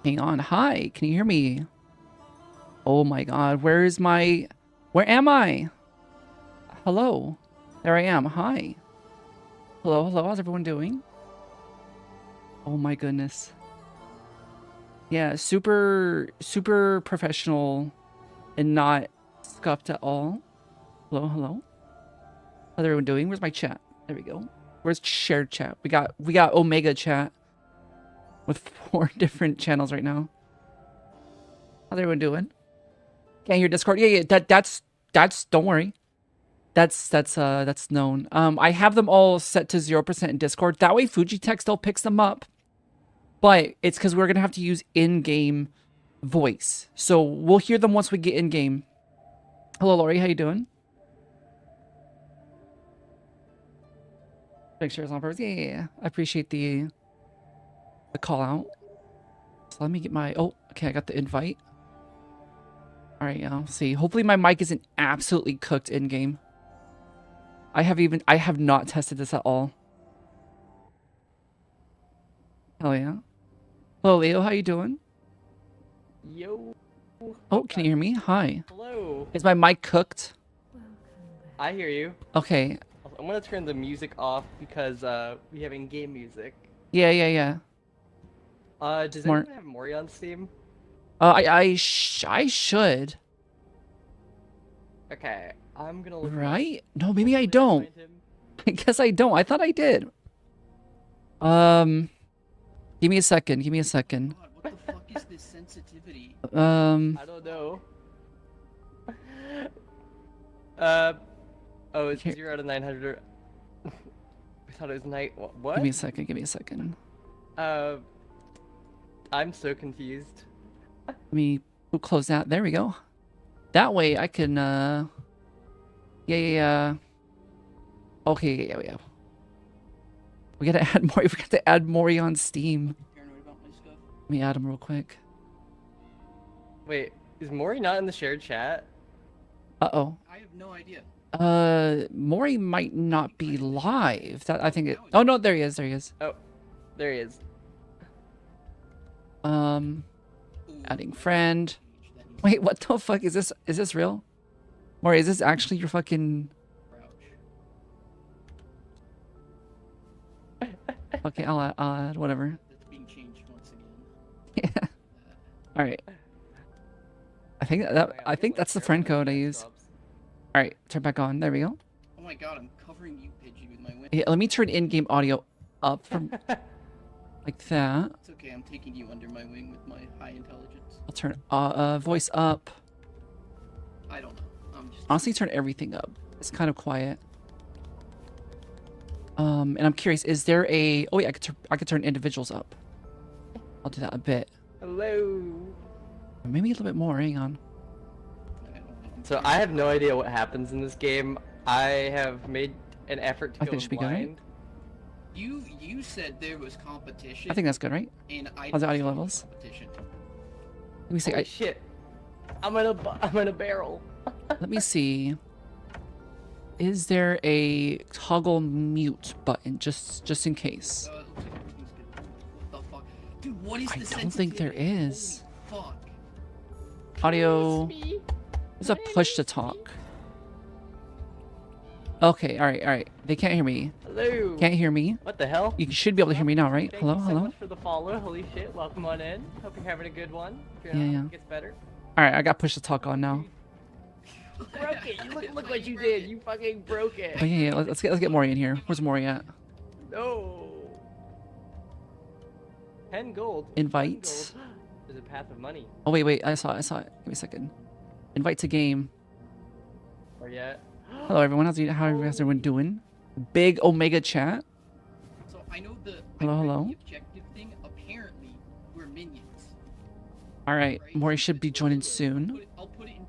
Hang on. Hi, can you hear me? Oh my god, where am I? Hello. There I am. Hi. Hello, hello. How's everyone doing? Oh my goodness. Yeah, super professional and not scuffed at all. Hello, hello. How's everyone doing? Where's my chat? There we go. Where's shared chat? We got Omega chat with 4 different channels right now. How's everyone doing? Can't hear Discord. Yeah, that's don't worry. That's known. I have them all set to 0% in Discord. That way Fujitech still picks them up. But it's because we're gonna have to use in-game voice. So we'll hear them once we get in-game. Hello, Lori, how you doing? Make sure it's on purpose. Yeah. I appreciate the call out. So let me get my okay, I got the invite. Alright, I'll see. Hopefully my mic isn't absolutely cooked in-game. I have not tested this at all. Hell yeah. Hello, Leo. How you doing? Yo. Oh, can you hear me? Hi. Hello. Is my mic cooked? I hear you. Okay. I'm gonna turn the music off because we have in-game music. Yeah. Does Smart. anyone have Mori on Steam? I should. Okay, I'm gonna look. Right? No, maybe I don't. I guess I don't. I thought I did. Give me a second. Give me a second. God, what the fuck is this sensitivity? I don't know. Oh, it's Here. 0 out of 900. I thought it was night. What? Give me a second. Give me a second. I'm so confused. Let me close that. There we go. That way I can, yeah. Okay, yeah. We gotta add more. We got to add Mori on Steam. Paranoid about my stuff. Let me add him real quick. Wait, is Mori not in the shared chat? Uh-oh. I have no idea. Mori might not be live. That I think it. Oh no, there he is. There he is. Oh, there he is. Ooh, Adding friend. that needs Wait, what the fuck is this? Is this real? Mori, is this actually your fucking? crouch. Okay, I'll add whatever. That's being changed once again. Yeah. All right. I think that's the friend code I use. All right, turn back on. There we go. Oh my god, I'm covering you, Pidgey, with my wing. Yeah, let me turn in-game audio up from like that. It's okay, I'm taking you under my wing with my high intelligence. I'll turn voice up. I don't know. I'm just. Honestly, turn everything up. It's kind of quiet. And I'm curious, is there a? Oh yeah, I could turn individuals up. I'll do that a bit. Hello. Maybe a little bit more. Hang on. I don't know. So I have no idea what happens in this game. I have made an effort to I go think it should be good, right? blind. You said there was competition. I think that's good, right? And I How's the audio don't see levels? competition. Let me see. Holy shit! I'm in a barrel. Let me see. Is there a toggle mute button just in case? It looks like everything's good. What the fuck? Dude, what is I the don't think there sensitivity? is. Holy fuck. Audio. There's a push to talk. Okay, all right. They can't hear me. Hello. Can't hear me. What the hell? You should be able to hear me now, right? Thank Hello, you so hello. much for the follow. Holy shit! Welcome on in. Hope you're having a good one. Yeah. Gets better. All right, I got push to talk on now. Broke it. Look what you did. You fucking broke it. Oh yeah. Let's get Mori in here. Where's Mori at? No. 10 gold. 10 Invite. gold. There's a path of money. Oh wait. I saw it. Give me a second. Invite to game. Or yet. Hello everyone. How's everyone doing? Big Omega chat. So I know the. Hello, I read hello. The objective thing. Apparently, we're minions. All right. Right? Mori should be joining soon. I'll put it in.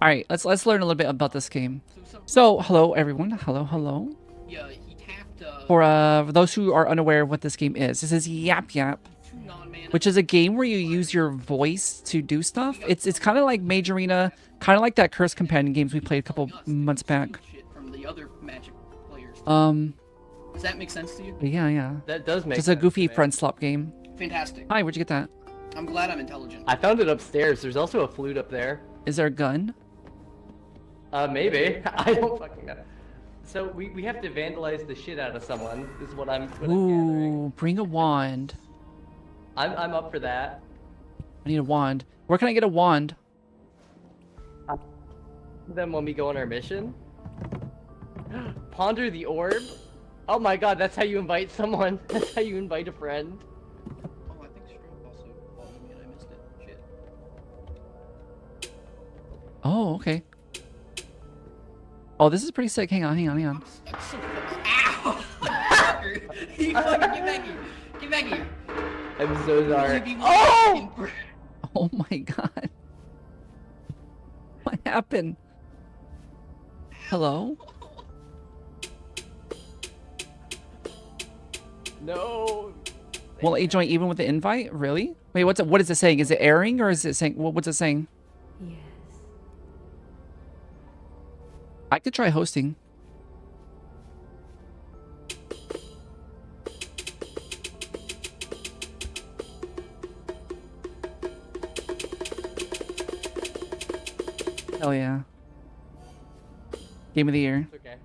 All right. Let's learn a little bit about this game. So So hello everyone. Hello. yeah, he tapped. For those who are unaware of what this game is, this is Yapyap, Two non-mana. which is a game where you use your voice to do stuff. It's kind of like Mage Arena, kind of like that Curse Companion games we played a couple months back. Shit from the other Magic players. Does that make sense to you? Yeah. That does make Just a sense goofy to me. front slop game. Fantastic. Hi, where'd you get that? I'm glad I'm intelligent. I found it upstairs. There's also a flute up there. Is there a gun? Maybe. I don't fucking know. So we have to vandalize the shit out of someone. Is what I'm gathering. Ooh, bring a wand. I'm up for that. I need a wand. Where can I get a wand? Then when we go on our mission, ponder the orb. Oh my god, that's how you invite someone. That's how you invite a friend. Oh, I think Stroke also followed me and I missed it. Shit. Oh, okay. Oh, this is pretty sick. Hang on, hang on, hang on. I'm so Ow! You fucking get back here. Get back here. I'm so sorry. Oh! Oh my god. What happened? Hello? No. Will it join even with the invite? Really? Wait, what is it saying? Is it airing or is it saying what's it saying? Yes. I could try hosting. Hell yeah. Game of the year. Okay.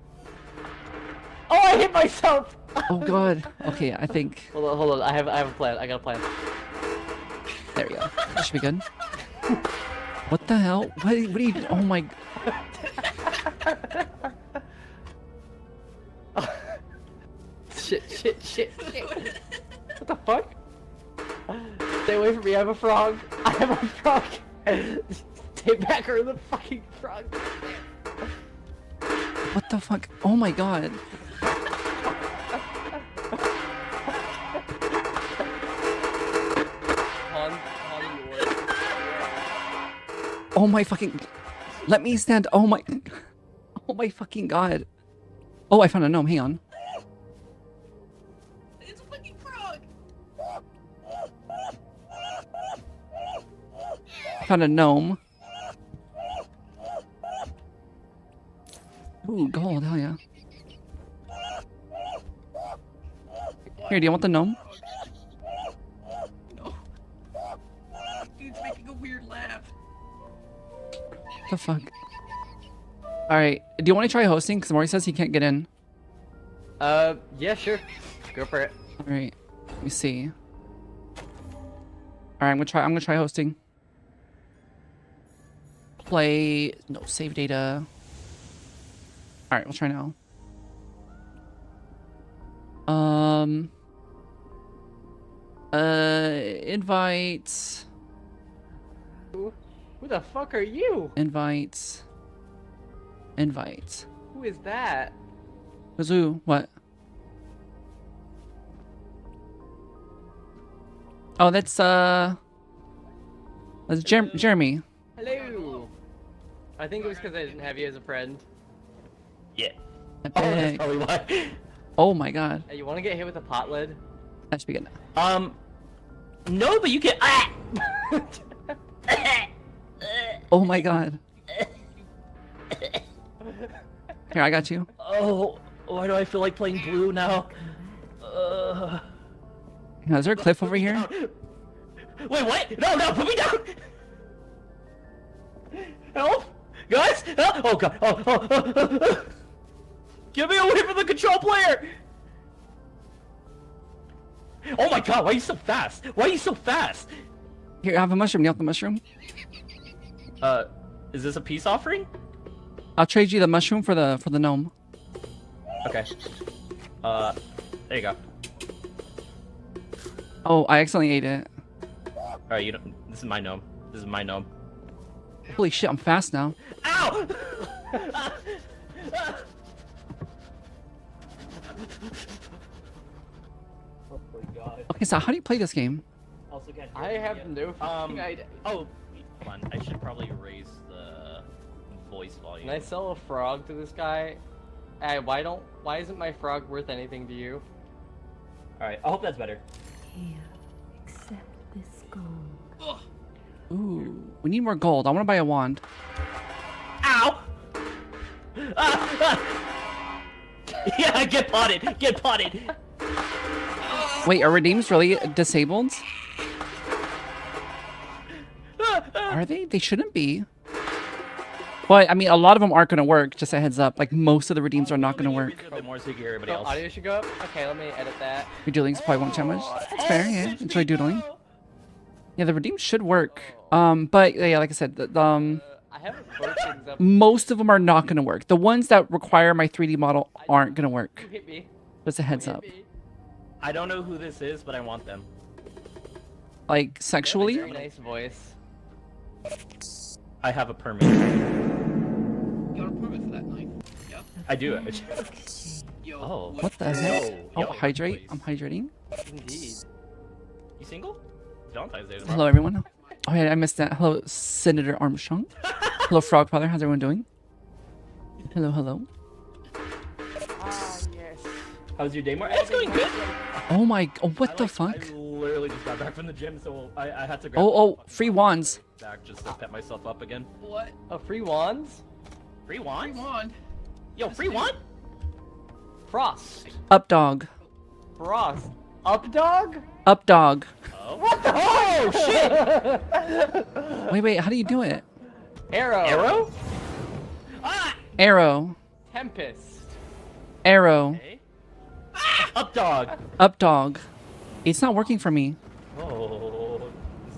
Oh, I hit myself. Oh god. Okay, I think Hold on. I have a plan. I got a plan. there we go. That should be good. What the hell? What are you doing? Oh my Shit. What the fuck? Stay away from me. I have a frog. I have a frog. Stay back or the fucking frog. what the fuck? Oh my god. Oh my fucking let me stand. Oh my fucking god. Oh, I found a gnome. Hang on. It's a fucking frog. I found a gnome. Ooh, gold. Hell yeah. Here, do you want the gnome? No. Dude's making a weird laugh. What the fuck? Alright, do you want to try hosting? Because Maury says he can't get in. Yeah, sure. Go for it. Alright, let me see. Alright, I'm gonna try hosting. Play no save data. Alright, we'll try now. Invites. Who the fuck are you? Invites. Invites. Who is that? Kazoo, what? Oh, that's Jeremy. Hello. I think it was because I didn't have you as a friend. Yeah. Epic. Oh, that's probably why. Oh my god. Hey, you want to get hit with a pot lid? That should be good. No, but you can. Ah! Oh my god. Here, I got you. Oh, why do I feel like playing blue now? Now, is there a cliff over here? Wait, what? No, put me down! Help! Guys! Help! Oh god! Oh. Get me away from the control player! Oh my god, why are you so fast? Why are you so fast? Here, I have a mushroom. You want the mushroom? Is this a peace offering? I'll trade you the mushroom for the gnome. Okay. There you go. Oh, I accidentally ate it. Alright, you don't. This is my gnome. This is my gnome. Holy shit, I'm fast now. Ow! Oh my god. Okay, so how do you play this game? Also got I have no fucking idea. Oh, hold on. I should probably raise the voice volume. Can I sell a frog to this guy? Hey, why isn't my frog worth anything to you? Alright, I hope that's better. Here, accept this gold. Ugh. Ooh, we need more gold. I want to buy a wand. Ow! Yeah, get potted! Get potted! Wait, are redeems really disabled? Are they? They shouldn't be. But, I mean, a lot of them aren't going to work, just a heads up. Like, most of the redeems are not going to work. A bit more so you can hear everybody So else. audio should go up? Okay, let me edit that. Your doodling's probably won't change much. It's fair, yeah. Enjoy doodling. Yeah, the redeems should work. But, yeah, like I said, I haven't both things up. most of them are not going to work. The ones that require my 3D model aren't going to work. You hit me. Just a heads You up. hit me. I don't know who this is, but I want them. Like, sexually? Very nice voice. I have a permit. You got a permit for that knife? Yeah. I do it. Yo. Oh. What the heck? Yo, Oh, yo, hydrate. please. I'm hydrating. Indeed. You single? It's Valentine's Day tomorrow. Hello, everyone. Oh, yeah, I missed that. Hello, Senator Armstrong. Hello, Frogfather. How's everyone doing? Hello, hello. Ah, yes. How's your day, Mark? It's going good. Oh my... Oh, what the fuck? I literally just got back from the gym, so I had to grab Oh, free wands. back just to pep myself up again. What? Oh, free wands? Free Free wand? wand? Yo, free wand? Frost. Up dog. Frost. Up dog? Up dog. Oh. What the? Oh, shit! Wait, how do you do it? Arrow. Arrow? Ah! Arrow. Tempest. Arrow. Okay. Up dog. Up dog. It's not working for me. Oh.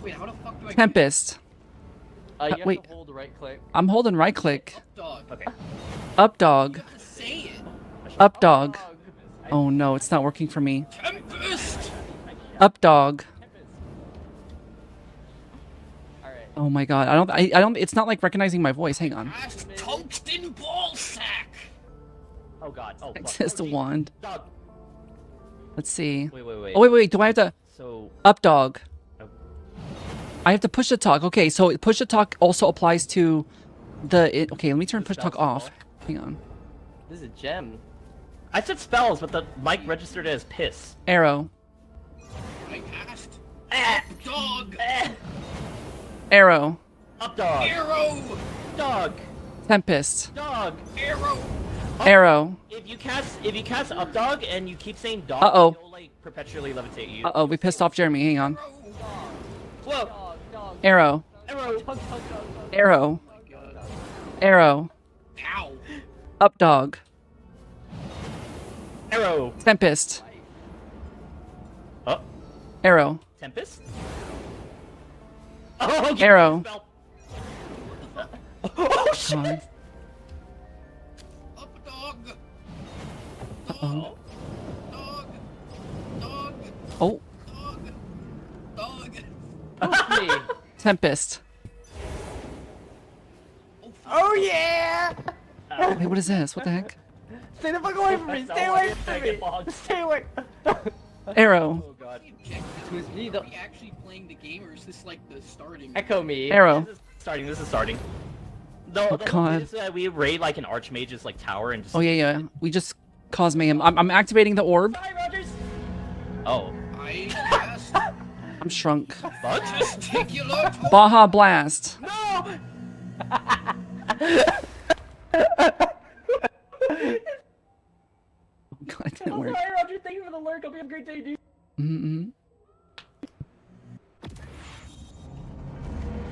Wait, how the fuck do I Tempest. You have wait. to hold right click. I'm holding right click. dog? Okay. Up dog. You have to say it. Up dog. Oh no, it's not working for me. Tempest! Up dog. Alright. Oh my god. I don't it's not like recognizing my voice. Hang on. Cast tungsten ball sack! Oh god. Oh fuck. Access the wand. Dog. Let's see. Wait. Oh wait, do I have to So. up dog? Oh. I have to push to talk. Okay, so push to talk also applies to the okay, let me turn push to talk off. Hang on. This is a gem. I said spells, but the mic registered as piss. Arrow. I cast Ah! dog! Ah! Arrow. Up dog. Arrow! Dog. Tempest. Dog. Arrow! Arrow. If you cast up dog and you keep saying dog, Uh-oh. it'll like perpetually levitate you. Uh-oh, we pissed off Jeremy. Hang on. Whoa. Dog, dog. Arrow. Arrow. Dog, dog, dog, dog. Arrow. Oh my god. Arrow. Ow! Up dog. Arrow. Tempest. Oh. Arrow. Tempest. Oh. Okay. Arrow. Spell. Oh shit. God. Up dog! Uh-oh. Dog! Dog! Oh, Dog! Push me. Tempest. Oh yeah! Wait, what is this? What the heck? Stay the fuck away from me! Stay away from me! Stay away! Arrow. Oh god. Who's me? Are we actually playing the game or is this like the starting? Echo me. Arrow. This is starting. This is starting. No, Oh, God. we raid like an archmage's like tower and just. Oh yeah. We just caused mayhem. I'm activating the orb. Sorry, Rogers. Oh. I cast I'm shrunk. Bug? testicular torch! Baja Blast. No. Oh god, it didn't Oh, work. sorry, Roger. Thank you for the lurk. Hope you have a great day, dude. Mm-mm.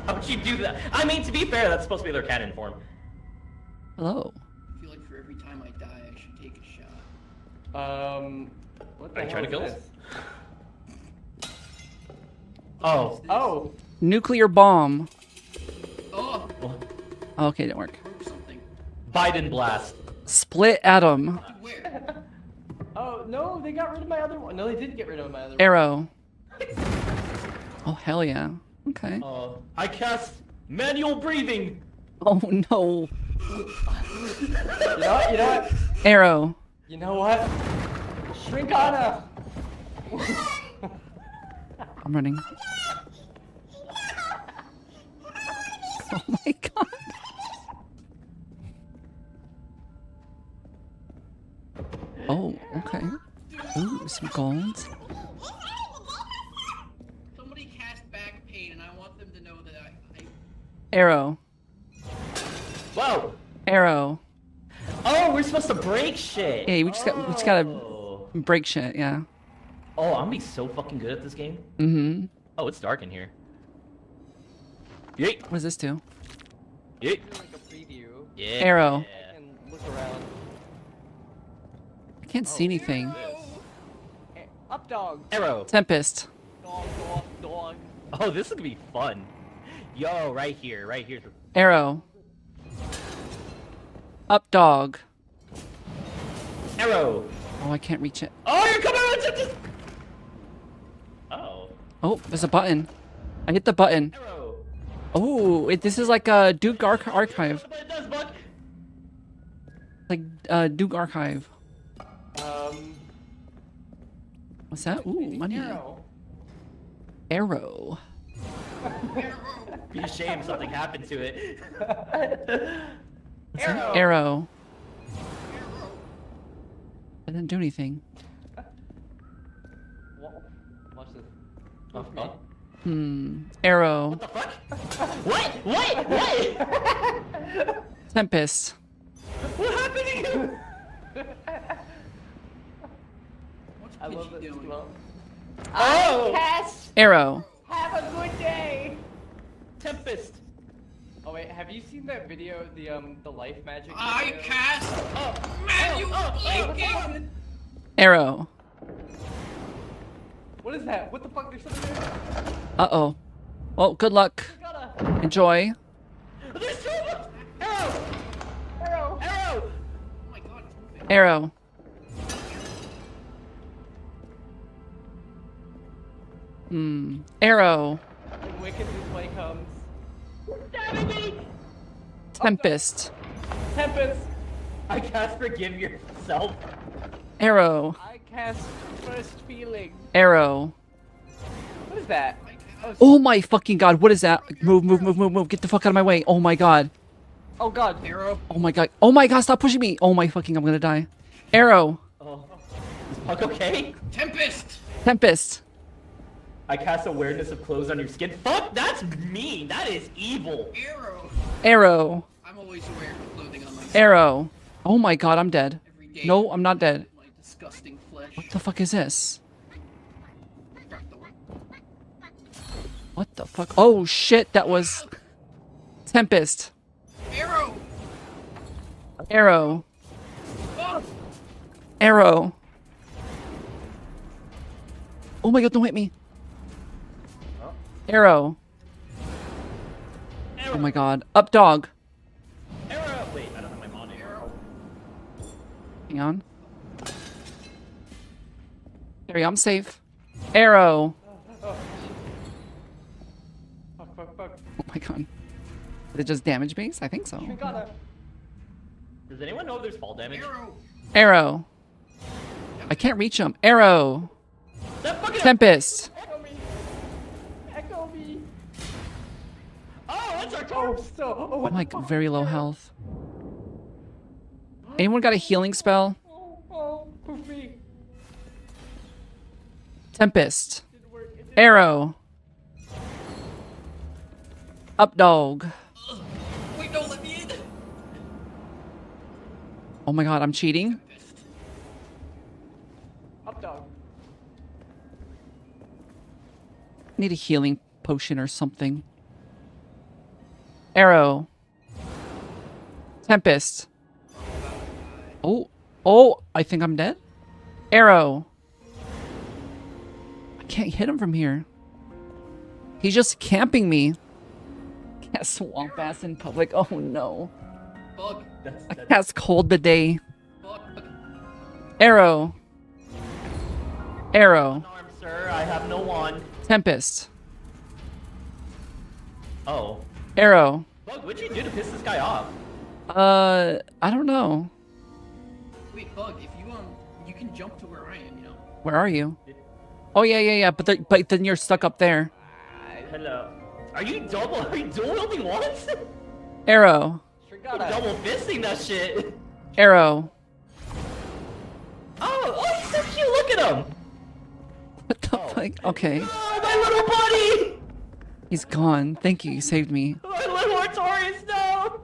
How would you do that? I mean, to be fair, that's supposed to be their canon form. Hello. I feel like for every time I die, I should take a shot. What the Are you trying to hell kill is us? this? Oh. Oh. Nuclear bomb. Oh! Oh, okay, didn't work. Broke something. Biden blast. Split atom. Where? Oh, no, they got rid of my other one. No, they didn't get rid of my other one. Arrow. Oh hell yeah. Okay. I cast manual breathing. Oh no. You know what? You know what? Arrow. You know what? Shrinkana! I'm running. Oh my god. Oh, okay. Ooh, some gold. Somebody cast back pain and I want them to know that I Arrow. Whoa. Arrow. Oh, we're supposed to break shit. Yeah, we just gotta Oh. break shit, yeah. Oh, I'm gonna be so fucking good at this game. Mm-hmm. Oh, it's dark in here. Yeet. What does this do? Yeet. Do like a preview Yeah. Arrow. and look around. I can't see anything. Up dog. Arrow. Tempest. Dog, dog, dog. Oh, this is gonna be fun. Yo, right here, right here. Arrow. Up dog. Arrow. Oh, I can't reach it. Oh, you're coming out. Oh. Oh, there's a button. I hit the button. Arrow. Oh, this is like a Duke Archive. But it does, Buck. Like Duke Archive. What's that? Ooh, money. Arrow. Be ashamed something happened to it. Arrow. I didn't do anything. Watch this. Oh. Arrow. What the fuck? What? Tempest. What happened to you? What's I love Pidgey it. doing? Well, Oh! Cass, Arrow. have a good day. Tempest. Oh wait, have you seen that video, the life magic? I video? cast. Man, you fucking. Arrow. What is that? What the fuck? There's something there. Uh-oh. Well, good luck. Gotta. Enjoy. There's two of them. Arrow. Arrow. Arrow. Oh my god, it's moving. Arrow. Arrow. When Wicked this way comes. Stabbing me. Tempest. Tempest. I cast forgive yourself. Arrow. I cast first feeling. Arrow. What is that? Oh my fucking god, what is that? Move, move, move, move, move. Get the fuck out of my way. Oh my god. Oh god. Arrow. Oh my god. Oh my god, stop pushing me. Oh my fucking, I'm gonna die. Arrow. Oh. Is Puck okay? Tempest. Tempest. I cast awareness of clothes on your skin. Fuck, that's mean. That is evil. Arrow. Arrow. I'm always aware of clothing on my Arrow. Oh my god, I'm dead. every day. No, I'm not dead. My disgusting flesh. What the fuck is this? Crack the door. What the fuck? Oh shit, that was Tempest. Arrow. Arrow. Oh. Arrow. Oh my god, don't hit me. Arrow. Oh my god. Up dog. Arrow. Wait, I don't have my mod arrow. Hang on. There we go, I'm safe. Arrow. Fuck, fuck, fuck. Oh my god. Did it just damage base? I think so. Gotta. Does anyone know if there's fall damage? Arrow. Arrow. I can't reach him. Arrow. That fucking. Tempest. Echo me. Echo me. Oh, that's our Oh, torch. so. Oh, I'm like very low health. Anyone got a healing spell? Oh, poof me. Tempest. Didn't work. It didn't Arrow. Up dog. Wait, don't let me in. Oh my god, I'm cheating. Tempest. Up dog. Need a healing potion or something. Arrow. Tempest. Oh. Oh, I think I'm dead. Arrow. I can't hit him from here. He's just camping me. Can't swamp ass in public. Oh no. Bug. That's cold bidet. Bug. Arrow. Arrow. Arm, sir. I have no wand. Tempest. Oh. Arrow. Bug, what'd you do to piss this guy off? I don't know. Wait, Bug. If you can jump to where I am. You know. Where are you? Oh yeah. But then you're stuck up there. Hello. Are you dual wielding wands? Arrow. Strigata. Double fisting that shit. Arrow. Oh, he's so cute. Look at him. What the fuck? Okay. Oh, my little buddy. He's gone. Thank you. You saved me. My little Artorias, no.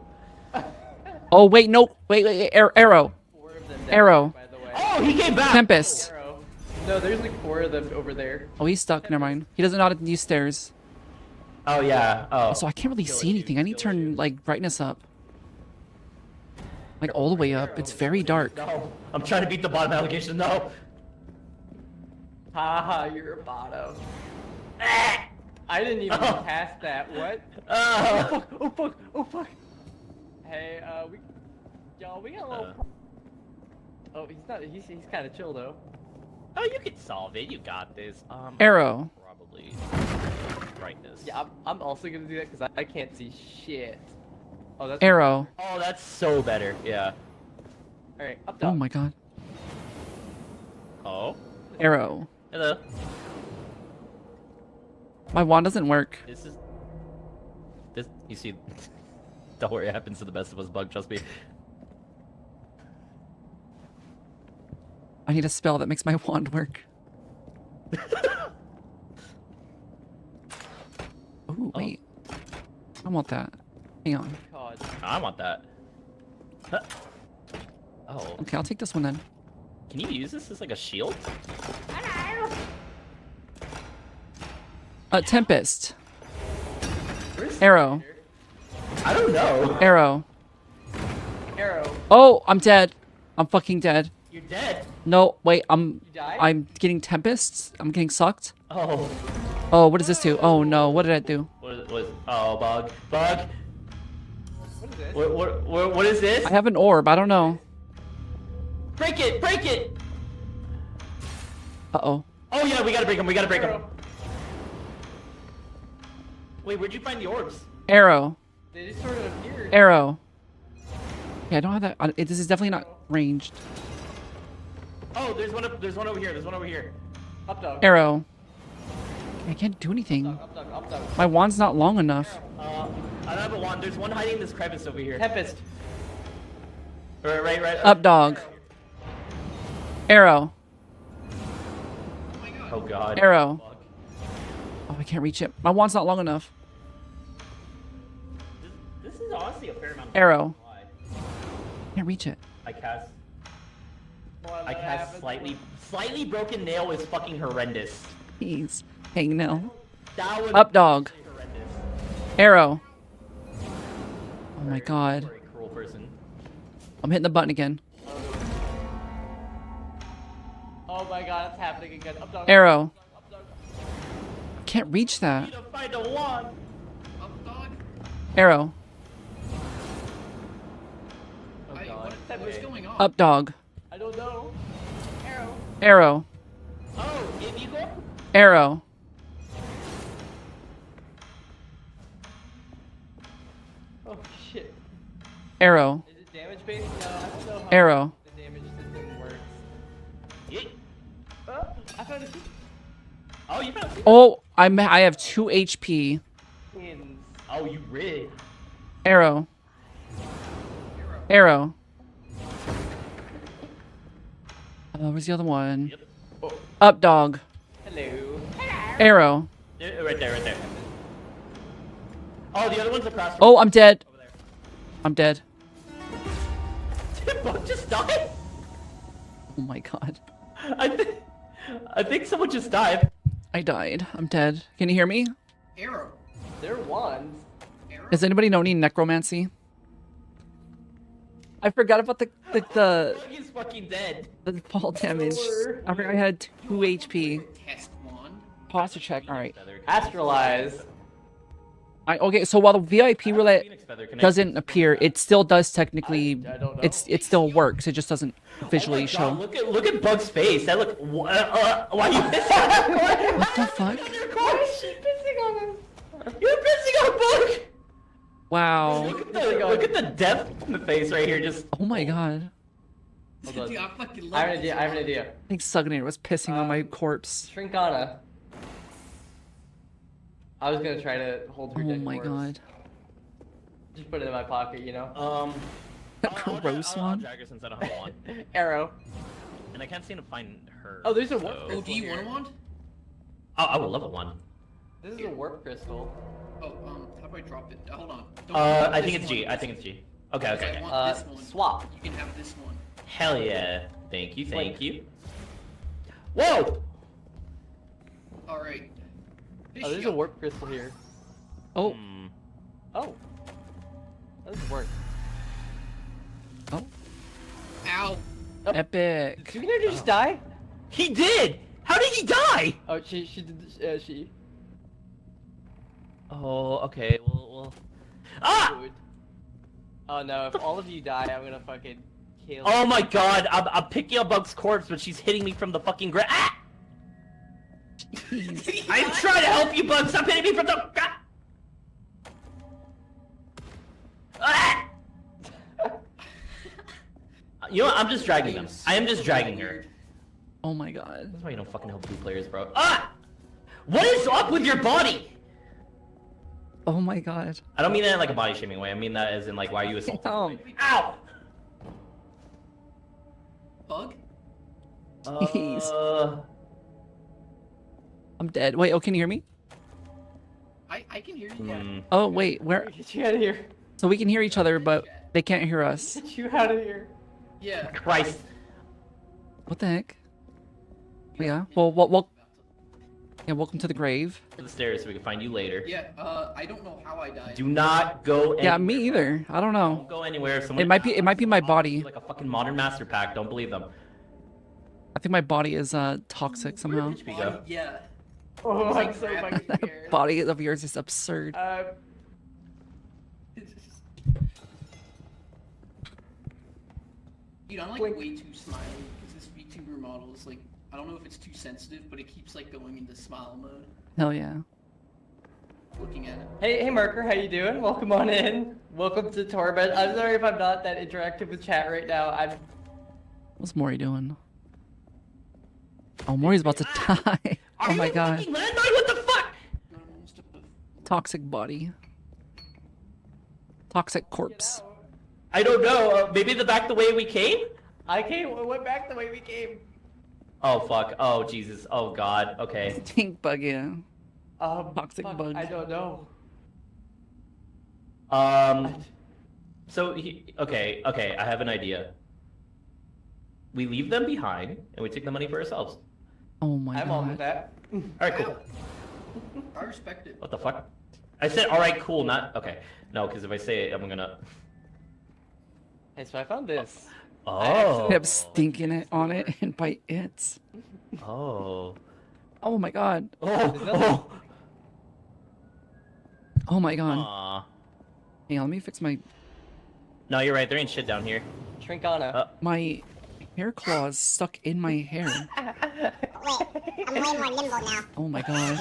Oh wait, no. Wait. Arrow. 4 of them. Arrow. By the way. Oh, he came back. Tempest. Arrow. No, there's like 4 of them over there. Oh, he's stuck. Never mind. He doesn't know how to use stairs. Oh yeah. Oh. So I can't really see anything. I need to turn like brightness up. Like all the way up. It's very dark. No. I'm trying to beat the bottom allegation. No. Haha, you're a bottom. I didn't even Oh. pass that. What? Oh. Oh fuck! Oh fuck! Hey, y'all, we got a little. Oh, he's not. He's kind of chill though. Oh, you can solve it. You got this. Arrow. Probably. Brightness. Yeah, I'm also gonna do that because I can't see shit. Oh, that's. Arrow. Oh, that's so better. Yeah. All right, up Oh down. my god. Oh. Arrow. Hello. My wand doesn't work. This is. This. You see. Don't worry, it happens to the best of us, Bug. Trust me. I need a spell that makes my wand work. Oh, wait. I want that. Hang on. God. I want that. Huh. Oh. Okay, I'll take this one then. Can you use this as like a shield? Tempest. Where's Arrow. I don't know. Arrow. Arrow. Oh, I'm dead. I'm fucking dead. You're dead. No, wait, You died? I'm getting tempests. I'm getting sucked. Oh. Oh, what does this do? Oh no, what did I do? What is oh, Bug. Bug. What is this? What is this? I have an orb. I don't know. Break it! Break it! Uh-oh. Oh yeah, we gotta break him. We gotta break him. Arrow. Wait, where'd you find the orbs? Arrow. They just sort of appeared. Arrow. Okay, I don't have that. This is definitely not ranged. Oh, there's one up. There's one over here. There's one over here. Up dog. Arrow. I can't do anything. Up dog. Up dog. My wand's not long enough. I don't have a wand. There's one hiding in this crevice over here. Tempest. Right. Up dog. Arrow. Oh god. Arrow. Fuck. Oh, I can't reach it. My wand's not long enough. This is honestly a fair amount. Of Arrow. why. Can't reach it. I cast. What I cast happened? slightly broken nail is fucking horrendous. Please. Hang no. That was Up dog. horrendous. Arrow. Oh my god. Very cruel person. I'm hitting the button again. Oh my god, it's happening again. Up dog. Arrow. Up dog. Can't reach that. Need to find a wand. Up dog? Arrow. Oh I, god. what's going on? Up dog. I don't know. Arrow. Arrow. Oh, if you go. Arrow. Oh shit. Arrow. Is it damage based? No, I don't know how Arrow. the damage system works. Yeet. I found a Oh, you found. Oh, I have 2 HP. pins. Oh, you rid. Arrow. Arrow. Where's the other one? Yep. Oh, Up dog. Hello. Arrow. right there. Oh, the other one's across. From Oh, I'm dead. over there. I'm dead. Did Bug just die? Oh my god. I think someone just died. I died. I'm dead. Can you hear me? Arrow. They're wands. Arrow. Does anybody know any necromancy? I forgot about the Bug is fucking dead. fall damage. Slower. I forgot I had 2 HP. Test one. Posture check. All right. Astralize. Okay, so while the VIP roulette Phoenix feather connects. doesn't appear, it still does technically. I don't know. It still works. It just doesn't visually Oh my show. God, look at Bug's face. That look. Why are you pissing? What the fuck? Why is she pissing on him? You're pissing on Bug. Wow. Look at the depth in the face right here. Just. Oh my god. Hold on. Dude, I fucking I love have an idea. I have an idea. I think Sugnator was pissing on my corpse. Shrinkana. I was gonna try to hold her Oh dead my corpse. god. Just put it in my pocket, you know. Gross I'll one. drag her since I don't have one, Arrow. and I can't seem to find her. Oh, there's a so- warp Oh, crystal do you here. want a wand? Oh, I would love a one. This is a warp crystal. Oh, how do I drop it? Hold on. Don't I this think it's G. one. I think it's G. Okay, I okay. want this one. Swap. You can have this one. Hell yeah. Thank you, thank Wait. you. Whoa! All right. Oh, there's a warp crystal here. Oh. Oh. That doesn't work. Oh. Ow. Oh. Epic. Did you just die? He did! How did he die? Oh, she did, she. Oh, okay, well. Ah! Dude. Oh no, if all of you die, I'm gonna fucking kill Oh my god, I'm picking up Bug's corpse, but she's hitting me from the fucking ground. Ah! I'm trying to help you, Bug. Stop hitting me from the. Ah! You know what? I'm just dragging them. I am just dragging her. Oh my god. That's why you don't fucking help blue players, bro. Ah! What is up with your body? Oh my god. I don't mean that in like a body shaming way. I mean that as in like, why are you assaulting me? Oh. Ow! Bug? Jeez. I'm dead. Wait, oh, can you hear me? I can hear you. Yeah. Oh, wait, where? Get you out of here. So we can hear each other, but they can't hear us. Get you out of here. Yeah. Christ. What the heck? Yeah, well, yeah, welcome to the grave. To the stairs so we can find you later. Yeah. I don't know how I died. Do not go anywhere. Yeah, me either. I don't know. Don't go anywhere. Someone It might be my body. like a fucking modern master pack. Don't believe them. I think my body is toxic somehow. HP go. Yeah. Oh, It's I'm like so crap. fucking The scared. body of yours is absurd. Dude, I'm like Blink. way too smiley because this VTuber model is like, I don't know if it's too sensitive, but it keeps like going into smile mode Hell yeah. looking at it. Hey Marker, how you doing? Welcome on in. Welcome to Torment. I'm sorry if I'm not that interactive with chat right now. What's Mori doing? Oh, Mori's about to die. Oh my god. Fucking landmine? What the fuck? No, almost a- Toxic body. Toxic corpse. I don't know. Maybe back the way we came? Went back the way we came. Oh fuck. Oh Jesus. Oh god. Okay. Stink bug, yeah. Toxic Fuck, bug. I don't know. So okay. I have an idea. We leave them behind and we take the money for ourselves. Oh my I'm on with god. that. All right, cool. I respect it. What the fuck? I said all right, cool. Not okay. No, because if I say it, I'm gonna. Hey, so I found this. Oh. They have stinking it on it and bite it. Oh. Oh my god. Oh. Oh my god. Aw. Hang on, let me fix my No, you're right. There ain't shit down here. Trinkana. my hair claws stuck in my hair. Wait, I'm way more nimble now. Oh my god.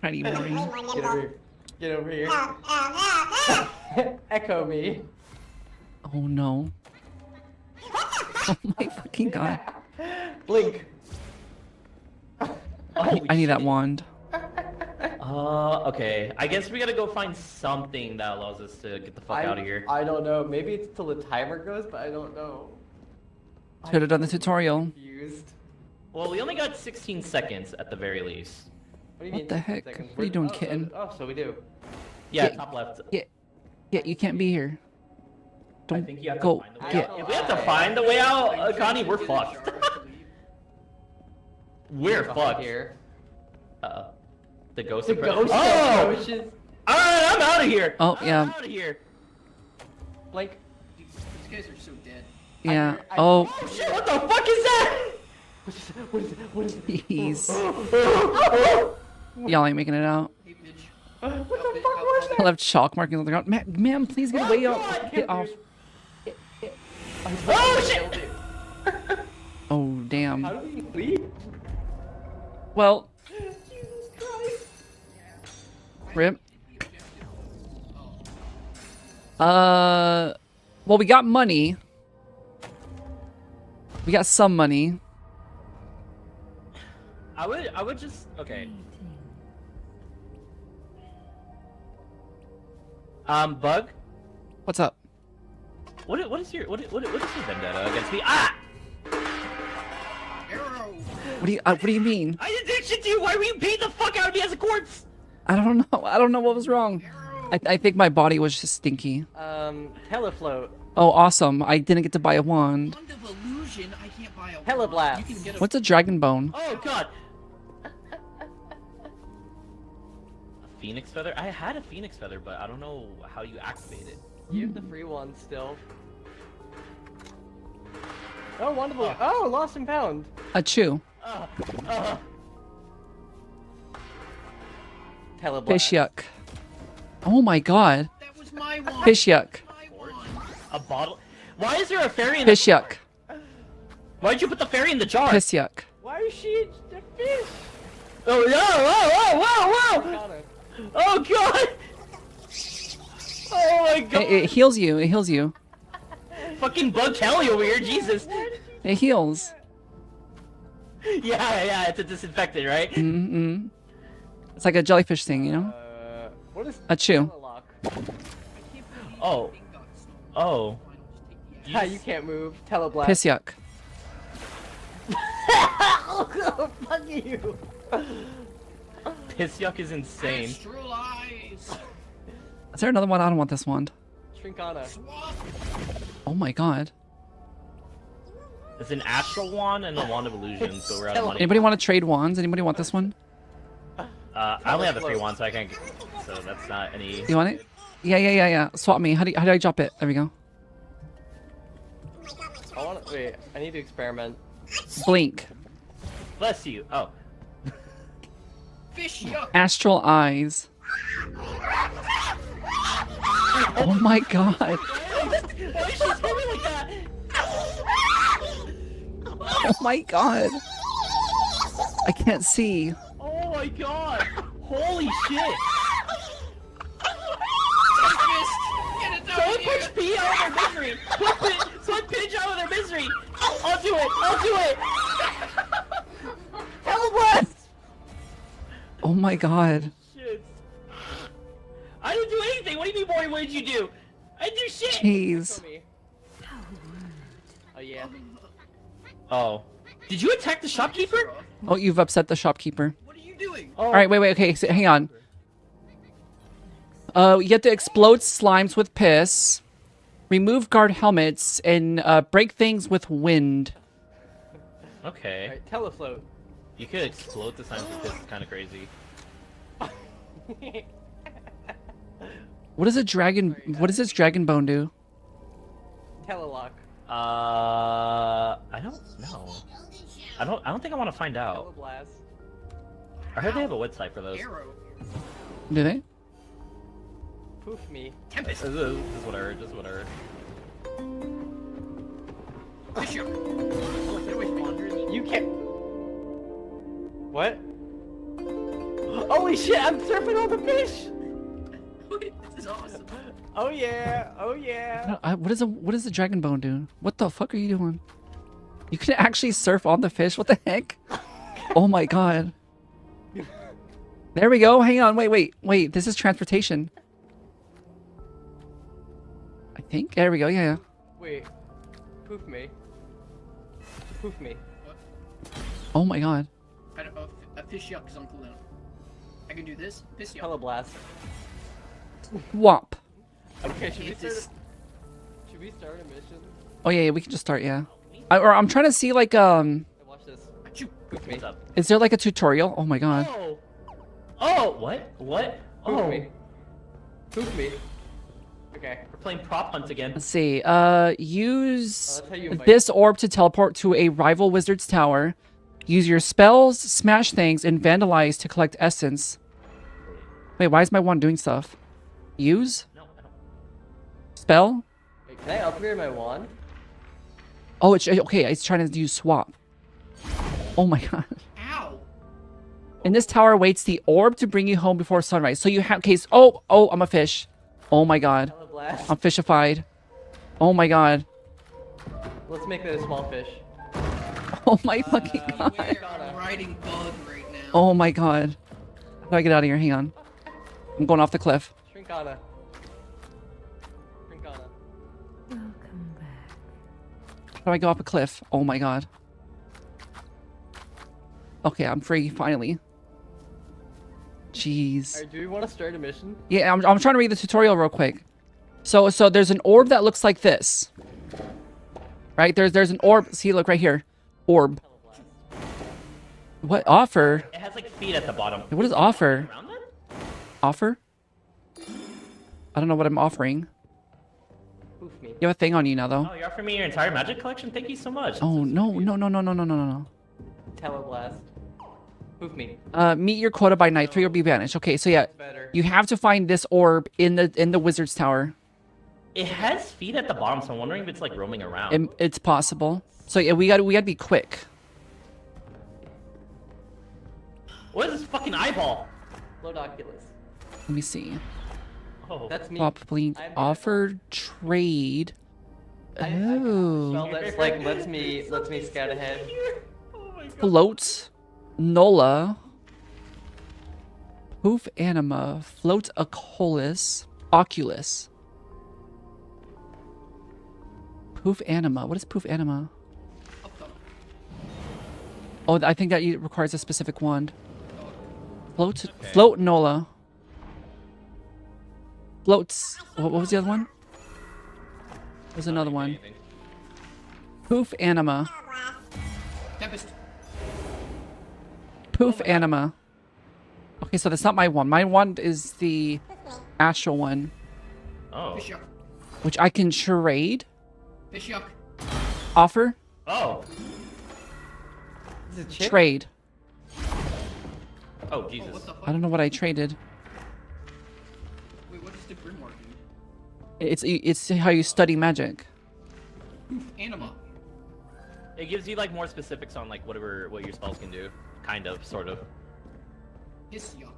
Tiny Way Mori. more Get over nimble. here. Get over here. Oh. Echo me. Oh no. Oh my fucking god. Blink. I need that wand. Okay. I guess we gotta go find something that allows us to get the fuck out of here. I don't know. Maybe it's till the timer goes, but I don't know. Should have done the tutorial. Confused. Well, we only got 16 seconds at the very least. What do you What mean? the 16 heck? seconds? What are you doing, Oh, kitten? Oh, so we do. Yeah, Yeah. top left. Yeah, you can't be here. I Don't think you have go. to find the way Get. out. If we have to find the way out, Connie, we're fucked. We're Behind fucked. here. Uh-oh. The ghost. The ghost Oh! approaches. Alright, I'm out of here. Oh, yeah. I'm out of here. Blink. Dude, these guys are so dead. Yeah. I- Oh, Oh shit! What the fuck is that? What is it? What is it? jeez. Y'all ain't making it out. Hey, bitch. What the fuck was I left chalk markings on the ground. Ma'am, please get away God, up. Get off. Oh shit! Oh, damn. How do we leave? Well, Jesus Christ. rip. Well, we got money. We got some money. I would just okay. Bug. What's up? What is your vendetta against me? Ah! Arrow! What do you mean? I didn't do shit to you. Why were you beating the fuck out of me as a corpse? I don't know. I don't know what was wrong. I think my body was just stinky. Helifloat. Oh, awesome. I didn't get to buy a wand. Wand of illusion, I can't buy a Hella wand. blast. You can get a What's a dragon bone? Oh god. Phoenix feather? I had a Phoenix feather, but I don't know how you activate it. You have the free one still. Oh, wonderful. Oh, lost and found. A chew. Teleblast. Fish yuck. Oh my god. That was my one. Fish yuck. My one. A bottle? Why is there a fairy in Fish the yuck. Why'd you put the fairy in the jar? Piss yuck. Why is she a fish? Oh no! Whoa! Connor. Oh god! Oh my god! It heals you. It heals you. Fucking bug Kelly over here, Jesus! It heals. Yeah, it's a disinfectant, right? Mm-hmm. It's like a jellyfish thing, you know? What is A chew. Telelock? Oh. Oh. Yeah, you can't move. Teleblast. Piss yuck. Fuck you. Piss yuck is insane. Astral eyes. Is there another one? I don't want this wand. Shrinkana. Swap. Oh my god. It's an astral wand and a wand of illusion, so we're out of money. Anybody want to trade wands? Anybody want this one? I only have the 3 wands, so I can't. So that's not any. You want it? Yeah. Swap me. How do I drop it? There we go. Wait, I need to experiment. Blink. Bless you. Oh. Fish yuck. Astral eyes. Oh my god. Why is she swimming like that? Oh my god. I can't see. Oh my god! Holy shit! Get it down Someone here. push P out of their misery! Someone pinch out of their misery! I'll do it! Teleblast! Oh my god. Shit. I didn't do anything! What do you mean, boy? What did you do? I didn't do shit! Jeez. Show me. Oh yeah. Oh. Did you attack the shopkeeper? Oh, you've upset the shopkeeper. What are you doing? Oh. Alright, wait, okay, so hang on. You have to explode slimes with piss, remove guard helmets, and break things with wind. Okay. Alright, telefloat. You could explode the signs with this. It's kind of crazy. What does this dragon bone do? Telelock. I don't know. I don't think I want to find out. Teleblast. I heard they have a website for those. Arrow. Do they? Poof me. Tempest. This is what I heard. Fish yuck. Oh, get away from me. You can't. What? Holy shit! I'm surfing on the fish. This is awesome. Oh yeah! Oh yeah! What does the dragon bone do? What the fuck are you doing? You can actually surf on the fish? What the heck? Oh my god. There we go. Hang on. Wait. This is transportation. I think. There we go. Yeah. Wait. Poof me. Poof me. Oh my god. I don't know. A fish yuck is on cooldown. I can do this. Fish yuck. Teleblast. Whop. Okay, should we It's start? just- Should we start a mission? Oh yeah, we can just start. Yeah. I'm trying to see like Hey, watch this. Achoo. Poof me. What's up? is there like a tutorial? Oh my god. Oh, what? Poof Oh, me. Poof me. Okay. we're playing prop hunt again. Let's see. Use that's how you invite- this orb to teleport to a rival wizard's tower. Use your spells, smash things, and vandalize to collect essence. Wait, why is my wand doing stuff? Use? No, I don't. Spell? Wait, can I upgrade my wand? Oh, it's okay. It's trying to use swap. Oh my god. Ow. In this tower waits the orb to bring you home before sunrise. So you have case. Oh, I'm a fish. Oh my god. Teleblast. I'm fishified. Oh my god. Let's make it a small fish. Oh my fucking god. Where? I'm riding bug right now. Oh my god. How do I get out of here? Hang on. I'm going off the cliff. Shrinkana. Shrinkana. Welcome back. How do I go off a cliff? Oh my god. Okay, I'm free finally. Jeez. Alright, do we want to start a mission? Yeah, I'm trying to read the tutorial real quick. So there's an orb that looks like this. Right? There's an orb. See, look right here. Orb. Teleblast. What offer? It has like feet at the bottom. What is offer? Around that? Offer? I don't know what I'm offering. Poof me. You have a thing on you now, though. Oh, you're offering me your entire magic collection? Thank you so much. That's Oh, so no, sweet. no, no, no, no, no, no, no. Teleblast. Poof me. Meet your quota by night 3 or be banished. Okay, so yeah, Better. you have to find this orb in the wizard's tower. It has feet at the bottom, so I'm wondering if it's like roaming around. It's possible. So yeah, we gotta be quick. What is this fucking eyeball? Lodoculus. Let me see. Oh, That's me. Swap, blink, I'm- offer, trade. I Oh. spell that's like lets me scout ahead. Oh my god. Float, Nola, Poof Anima, Float Oculus. Poof Anima. What is Poof Anima? Oh, I think that requires a specific wand. Float Nola. Floats. What was the other one? There's another one. Anything. Poof Anima. Tempest. Poof Anima. Okay, so that's not my wand. My wand is the astral one, Oh. Fish yuck. which I can charade. Fish yuck. Offer. Oh. Is it chip? Trade. Oh, Oh, Jesus. what the fuck? I don't know what I traded. Wait, what does the Grimoire do? It's how you study magic. Anima. It gives you like more specifics on like what your spells can do. Kind of, sort of. Hiss yuck.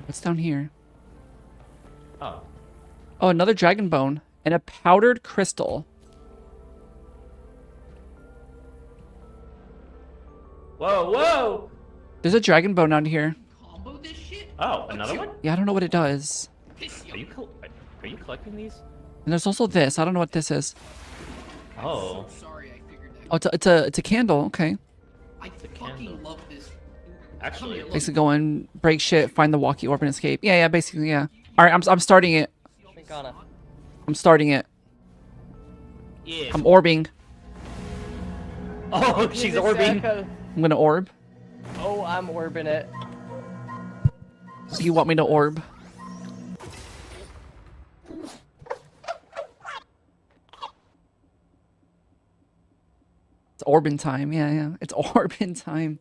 What's down here? Oh. Oh, another dragon bone and a powdered crystal. Whoa, whoa! There's a dragon bone out here. Combo this shit? Oh, another one? Yeah, I don't know what it does. Hiss Are you yuck. are you collecting these? And there's also this. I don't know what this is. Oh. So sorry, I figured that. Oh, it's a candle. Okay. I fucking candle. love this. Actually, Come here, look. Basically, go and break shit, find the walkie orb, and escape. Yeah, basically, yeah. All right, I'm starting it. Trincana. I'm starting it. yeah. I'm orbing. Oh, she's orbing. I'm gonna orb. Oh, I'm orbing it. Do you want me to orb? It's orbing time. Yeah. It's orbing time.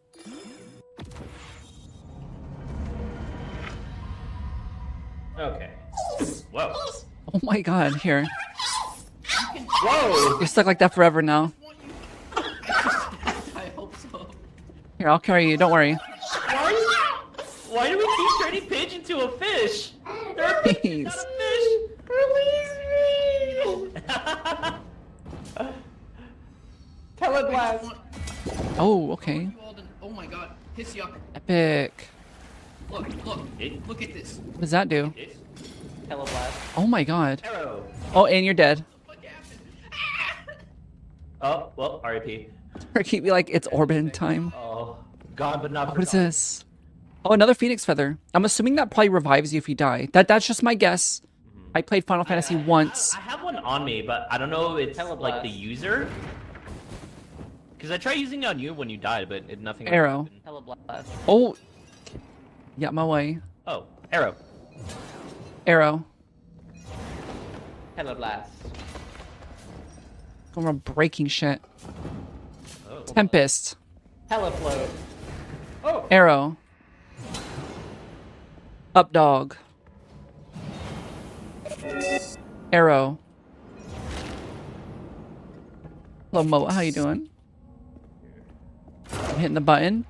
Okay. Whoa. Oh my god, here. Whoa! You're stuck like that forever now. I hope so. Here, I'll carry you. Don't worry. Why do we keep turning Pidge into a fish? They're a pig, Please. not a fish. Release me! Teleblast. Oh, okay. You all done- Oh my god. Hiss yuck. Epic. Look. It- Look at this. What does that do? It's Teleblast. Oh my god. arrow. Oh, and you're dead. What happened? Oh, well, RIP. Or keep me like it's orbing time. Oh, gone but not What is forgotten. this? Oh, another phoenix feather. I'm assuming that probably revives you if you die. That's just my guess. I played Final Fantasy once. I have one on me, but I don't know if it's like the Teleblast. user. Because I tried using it on you when you died, but nothing. Arrow. happened. Teleblast. Oh. Yeah, my way. Oh, arrow. Arrow. Teleblast. Going around breaking shit. Oh. Tempest. Telefloat. Oh. Arrow. Up dog. Arrow. Hello, Moa. How you doing? I'm hitting the button.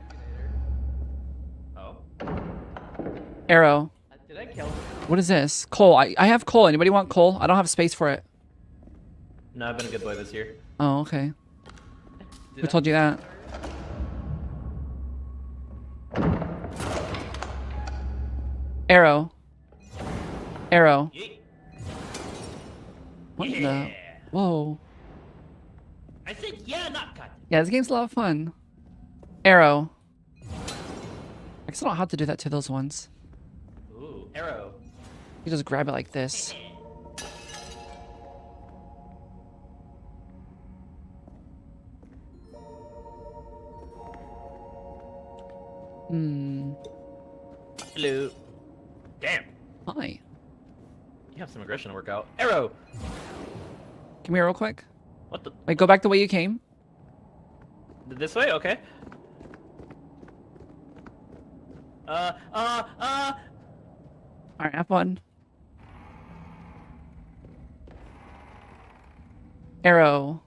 Oh. Arrow. Did I kill him? What is this? Coal. I have coal. Anybody want coal? I don't have space for it. No, I've been a good boy this year. Oh, okay. Did Who told you that? Arrow. Arrow. Yeet. What Yeah. the? Whoa. I said yeah, not cut. Yeah, this game's a lot of fun. Arrow. I guess I don't have to do that to those ones. Ooh, arrow. You just grab it like this. Hmm. Hello. Hi. You have some aggression to work out. Arrow! Come here real quick. What the? Wait, go back the way you came. This way? Okay. Alright, have fun. Arrow.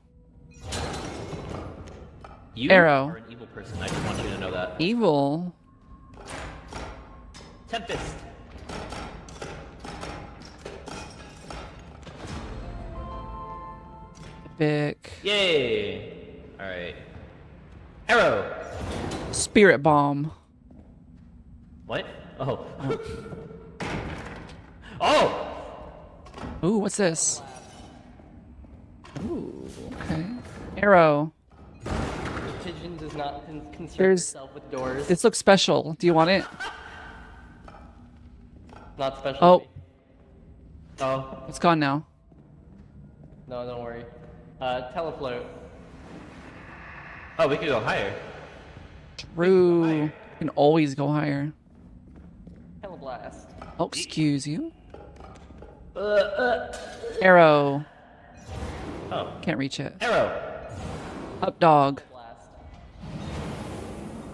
You Arrow. are an evil person. I just want you to know that. Evil. Tempest! Epic. Yay! Alright. Arrow! Spirit bomb. What? Oh. Oh! Ooh, what's this? Ooh, okay. Arrow. The pigeon does not concern There's- itself with doors. This looks special. Do you want it? Not special. Oh. to me. Oh. It's gone now. No, don't worry. Telefloat. Oh, we could go higher. True. You can always go higher. Teleblast. Oh, excuse you. Arrow. Oh. Can't reach it. Arrow! Up dog. Blast.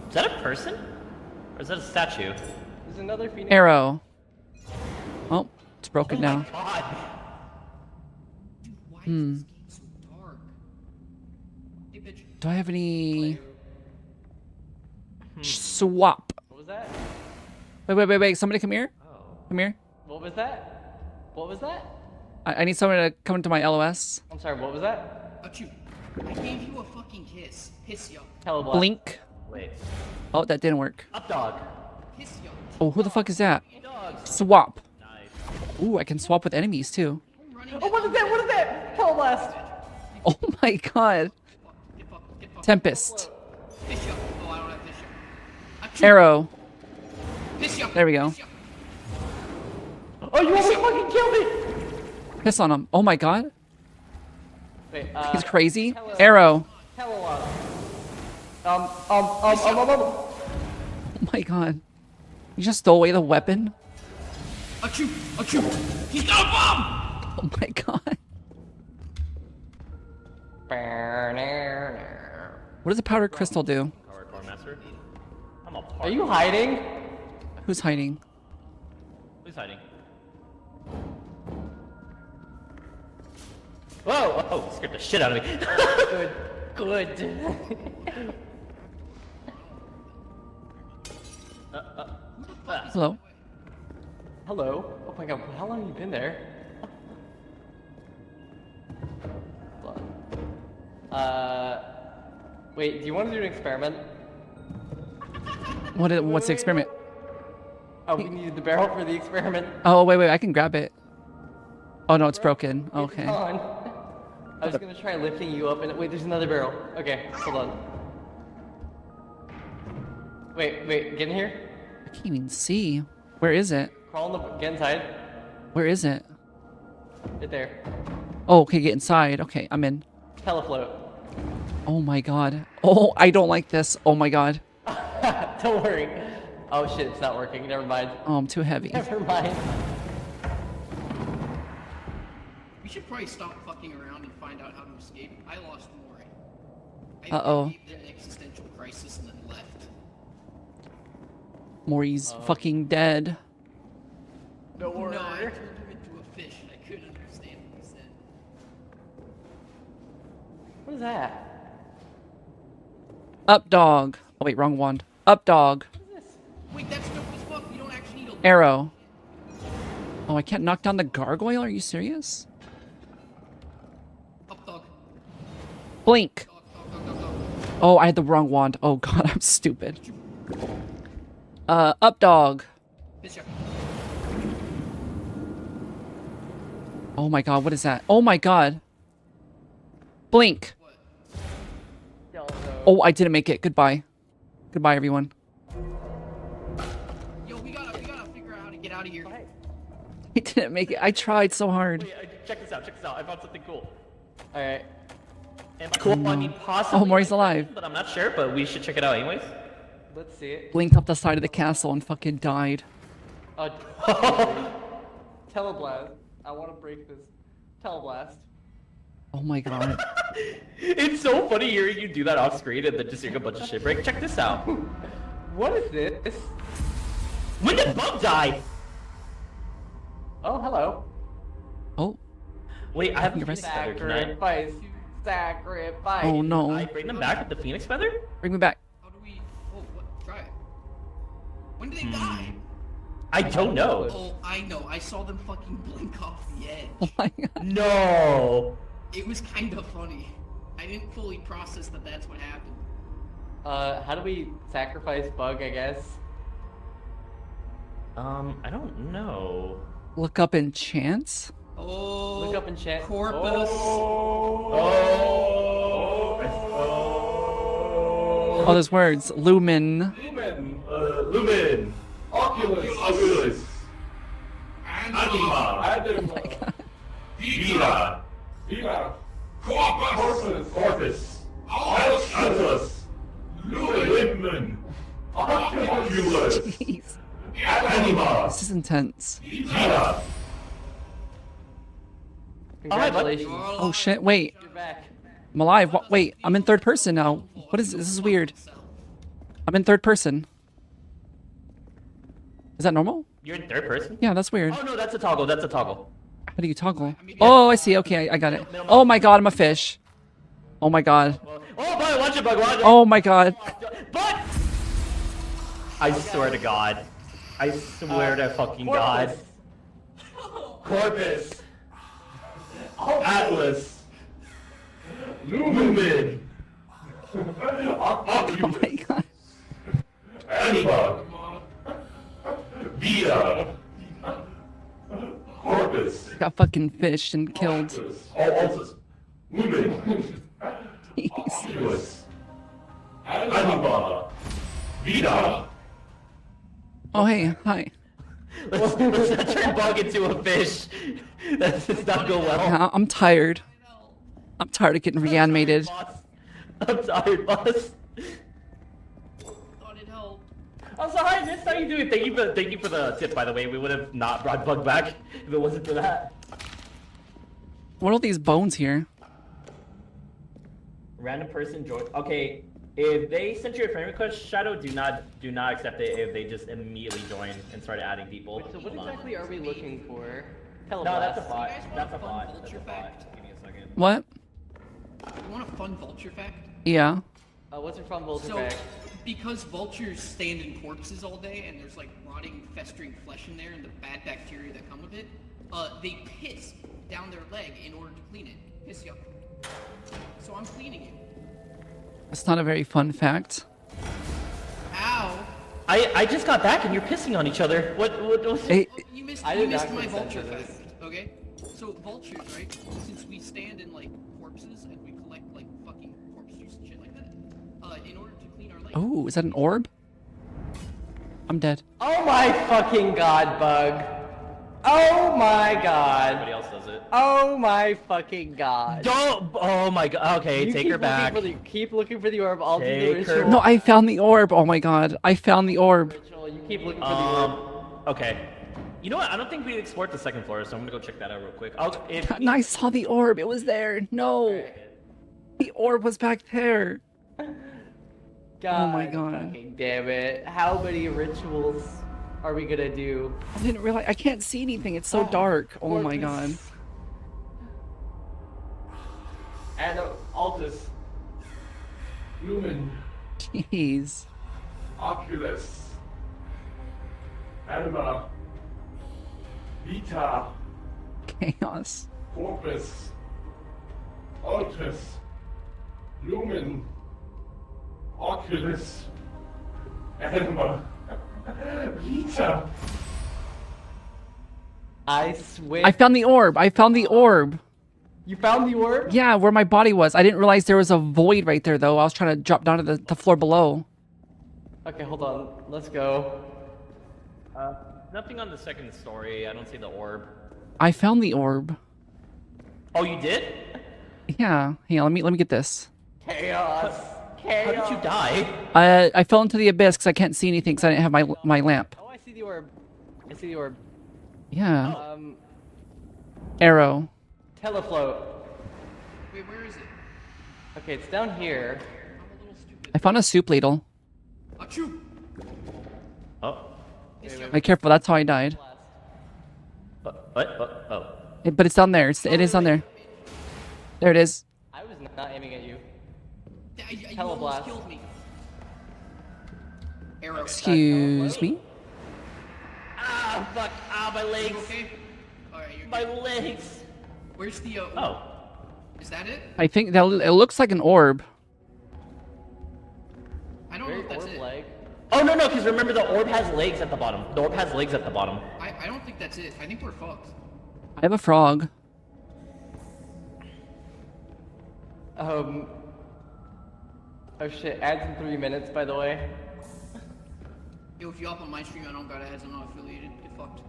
Is that a person? Or is that a statue? There's another phoenix. Arrow. Oh, it's broken Oh now. my god! Dude, why Hmm. is this game so dark? Hey, bitch. Do I have any... Swap. What was that? Wait. Somebody come here. Oh. Come here. What was that? What was that? I need someone to come into my LOS. I'm sorry, what was that? Achoo. I gave you a fucking kiss. Piss yo. Teleblast. Blink. Wait. Oh, that didn't work. Up dog! Piss yo. Oh, who the fuck is that? Dogs! Swap. Nice. Ooh, I can swap with enemies too. I'm running Oh, what is that? What is that? Teleblast. Oh my god. Get fucked. Get fucked. Tempest. Piss yo. Oh, I don't have piss yo. Achoo. Arrow. Piss yo. There we go. Piss yo. Oh, you almost fucking killed me! Piss on him. Oh my god. Wait, He's crazy. Hello. Arrow. Teleblast. Oh my god. You just stole away the weapon? Achoo. Achoo. He's got a bomb! Oh my god. What does a powdered crystal do? Hardcore master. I'm a part. Are you hiding? Who's hiding? Who's hiding? Whoa! Oh, scared the shit out of me. Good. Hello. Hello. Oh my god, how long have you been there? Wait, do you want to do an experiment? What's the experiment? Oh, we needed the barrel for the experiment. Oh, wait. I can grab it. Oh no, it's broken. It's Okay. gone. I was gonna try lifting you up and wait, there's another barrel. Okay, hold on. Wait, get in here. I can't even see. Where is it? Crawl in the, get inside. Where is it? Right there. Oh, okay, get inside. Okay, I'm in. Telefloat. Oh my god. Oh, I don't like this. Oh my god. Don't worry. Oh shit, it's not working. Never mind. Oh, I'm too heavy. Never mind. We should probably stop fucking around and find out how to escape. I lost Maury. Uh-oh. I gave it an existential crisis and then left. Maury's fucking dead. Don't worry. No, I turned him into a fish and I couldn't understand what he said. What is that? Up dog. Oh wait, wrong wand. Up dog. What is this? Wait, that's dope as fuck. We don't actually need a Arrow. Oh, I can't knock down the gargoyle? Are you serious? up dog. Blink. Dog. Oh, I had the wrong wand. Oh god, I'm stupid. Up dog. Piss yo. Oh my god, what is that? Oh my god. Blink. What? Oh, I didn't make it. Goodbye. Goodbye, everyone. Yo, we gotta figure out how to get out of here. I didn't make it. I tried so hard. Wait, check this out. I found something cool. Alright. And by cool, I mean possibly. Oh, Maury's alive. But I'm not sure. But we should check it out anyways. Let's see it. Blinked up the side of the castle and fucking died. Oh, Teleblast. I want to break this. Teleblast. Oh my god. It's so funny hearing you do that off screen and then just hearing a bunch of shit break. Check this out. What is this? When did Bug die? Oh, hello. Oh. Wait, I have a You're Phoenix feather. Can I Sacrifice. Sacrifice. Oh no. I bring them back with the Phoenix feather? Bring me back. How do we? Oh, what? Try it. When did they die? I don't know. Oh, I know. I saw them fucking blink off the edge. Oh my god. No. It was kind of funny. I didn't fully process that that's what happened. How do we sacrifice Bug, I guess? I don't know. Look up in chance? Oh. Look up in chat. Corpus. Oh, there's words. Lumen. Lumen, Oculus, Anima, Oh my god. Viva, Corpus, Atlas, Lumen, Oculus, Jeez. Anima, This is intense. Viva. Congratulations. Oh shit, wait. You're back. I'm alive. Wait, I'm in third person now. What is this? This is weird. I'm in third person. Is that normal? You're in third person? Yeah, that's weird. Oh no, that's a toggle. That's a toggle. How do you toggle? Oh, I see. Okay, I got it. Oh my god, I'm a fish. Oh my god. Oh, Bug, watch it, Bug, watch it. Oh my god. But I swear to God. I swear to fucking God. Corpus, Atlas, Lumen, Oh Oculus, my god. Anima, Vita, Corpus, Got fucking fished and killed. Altus, Lumen, Jeez. Oculus, Anima, Vita. Oh hey, hi. Let's not turn Bug into a fish. That does not go well. Yeah, I'm tired. I'm tired of getting reanimated. Boss. I'm tired, boss. Thought it helped. Also, hi, Miss. How you doing? Thank you for the tip, by the way. We would have not brought Bug back if it wasn't for that. What are these bones here? Random person join. Okay, if they sent you a friend request, Shadow, do not accept it if they just immediately join and start adding people. So what Hold on. exactly are we looking for? No, that's a Teleblast. bot. You guys want That's a a fun bot. vulture That's a bot. fact? Give me a second. What? You want a fun vulture fact? Yeah. What's your fun vulture So, back? because vultures stand in corpses all day and there's like rotting, festering flesh in there and the bad bacteria that come with it, they piss down their leg in order to clean it. Piss yup. So I'm cleaning it. That's not a very fun fact. Ow! I just got back and you're pissing on each other. What? Hey, You missed, I you did missed not my consent vulture to this. fact, okay? So vultures, right? Since we stand in like corpses and we collect like fucking corpse juice and shit like that, in order to clean our legs. oh, is that an orb? I'm dead. Oh my fucking god, Bug. Oh my god. Everybody else does it. Oh my fucking god. Don't. Oh my God. Okay, You take keep her back. keep looking for the orb. I'll do the Take her ritual. No, I found the orb. Oh my god. I found the orb. Ritual. You keep looking for the orb. Okay. You know what? I don't think we explored the second floor, so I'm gonna go check that out real quick. If And I saw the orb. It was there. No. The orb was back there. God, my God. Fucking damn it. How many rituals are we gonna do? I didn't realize. I can't see anything. It's so dark. Oh my god. And Altus. Lumen, Jeez. Oculus, Anima, Vita, Chaos. Corpus, Altus, Lumen, Oculus, Anima, Vita. I swear. I found the orb. I found the orb. You found the orb? Yeah, where my body was. I didn't realize there was a void right there, though. I was trying to drop down to the floor below. Okay, hold on. Let's go. nothing on the second story. I don't see the orb. I found the orb. Oh, you did? Yeah. Hang on, let me get this. Chaos. How Chaos. did you die? I fell into the abyss because I can't see anything because I didn't have my lamp. Oh, I see the orb. I see the orb. Yeah. Arrow. Telefloat. Wait, where is it? Okay, it's down here. I'm a little stupid. I found a soup ladle. Achoo! Oh. Be careful, that's how I died. What? Oh. But it's down there. It is down there. There it is. I was not aiming at you. You Teleblast. almost killed me. Arrow. Excuse me. Ah, fuck. Ah, my You legs. okay? Alright, you're My good. legs. Where's the, Oh. Is that it? I think that it looks like an orb. I don't know if that's it. Leg. Oh, no, because remember the orb has legs at the bottom. The orb has legs at the bottom. I don't think that's it. I think we're fucked. I have a frog. Oh shit, ads in 3 minutes, by the way. Yo, if you up on my stream, I don't got ads. I'm not affiliated. Get fucked.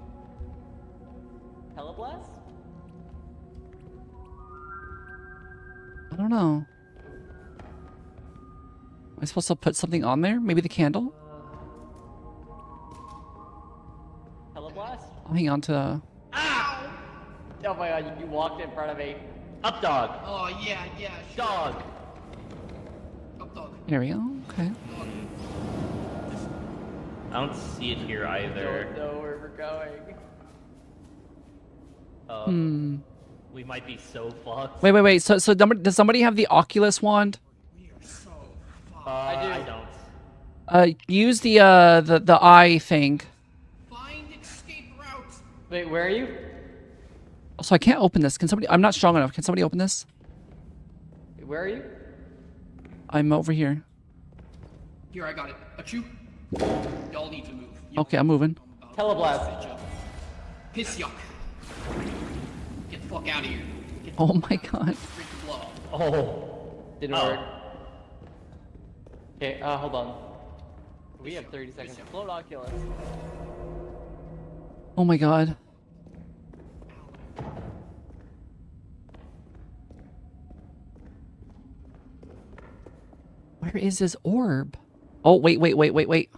Teleblast? I don't know. Am I supposed to put something on there? Maybe the candle? Teleblast? I'll hang on to... Oh my god, you walked in front of me. Up dog. Oh, yeah, sure. Dog. Up dog. There we go. Okay. Dog. I don't see it here either. Don't know where we're going. We might be so fucked. Wait. So does somebody have the Oculus wand? We are so fucked. I do. I don't. Use the eye thing. Find escape route. Wait, where are you? So I can't open this. Can somebody... I'm not strong enough. Can somebody open this? Where are you? I'm over here. Here, I got it. Achoo. Y'all need to move. Okay, I'm moving. Teleblast. Piss yuck. Get the fuck out of here. Get Oh my god. drink the blood. Oh. Didn't Oh. work. Okay, hold on. We have 30 seconds. Float Oculus. Oh my god. Where is this orb? Oh, wait.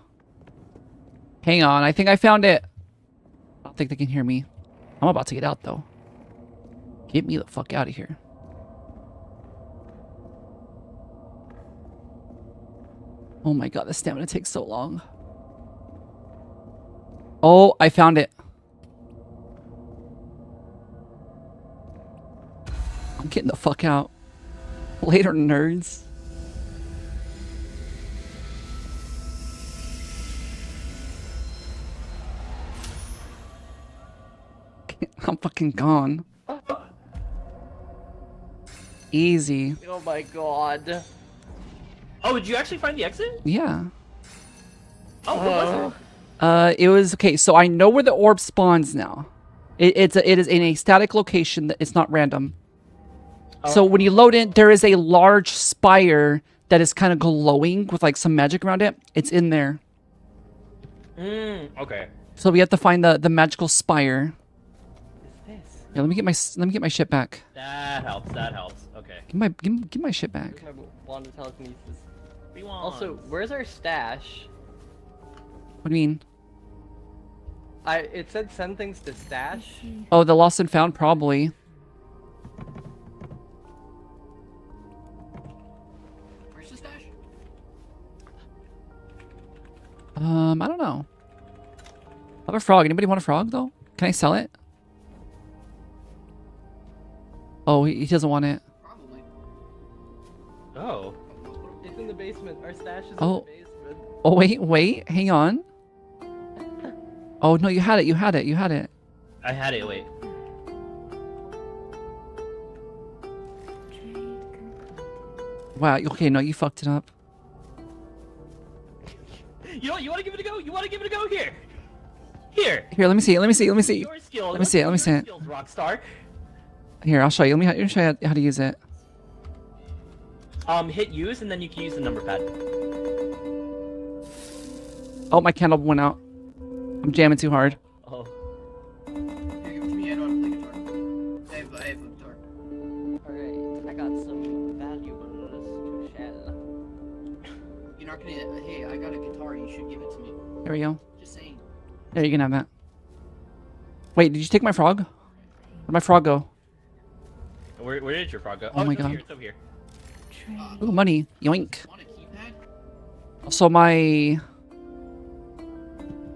Hang on, I think I found it. I don't think they can hear me. I'm about to get out, though. Get me the fuck out of here. Oh my god, the stamina takes so long. Oh, I found it. I'm getting the fuck out. Later, nerds. I'm fucking gone. Easy. Oh my god. Oh, did you actually find the exit? Yeah. Oh, what was it? It was okay. So I know where the orb spawns now. It is in a static location that it's not random. So when you load in, there is a large spire that is kind of glowing with like some magic around it. It's in there. Okay. So we have to find the magical spire. What's this? Yeah, let me get my shit back. That helps. Okay. Give my shit back. Where's my wand of telekinesis? We want. Also, where's our stash? What do you mean? It said send things to stash. Oh, the lost and found, probably. Where's the stash? I don't know. I have a frog. Anybody want a frog though? Can I sell it? Oh, he doesn't want it. Probably. Oh. It's in the basement. Our stash is Oh. in the basement. Oh wait, hang on. Oh no, you had it. I had it. Wait. Wow. Okay, no, you fucked it up. You know what? You want to give it a go? Here. Here. Here, let me see. Your skill. Let me see it, let me see it. Skills, Rockstar. Here, I'll show you. Let me show you how to use it. Hit use and then you can use the number pad. Oh, my candle went out. I'm jamming too hard. Oh. Here, give it to me. I know how to play guitar. I have a guitar. Alright, I got some valuables to shell. You're not gonna. Hey, I got a guitar. You should give it to me. There we go. Just saying. There, you can have that. Wait, did you take my frog? Where'd my frog go? Where did your frog go? Oh my it's over God. Here, it's over here. Trade Ooh, money. Yoink. Want a keypad? Also, my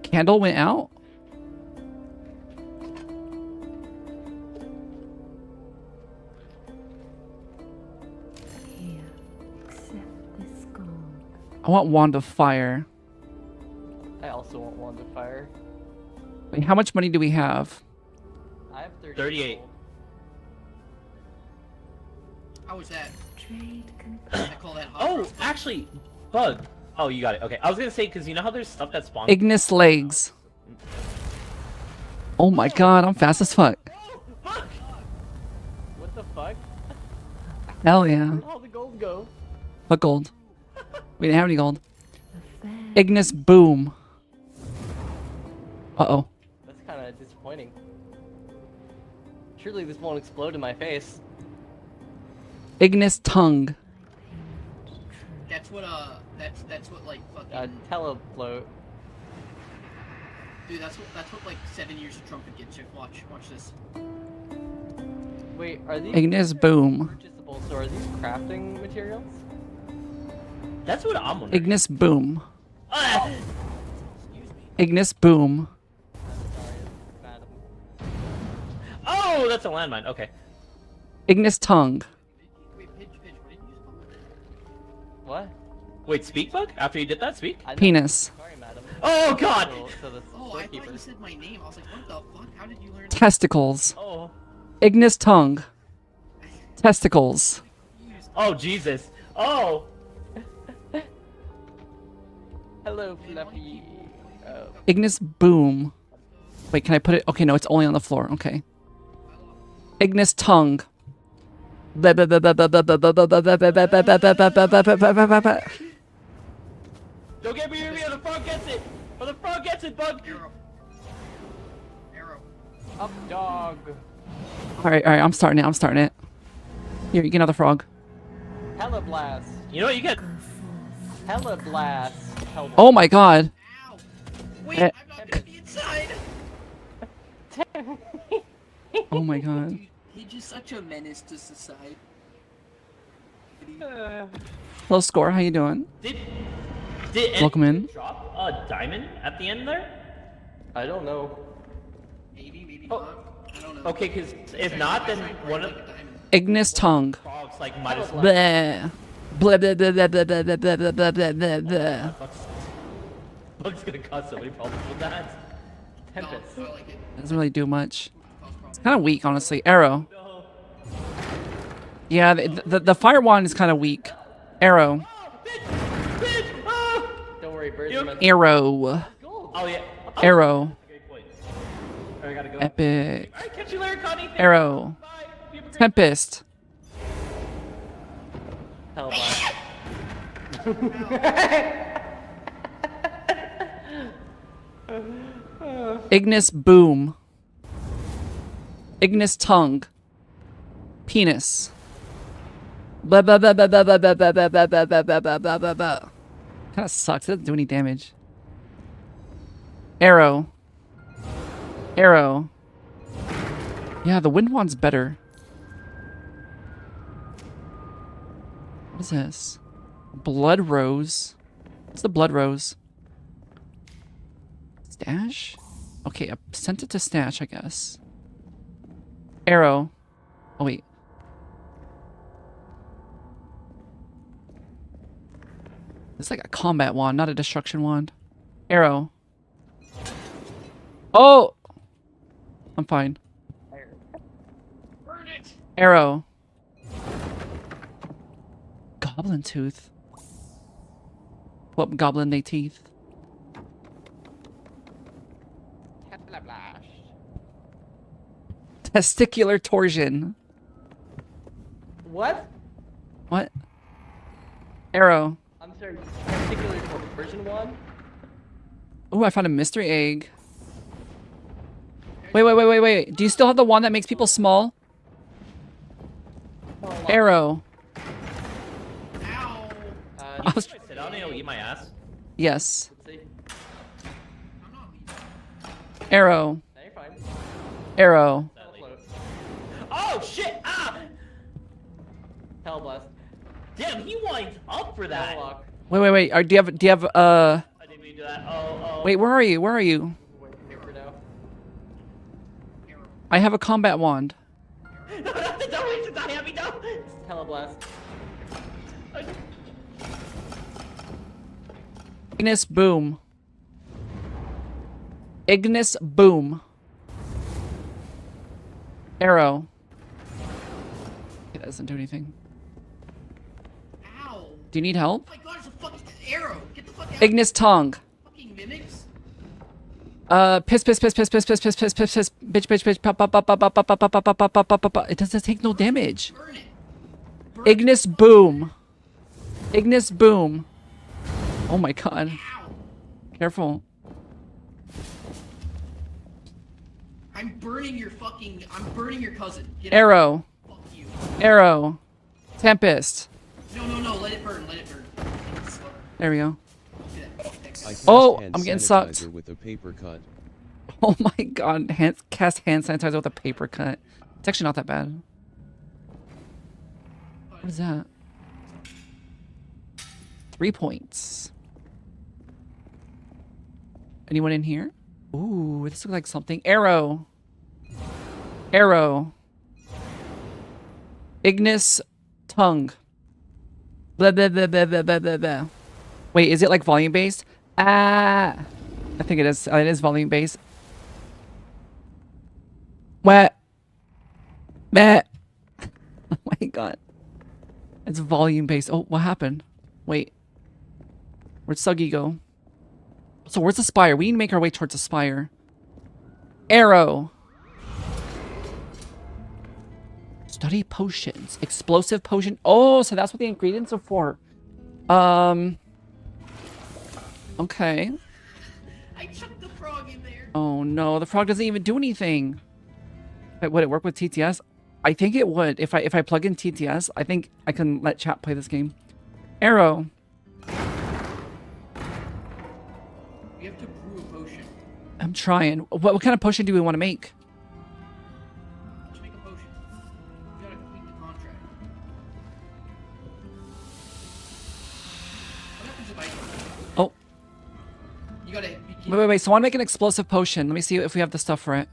candle went out. here. Accept this gold. I want wand of fire. I also want wand of fire. Wait, how much money do we have? I have 38. gold. How was that? Trade complete. I call that hot. Oh, actually, bug. Oh, you got it. Okay, I was gonna say because you know how there's stuff that spawns. Ignis legs. Oh my god, I'm fast as fuck. What the fuck? Hell yeah. Where'd all the gold go? What gold? We didn't have any gold. A fair Ignis boom. Uh-oh. That's kind of disappointing. Surely this won't explode in my face. Ignis tongue. That's what that's what like fucking Telefloat. dude. That's what like 7 years of trumpet gets you. Watch this. Wait, are these Ignis boom. purchasable? So are these crafting materials? That's what I'm wondering. Ignis boom. Ah! Ignis boom. Sorry, madam. Oh, that's a landmine. Okay. Ignis tongue. Wait, Pidge, what did you just call it? What? Wait, speak, bug. After you did that, speak. I know. Penis. Sorry, madam. Oh God. So the Oh, I thought storekeeper. you said my name. I was like, what the fuck? How did you learn? Testicles. Oh. Ignis tongue. Testicles. Oh Jesus. Oh. Hello, Fluffy. Oh. Ignis boom. Wait, can I put it? Okay, no, it's only on the floor. Okay. Ignis tongue. Don't get me near me or the frog gets it. Or the frog gets it, bug. Arrow. Up, dog. All right, I'm starting it. Here, you get another frog. Hella blast. You know what you get? Hella blast. Hell Oh my god. Ow! Wait, Eh. I'm not gonna be inside. Oh my god. Dude, he's just such a menace to society. Hello, Score. How you doing? Did Welcome in. drop a diamond at the end there? I don't know. Maybe Oh. not. I don't know. Okay, because if not, then one of Like a diamond. Ignis tongue. frogs like might as well. Bleh. Blah, blah, blah, blah, blah, blah, blah, blah, blah, blah, blah, blah. Bug's gonna cause so many problems with that. No, Tempest. I like it. Doesn't really do much. Cause problems. Kind of weak, honestly. Arrow. No. Yeah, the fire wand is kind of weak. Arrow. Bitch! Oh! Don't worry, birds You- are meant Arrow. gold. Oh yeah. Oh, Arrow. great point. Alright, I gotta go. Epic. Alright, catch you later, Connie. Arrow. Bye. You have a great- Tempest. Hell blast. Ignis boom. Ignis tongue. Penis. Blah blah blah blah blah blah blah blah blah blah blah blah blah blah blah blah blah. Kind of sucks. It doesn't do any damage. Arrow. Arrow. Yeah, the wind wand's better. What is this? Blood rose. What's the blood rose? Stash? Okay, I sent it to stash, I guess. Arrow. Oh, wait. It's like a combat wand, not a destruction wand. Arrow. Oh! I'm fine. Burn it! Arrow. Goblin tooth. What goblin they teeth? Hella blast. Testicular torsion. What? What? Arrow. I'm sorry. Particular version one. Ooh, I found a mystery egg. Wait. Do you still have the one that makes people small? Arrow. Ow! I was- Sit down and you'll eat my ass. Yes. Let's see. I'm not leaving. Arrow. Now you're fine. Arrow. Telefloat. shit! Ah! Hell blessed. Damn, he winds up for that. Luck. Wait. Do you have I didn't mean to do that. Oh. Wait, where are you? Where are you? Wait, paper now. I have a combat wand. No, not the double, it's not heavy, no! Hella blessed. Ignis boom. Ignis boom. Arrow. Okay, that doesn't do anything. Ow! Do you need help? Oh my god, it's a fucking arrow! Get the fuck out! Ignis tongue. Fucking mimics! Piss, bitch, pop. It doesn't take no damage. Burn it! Ignis boom. Ignis boom. Oh my god. Ow! Careful. I'm burning your cousin. Get Arrow. Fuck you. Arrow. Tempest. No, let it burn, It's slower. There we go. Do that. Thanks. I cast Oh, hand I'm getting sanitizer sucked. with a paper cut. Oh my god. Cast hand sanitizer with a paper cut. It's actually not that bad. What is that? 3 points. Anyone in here? Ooh, this looks like something. Arrow. Arrow. Ignis tongue. Blah, blah, blah, blah, blah, blah, blah, blah. Wait, is it like volume based? Ah, I think it is. It is volume based. What? What? Oh my god. It's volume based. Oh, what happened? Wait. Where'd Suggy go? So where's the spire? We need to make our way towards the spire. Arrow. Study potions. Explosive potion. Oh, so that's what the ingredients are for. Okay. I chucked the frog in there. Oh no, the frog doesn't even do anything. Wait, would it work with TTS? I think it would. If I plug in TTS, I think I can let chat play this game. Arrow. We have to brew a potion. I'm trying. What kind of potion do we want to make? Let's make a potion. We gotta complete the contract. What happens if I... Oh, You gotta... wait. So I want to make an explosive potion. Let me see if we have the stuff for it.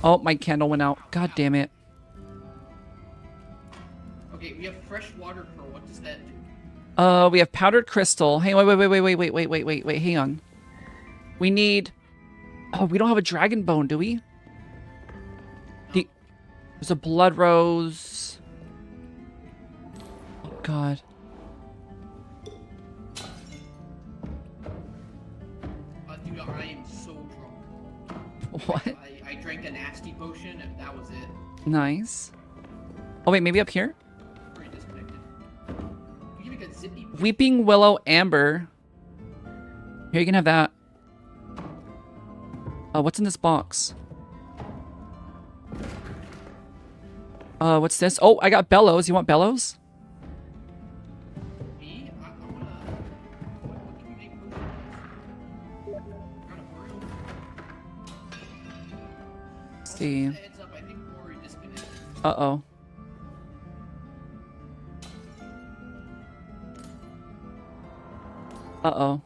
Oh, my candle went out. God damn it. Okay, we have fresh water pearl. What does that do? We have powdered crystal. Hey, wait. Hang on. We need... Oh, we don't have a dragon bone, do we? There's a blood rose. Oh, God. Dude, I am so drunk. What? I drank a nasty potion and that was it. Nice. Oh, wait, maybe up here? Pretty disconnected. You give me a zippy... Weeping Willow Amber. Here, you can have that. What's in this box? What's this? Oh, I got bellows. You want bellows? Me? I wanna... What can we make potion with? Got a brew. Let's see. Also, heads up, I think Maury disconnected. Uh-oh. Uh-oh.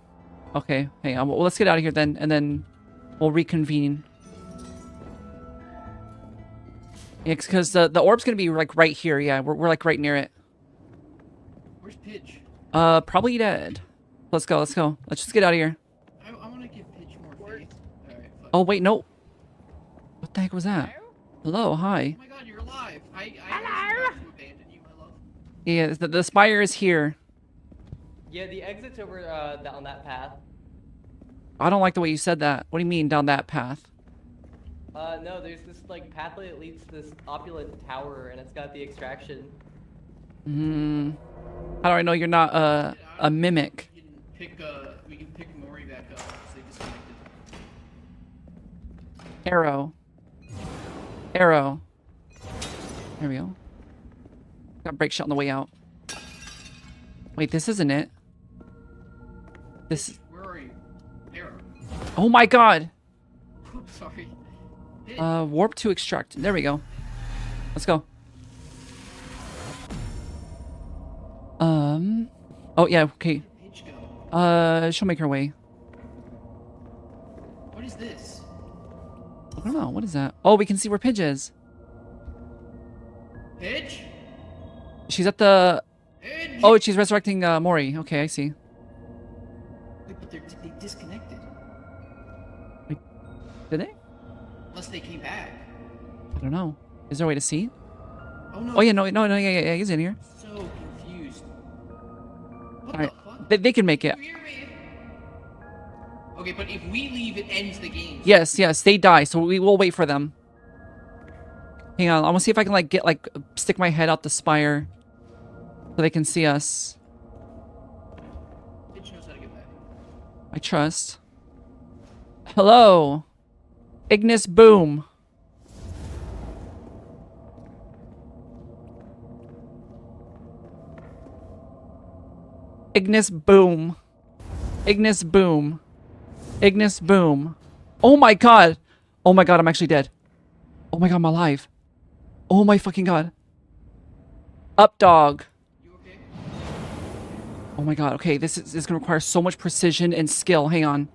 Okay, hang on. Well, let's get out of here then, and then we'll reconvene. Yeah, because the orb's gonna be like right here. Yeah, we're like right near it. Where's Pidge? Probably dead. Let's go. Let's just get out of here. I wanna give Pidge more faith. Alright, fuck. Oh wait, no. What the heck was that? Hello, hi. Oh my god, you're alive. I was about to abandon you, my love. Yeah, the spire is here. Yeah, the exit's over down that path. I don't like the way you said that. What do you mean down that path? No, there's this like pathway that leads to this opulent tower, and it's got the extraction. How do I know you're not a mimic? We can pick Maury back up because they disconnected. Arrow. Arrow. There we go. Got break shot on the way out. Wait, this isn't it. This. Where are you? Arrow. Oh my god. Oops, sorry. Warp to extract. There we go. Let's go. Oh yeah, okay. Pitch go. She'll make her way. What is this? I don't know. What is that? Oh, we can see where Pidge is. Pitch? She's at the... Pitch? Oh, she's resurrecting Mori. Okay, I see. Wait, but they disconnected. Did they? Unless they came back. I don't know. Is there a way to see? Oh no. Oh yeah, no, yeah, he's in here. So confused. What Alright. the fuck? They can make it. You hear me? Okay, but if we leave, it ends the game. Yes, they die, so we will wait for them. Hang on, I want to see if I can stick my head out the spire so they can see us. Pitch knows how to get back. I trust. Hello. Ignis Boom. Ignis Boom. Ignis Boom. Ignis Boom. Oh my god. Oh my god, I'm actually dead. Oh my god, I'm alive. Oh my fucking god. Up dog. You okay? Oh my god, okay, this is gonna require so much precision and skill. Hang on.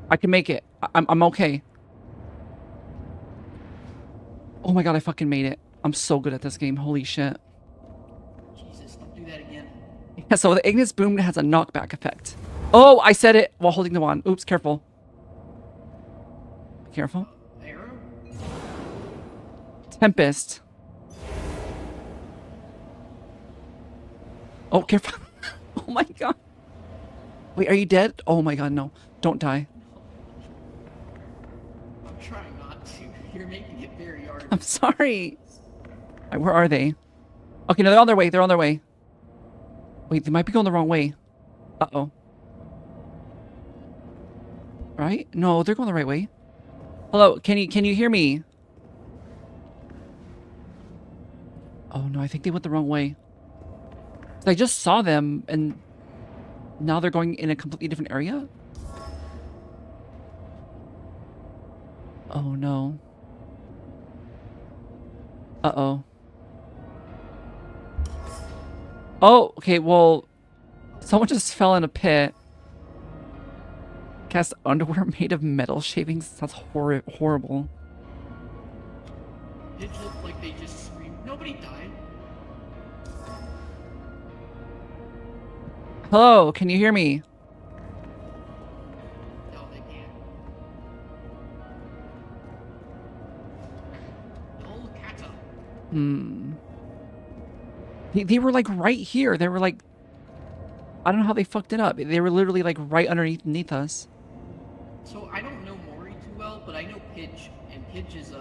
I can make it. I'm okay. Oh my god, I fucking made it. I'm so good at this game. Holy shit. Jesus, don't do that again. Yeah, so the Ignis Boom has a knockback effect. Oh, I said it while holding the wand. Oops, careful. Be careful. Arrow? Tempest. Oh, careful. Oh my god. Wait, are you dead? Oh my god, no. Don't die. I'm trying not to. You're making it very hard. I'm sorry. Alright, where are they? Okay, no, they're on their way. They're on their way. Wait, they might be going the wrong way. Uh-oh. Right? No, they're going the right way. Hello, can you hear me? Oh no, I think they went the wrong way. I just saw them and now they're going in a completely different area? Oh no. Uh-oh. Oh, okay, well, someone just fell in a pit. Cast underwear made of metal shavings? That's horrible. It looked like they just screamed. Nobody died. Hello, can you hear me? No, they can't. No, kata. They were like right here. They were like, I don't know how they fucked it up. They were literally like right underneath us. So I don't know Mori too well, but I know Pidge, and Pidge is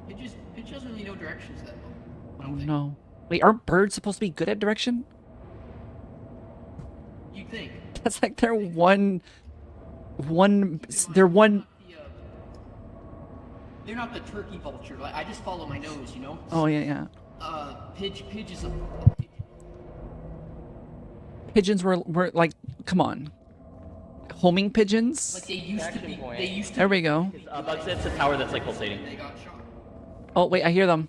Pidge doesn't really know directions that well. I Oh don't think. no. Wait, aren't birds supposed to be good at direction? You think? That's like their one. They're not the turkey vulture. Like, I just follow my nose, you know. Oh yeah. Pidge is a Pigeons were like, come on. Homing pigeons? like they used to be. They used to. There we go. Bugs, it's a tower that's like pulsating. They got shot. Oh wait, I hear them.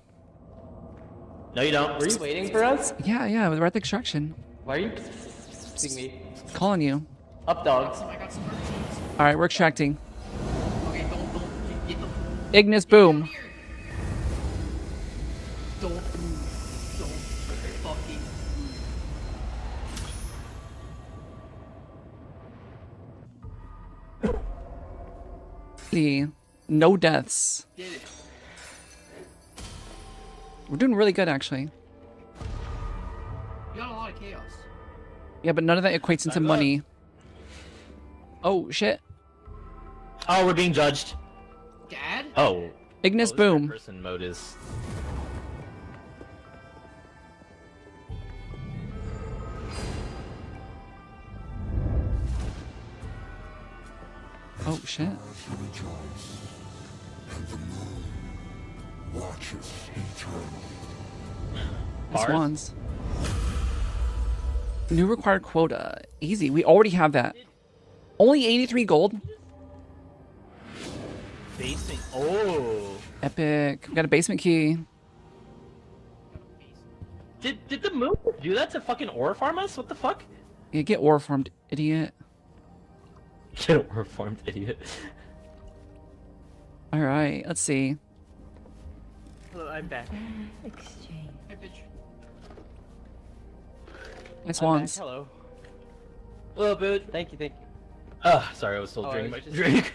No, you don't. Were you waiting for us? Yeah, we're at the extraction. Why are you seeing me? Calling you. Up dogs. I got some birds. Alright, we're extracting. Okay, don't get them. Ignis Boom. Here. Don't move. Don't fucking move. No deaths. Did it. We're doing really good actually. You got a lot of chaos. Yeah, but none of that equates into Good. money. Oh shit. Oh, we're being judged. Dad? Oh. Ignis This Boom. Person mode is. Oh shit. Bars? Swans. New required quota. Easy. We already have that. Only 83 gold. Basement. Oh. Epic. We got a basement key. Did the moon do that to fucking ore farm us? What the fuck? Yeah, get ore farmed, idiot. Get ore farmed, idiot. All right, let's see. Hello, I'm back. Exchange. Hey, bitch. Nice I'm back. wands. Hello. Hello, dude. Thank you. Sorry, I was still Oh, drinking I my was just- drink.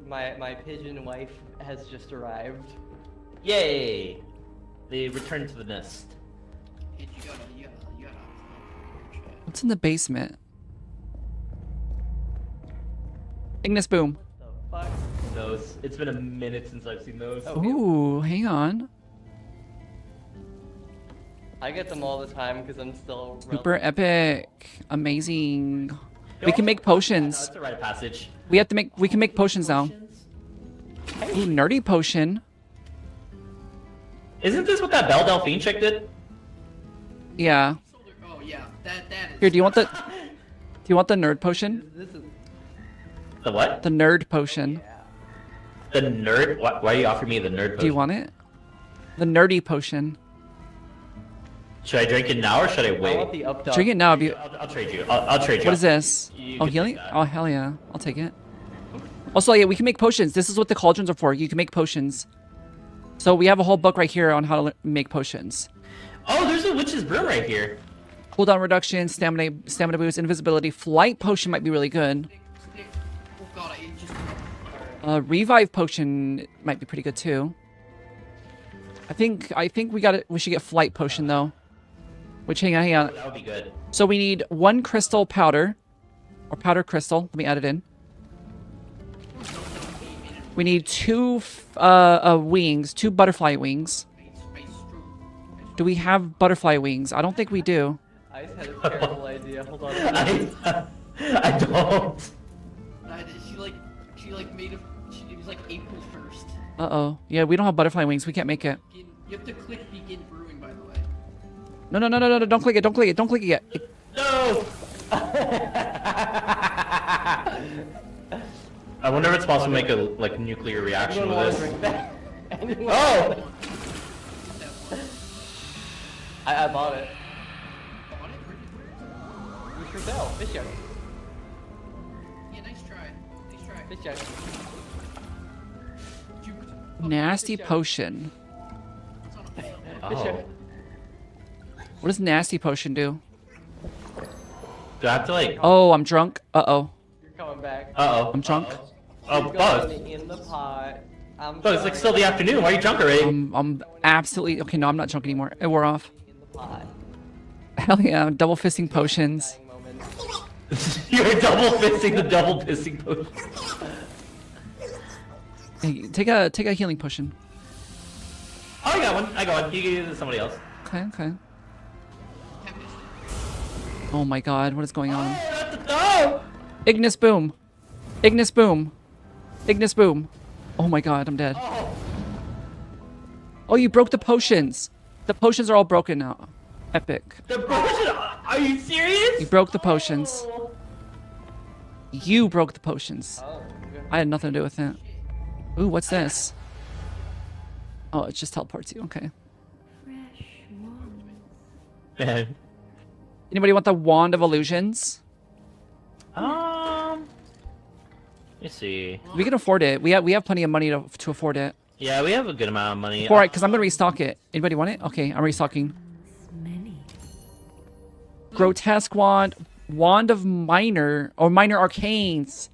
My pigeon wife has just arrived. Yay! They returned to the nest. Hey, you gotta. What's in the basement? Ignis boom. The fuck? Those. It's been a minute since I've seen those. Oh. Ooh, hang on. I get them all the time because I'm still. Super epic. Amazing. We Don't- can make No, potions. it's a rite of passage. We can make potions now. Ooh, nerdy potion. Isn't this what that Belle Delphine chick did? Yeah. Oh yeah, that is. Here, do you want the nerd potion? This is. The what? The nerd potion. The nerd? Why are you offering me the nerd potion? Do you want it? The nerdy potion. Should I drink it now or should I I want wait? the up dog. Drink it now. I'll trade you. I'll trade you. What is this? You Oh, can healing? take that. Oh, hell yeah. I'll take it. Also, yeah, we can make potions. This is what the cauldrons are for. You can make potions. So we have a whole book right here on how to make potions. Oh, there's a witch's brew right here. Cooldown reduction, stamina boost, invisibility, flight potion might be really good. Oh god, it just. Revive potion might be pretty good too. I think we should get flight potion though. Which hang on. That would be good. So we need 1 crystal powder, or powder crystal. Let me add it in. We need 2 wings, 2 butterfly wings. Do we have butterfly wings? I don't think we do. I just had a terrible idea. Hold on. I don't. She made it was like April 1st. Uh-oh. Yeah, we don't have butterfly wings. We can't make it. You have to click begin brewing, by the way. No, no, no, no, no, don't click it. Don't click it. Don't click it yet. No. I wonder if it's possible to make a nuclear reaction Anyone with want to this. drink that? Anyone Oh! I bought it. Bought it? Where is it? You for sale. Fish yard. Yeah, nice try. Nice try. Fish yard. Juked. Nasty potion. It's on a fail. Fish Oh. yard. What does nasty potion do? Do I have to like? Oh, I'm drunk. Uh-oh. You're coming back. Uh oh. I'm drunk. Oh, You're Buzz. going in the pot. I'm Buzz, it's like sorry. still the afternoon. Why are you drunk already? I'm absolutely... Okay, no, I'm not drunk anymore. It wore off. In the pot. Hell yeah, double fisting potions. Dying moment. You're double fisting the double pissing potion. Hey, take a healing potion. Oh, I got one. I got one. You can use it to somebody else. Okay, okay. Oh my god, what is going on? Oh! Ignis boom. Ignis boom. Ignis boom. Oh my god, I'm dead. Oh, you broke the potions. The potions are all broken now. Epic. The potion? Are you serious? You broke the potions. You broke the potions. Oh, good. I had nothing to do with it. Ooh, what's this? Oh, it just teleports you. Okay. Fresh wands. Man. Anybody want the Wand of Illusions? Let me see. We can afford it. We have plenty of money to afford it. Yeah, we have a good amount of money. All right, because I'm gonna restock it. Anybody want it? Okay, I'm restocking. Many. Grotesque wand, wand of minor or minor arcanes.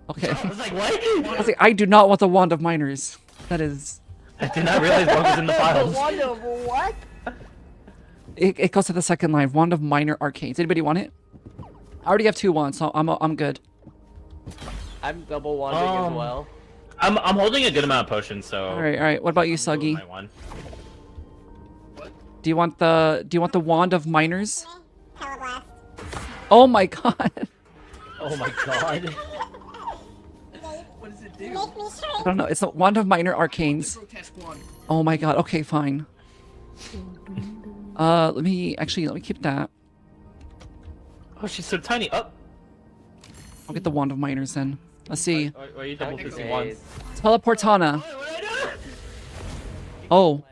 Okay. I was like, what? I was like, I do not want the wand of minors. That is. I did not realize what was in the files. What? It goes to the second line. Wand of minor arcanes. Anybody want it? I already have 2 wands, so I'm good. I'm double wanding as well. I'm holding a good amount of potions, so. All right. What about you, I'm doing Suggy? my one. Do you want the wand of minors? Teleblast. Oh my god. Oh my god. What does it Make do? me shrink. I don't know. It's the wand of minor arcanes. Grotesque one. Oh my god. Okay, fine. Let me keep that. Oh, she's so tiny. Oh. I'll get the wand of minors then. Let's see. Or you double Echo kissing days. once. Teleportana. Oh.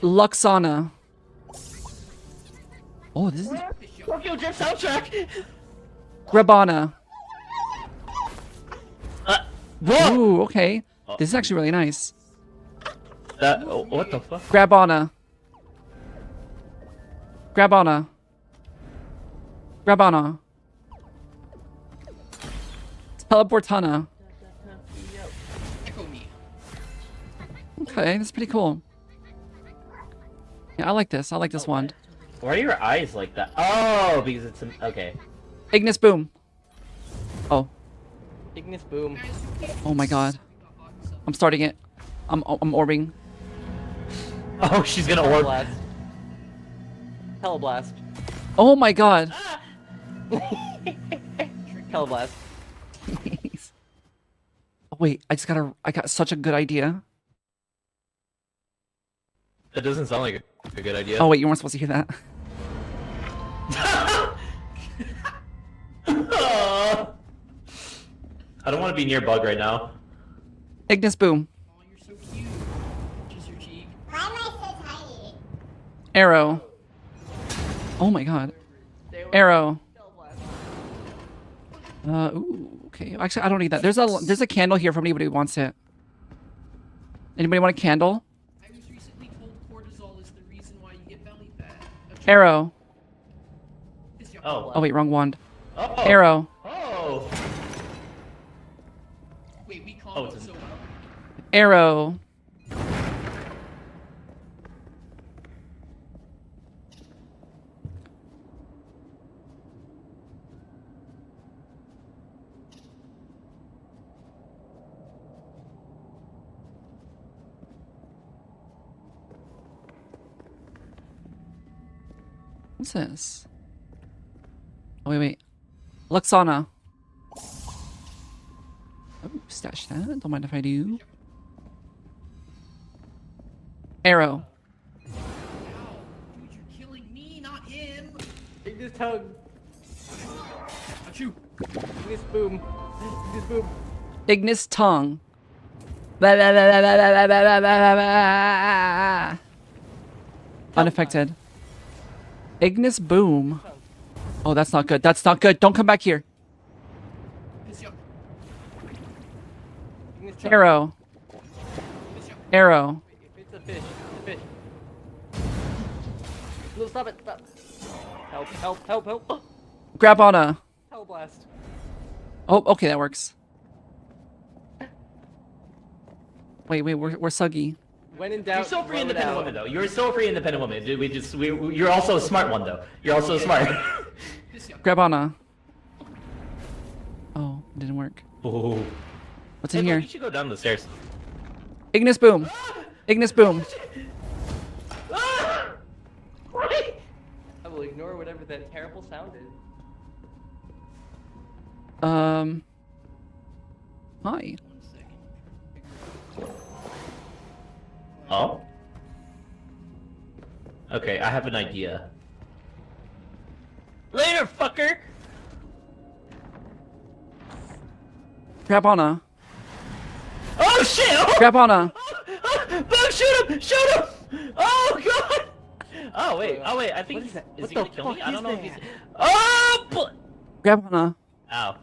Luxana. Oh, this is Tokyo Drift soundtrack. Grabana. Whoa! Ooh, okay. This is actually really nice. What the fuck? Grabana. Grabana. Grabana. Teleportana. Echo me. Okay, that's pretty cool. Yeah, I like this. I like this one. Why are your eyes like that? Oh, because it's an... Okay. Ignis Boom. Oh. Ignis boom. Oh my god. I'm starting it. I'm orbing. Oh, she's gonna orb. Teleblast. Teleblast. Oh my god. Teleblast. Oh, wait, I got such a good idea. That doesn't sound like a good idea. Oh wait, you weren't supposed to hear that. I don't want to be near Bug right now. Ignis Boom. Oh, you're so cute. Just your cheek. Why am I so tiny? Arrow. Oh my god. Arrow. Ooh, okay. Actually, I don't need that. There's a candle here for anybody who wants it. Anybody want a candle? I was recently told cortisol is the reason why you get belly fat. Arrow. Oh. Oh wait, wrong wand. Oh. Arrow. Oh. Wait, we combo it's so a- well. Arrow. What's this? Oh, wait. Luxana. Oh, stash that. Don't mind if I do. Arrow. Ow. Dude, you're killing me, not him. Ignis tongue. Achoo. Ignis boom. Ignis boom. Ignis tongue. Blah, blah, blah, blah, blah, blah, blah, blah, blah, blah. Unaffected. Ignis boom. Oh, that's not good. That's not good. Don't come back here. Piss you up. Ignis tongue. Arrow. Piss you up. Arrow. It's a fish. It's a fish. No, stop it. Stop. Help, help, help, help. Grabana. Teleblast. Oh, okay, that works. Wait, we're Suggy. When in doubt, You're so free throw it independent out. woman though. You're so free independent woman. Dude, you're also a smart one though. You're also smart. Piss you up. Grabana. Oh, it didn't work. Ooh. What's Hey, in look, here? you should go down the stairs. Ignis boom. Ignis boom. Ah! Right? I will ignore whatever that terrible sound is. Hi. 1 second. Oh. Okay, I have an idea. Later, fucker. Grabana. Oh shit! Oh! Grabana. Bug, shoot him! Shoot him! Oh god! Oh wait, I think What is that? is What he gonna the kill me? fuck I don't know is if he's. that? Oh! Grabana. Ow.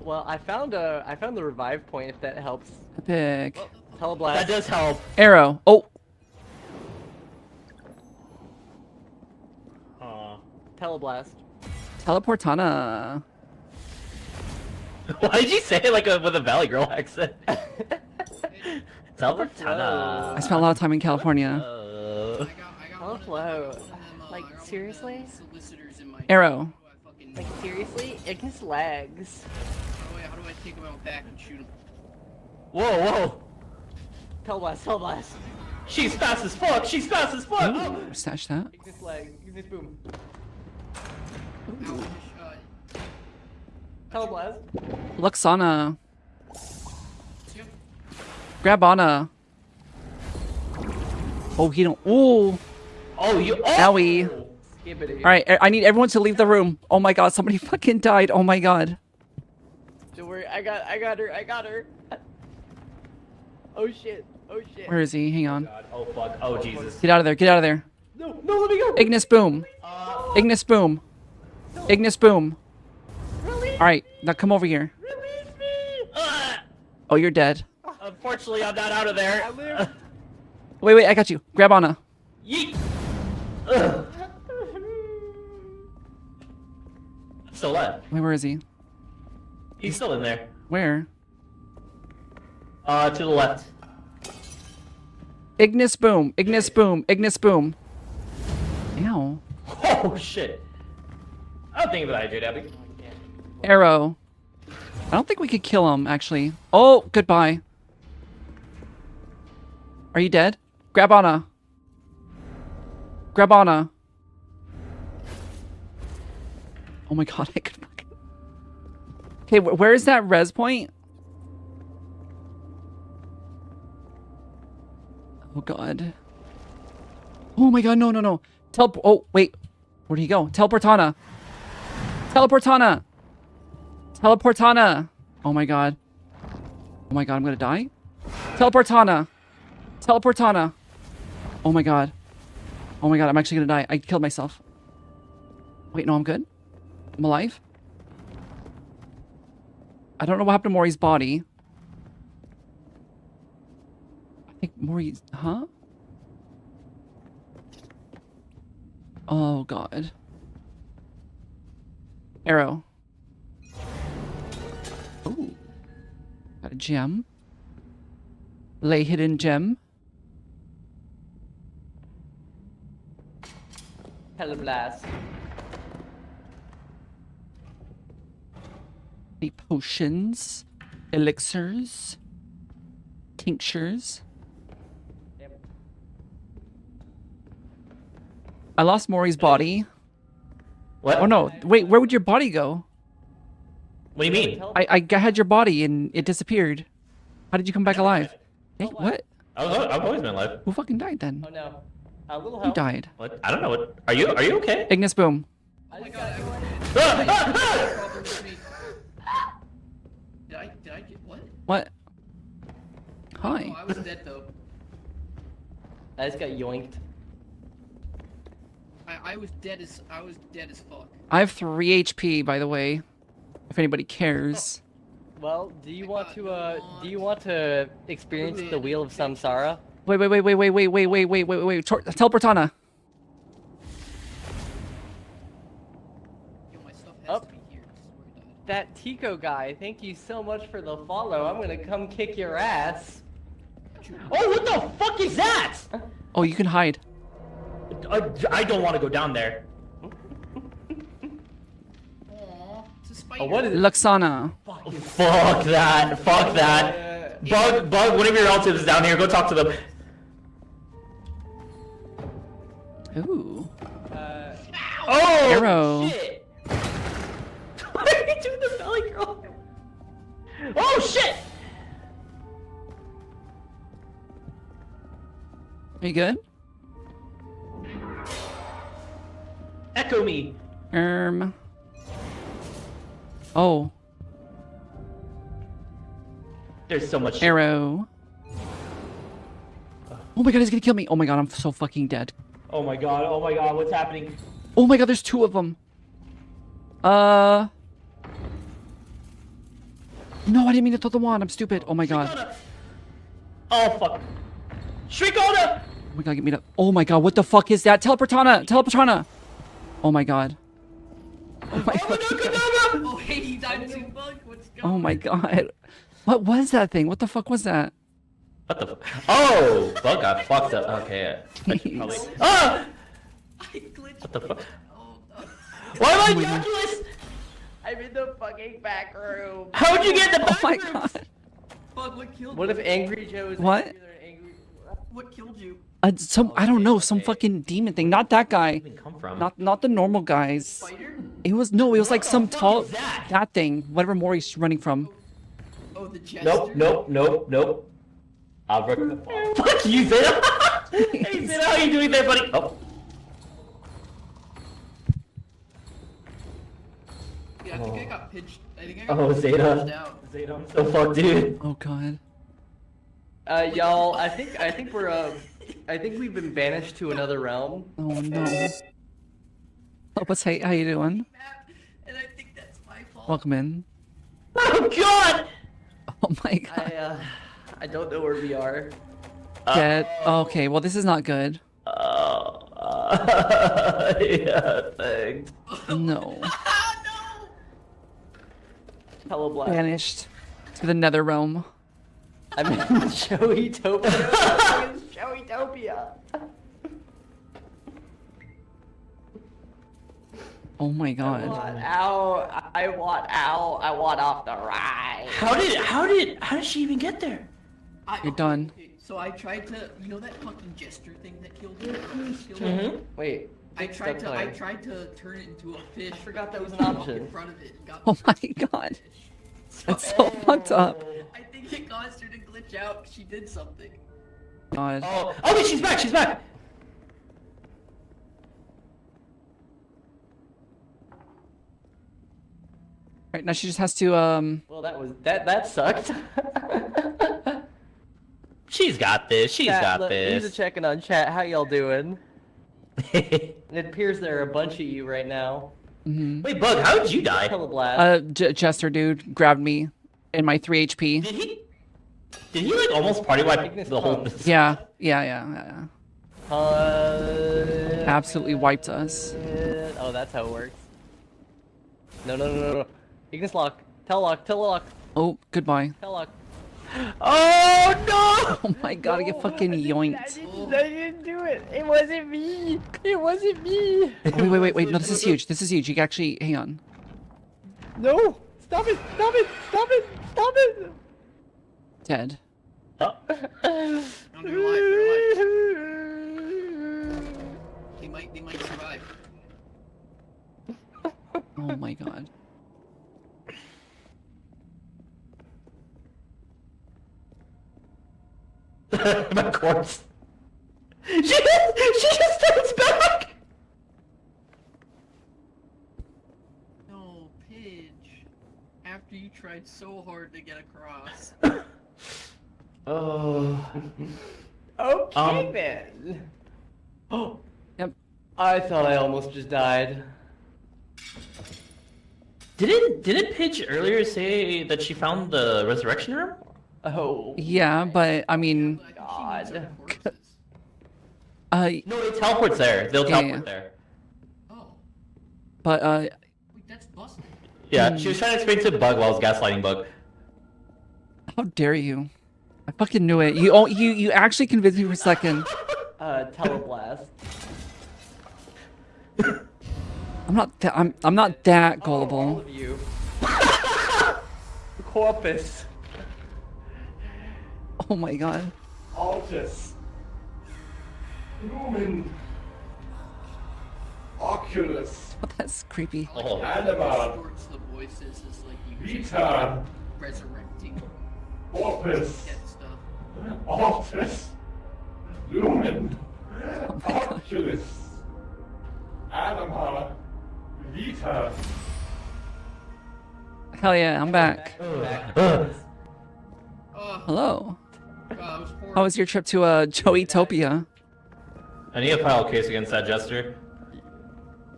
Well, I found the revive point if that helps. Epic. Teleblast. That does help. Arrow. Oh. Aw. Teleblast. Teleportana. Why did you say it like with a Valley Girl accent? Teleportana. I spent a lot of time in California. I got Oh, one of flow. those, and then, Like, I got one of seriously? the solicitors in my Arrow. How do I fucking- Like, seriously? Ignis legs. how do I take him out back and shoot him? Whoa, whoa. Teleblast. Teleblast. She's fast as fuck. She's fast as fuck. Oh. Ooh, stash that. Ignis leg. Ignis boom. Ow, Teleblast. Luxana. piss you up. Grabana. Oh, he don't. Ooh. Oh, you. Oh. Owie. Skibbity. All right, I need everyone to leave the room. Oh my god, somebody fucking died. Oh my god. Don't worry, I got her. Oh shit. Where is he? Hang on. God. Oh fuck. Oh Jesus. Get out of there. Get out of there. No, let me go. Ignis boom. Ignis boom. Ignis boom. Release All right, now come over here. Release me! Oh, you're dead. Unfortunately, I'm not out of there. I live. Wait, I got you. Grab Anna. Yeet. Ugh. Still alive. Wait, where is he? He's still in there. Where? To the left. Ignis boom. Ignis boom. Ignis boom. Ow. Oh shit. I don't think about hydrate, Abby. Arrow. I don't think we could kill him, actually. Oh, goodbye. Are you dead? Grab Anna. Grab Anna. Oh my god, I could fucking... Okay, where is that res point? Oh god. Oh my god, no. Oh, wait. Where'd he go? Teleportana. Teleportana. Teleportana. Oh my god. Oh my god, I'm gonna die. Teleportana. Teleportana. Oh my god. Oh my god, I'm actually gonna die. I killed myself. Wait, no, I'm good. I'm alive. I don't know what happened to Maury's body. I think Maury's... Huh? Oh god. Arrow. Ooh. Got a gem. Lay hidden gem. Hell blast. Any potions, elixirs, tinctures. Yep. I lost Maury's body. What? Oh no, wait, where would your body go? What do you mean? I had your body and it disappeared. How did you come back alive? Hey, what? I've always been alive. Who fucking died then? Oh no. A little Who help. died? What? I don't know what. Are you okay? Ignis boom. I Oh my just god, got I you. was problem with me. Did I get what? What? Oh, Hi. I was dead though. I just got yoinked. I was dead as fuck. I have 3 HP, by the way. If anybody cares. Well, do you want to experience the wheel of samsara? Wait. Teleportana. Yo, my stuff has Up. to be here. This is where I died. That Tico guy, thank you so much for the follow. I'm gonna come kick your ass. Oh, what the fuck is that? Oh, you can hide. I don't want to go down there. Aw, it's a spider. Oh, what is Luxana. Fuck that. Fuck that. Bug, one of your relatives is down here. Go talk to them. Ooh. Oh, Arrow. shit. Why are you doing the belly crawl? Oh, shit. Are you good? Echo me. Oh, There's so much. arrow. Oh my god, he's gonna kill me. Oh my god, I'm so fucking dead. Oh my god. Oh my god. What's happening? Oh my god, there's 2 of them. No, I didn't mean to throw the wand. I'm stupid. Oh my god. Oh fuck. Shrikona! Oh my god, get me up. Oh my god, what the fuck is that? Teleportana! Teleportana! Oh my god. Oh my god. Oh, hey, you died too, bug. What's going Oh my god. What was that thing? What the fuck was that? What the fuck? Oh! Bug got fucked up. Okay. I should probably... Ah! I glitched. What the fuck? Oh, no. Why am I calculus? I'm in the fucking back room. How'd you get in the Oh back my room? god. Bug, what killed What you? if Angry Joe is What? angrier than angry? What killed you? I don't know, some fucking demon thing. Not that guy. Where'd it come from? Not the normal guys. Spider? It was like the some fuck tall is that? that thing. Whatever Maury's running from. Oh, the jester? Nope. I'll rip the ball. Fuck you, Zeta! Hey, Zeta, how you doing there, buddy? Oh. Yeah, I think I got pitched. I I think I got Oh, pushed Zeta. out. Zeta, I'm so fucked, dude. Oh god. Y'all, I think we've been banished to another realm. Oh no. Opus, hey, how you doing? Map, and I think that's my fault. Welcome in. Oh god! Oh my god. I don't know where we are. Dead. Okay, well this is not good. Yeah, thanks. No. Ah, no! Hello, Black. Banished to the nether realm. I'm in Joey-topia. Joey-topia. Oh my I god. want out. I want out. I want off the ride. How did she even get there? You're done. Okay, so I tried to, you know that fucking jester thing that killed me? Wait. I tried to play. turn it into a fish. I forgot that was an In option. front of it. And got Oh my god. That's so fucked up. I think it caused her to glitch out. She did something. God. Oh, wait, she's back. She's back. Right now she just has to Well, that sucked. She's got this. She's got Leave a this. checking on chat. How y'all doing? It appears there are a bunch of you right now. Wait, Bug, how did you die? Teleblast. Jester dude grabbed me in my 3 HP. Did he like almost party wipe Ignis the whole? comes. Yeah. Uh, Absolutely wiped us. Oh, that's how it works. No. Ignis lock. Telelock. Oh, goodbye. Telelock. Oh no! Oh my god, I get fucking yoinked. I didn't do it. It wasn't me. It wasn't me. Oh, wait. No, this is huge. This is huge. You can actually, hang on. No. Stop it. Dead. No, they're alive. They might survive. Oh my god. My corpse. She just starts back. No, Pidge. After you tried so hard to get across. Oh. Okay then. Oh. Yep. I thought I almost just died. Didn't Pidge earlier say that she found the resurrection room? Oh. Yeah, but I mean, I think she needs our corpses. No, it teleports there. They'll Yeah, teleport yeah. there. Oh, but wait, that's busted. Yeah, she was trying to explain to Bug while I was gaslighting Bug. how dare you? I fucking knew it. You actually convinced me for a second. Teleblast. I'm not that All gullible. of you. Corpus. Oh my god. Altus. Lumen. Oculus. Oh, that's creepy. Oh. Anima. Distorts the voices is like you just Vita. resurrecting Opus. dead stuff. Altus. Lumen. Oh my god. Oculus. Anima. Vita. Hell yeah, I'm back. Oh, Hello. God, that was horrible. How was your trip to Joey-topia? I need a file case against that jester.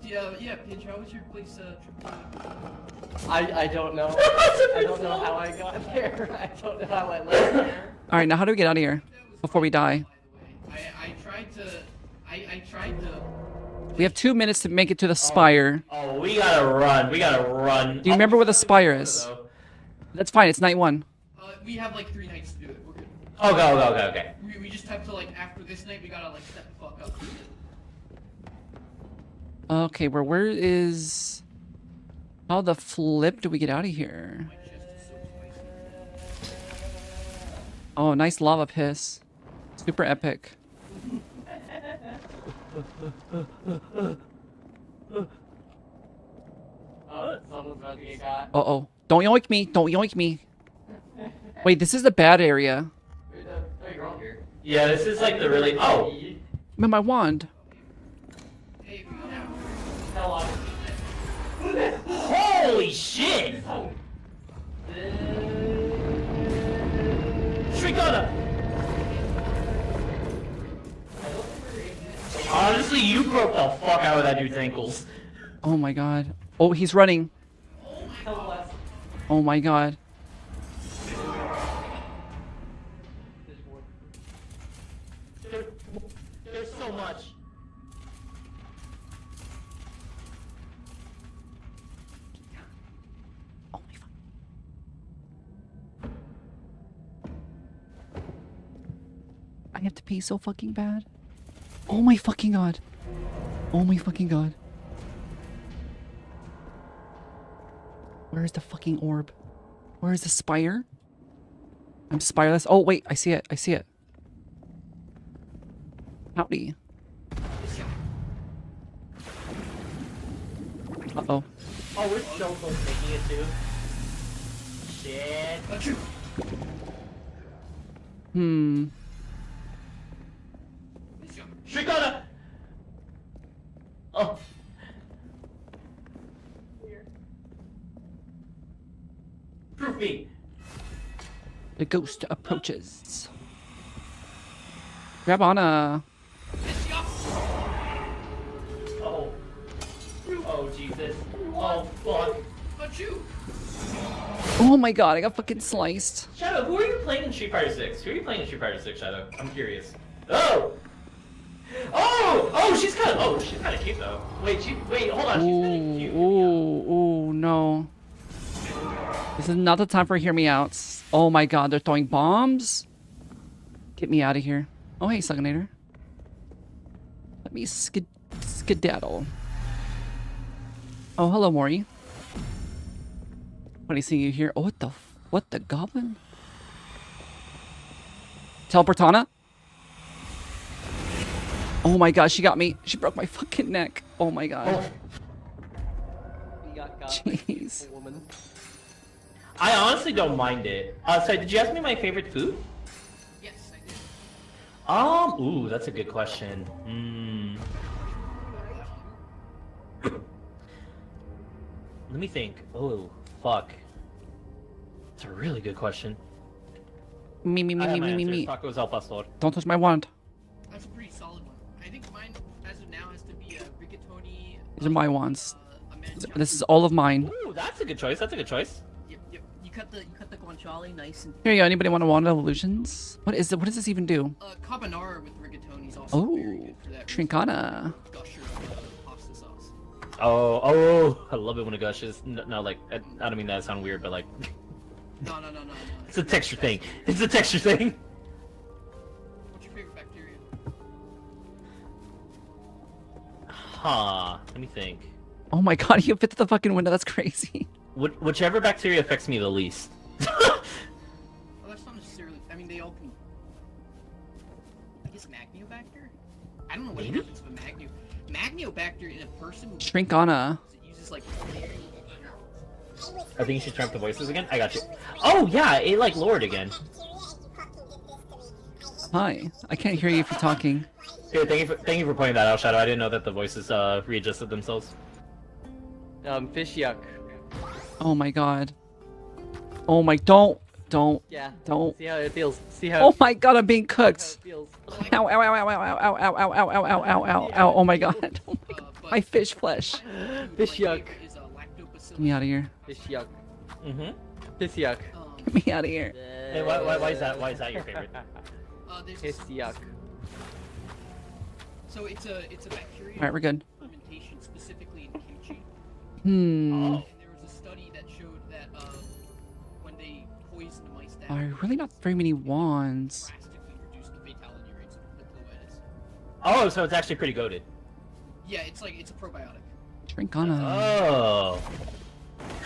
Yeah, Pidge, how was your place trip to... I don't know. I don't know how I got there. I don't know how I left there. All right, now how do we get out of here before we die? By the way, I tried to... We have 2 minutes to make it to the spire. Oh, we gotta run. We gotta run. Do you remember where the spire is? That's fine. It's night 1. We have like 3 nights to do it. We're good. Okay. We just have to like, after this night, we gotta like step the fuck up. Okay, where is? How the flip do we get out of here? My chest is so spicy. Oh, nice lava piss. Super epic. Someone's about to get got. Uh-oh. Don't yoink me. Don't yoink me. Wait, this is the bad area. You're on here. Yeah, this is like the really. Oh. Man, my wand. Hey, we go now. Telelock. Holy shit! Shrikana! Honestly, you broke the fuck out of that dude's ankles. Oh my god. Oh, he's running. Oh my god. There's so much. Oh my fuck. I have to pee so fucking bad. Oh my fucking god. Oh my fucking god. Where is the fucking orb? Where is the spire? I'm spireless. Oh wait, I see it. I see it. Howdy. Uh-oh. Oh, we're so close to making it too. Shit. Hmm. Shrikana! Oh. Proof me. The ghost approaches. Grab on a... Oh. Oh, Jesus. Oh, fuck. Achoo! Oh my god, I got fucking sliced. Shadow, who are you playing in Street Fighter 6? Who are you playing in Street Fighter 6, Shadow? I'm curious. Oh! Oh! Oh, she's kind of cute though. Wait, hold on, she's kind of cute. Ooh, no. This is not the time for hear me outs. Oh my god, they're throwing bombs? Get me out of here. Oh hey, Sugginator. Let me skedaddle. Oh, hello, Mori. Funny seeing you here. Oh, what the goblin? Teleportana? Oh my god, she got me. She broke my fucking neck. Oh my god. We got Jeez. woman. I honestly don't mind it. Sorry, did you ask me my favorite food? Yes, I did. Ooh, that's a good question. Let me think. Oh, fuck. It's a really good question. Me. I have my answers. Tacos al pastor. Don't touch my wand. That's a pretty solid one. I think mine, as of now, has to be a rigatoni. These are my wands. A manchego. This is all of mine. Ooh, that's a good choice. That's a good choice. Yep. You cut the guanciale nice and. Here you go. Anybody want a wand of illusions? What is it? What does this even do? Carbonara with rigatoni is also very Oh, good for that. Shrinkana. Gusher of pasta sauce. Oh, I love it when it gushes. No, like, I don't mean that to sound weird, but like, No. it's a texture thing. It's a texture thing. What's your favorite bacteria? Huh. Let me think. Oh my god, you fit through the fucking window. That's crazy. Whichever bacteria affects me the least. Well, that's not necessarily. I mean, they all can. I guess Magnobacter. I don't know what Maybe? happens with Magnobacter in a person. Shrinkana. It uses like. I think you should turn up the voices again. I got you. Oh yeah, it like lowered again. Hi. I can't hear you if you're talking. Here, thank you for pointing that out, Shadow. I didn't know that the voices readjusted themselves. Fish yuck. Oh my god. Oh my, don't. Yeah. Don't. See how it feels. See how Oh my god, I'm being it cooked. feels. Ow, ow, ow, ow, ow, ow, ow, ow, ow, ow, ow, ow, ow, ow. Oh my god. Oh my god. My fish flesh. Fish yuck. Is lactobacillus. Get me out of here. Fish yuck. Mm-hmm. Fish yuck. Get me out of here. Hey, why is that your favorite? There's Fish yuck. So it's a bacteria. Alright, we're good. Fermentation specifically in kimchi. Oh. And there was a study that showed that when they poisoned mice that Really not very many wands. drastically reduced the fatality rates of the cloetis. Oh, so it's actually pretty goated. Yeah, it's a probiotic. Shrinkana. Oh.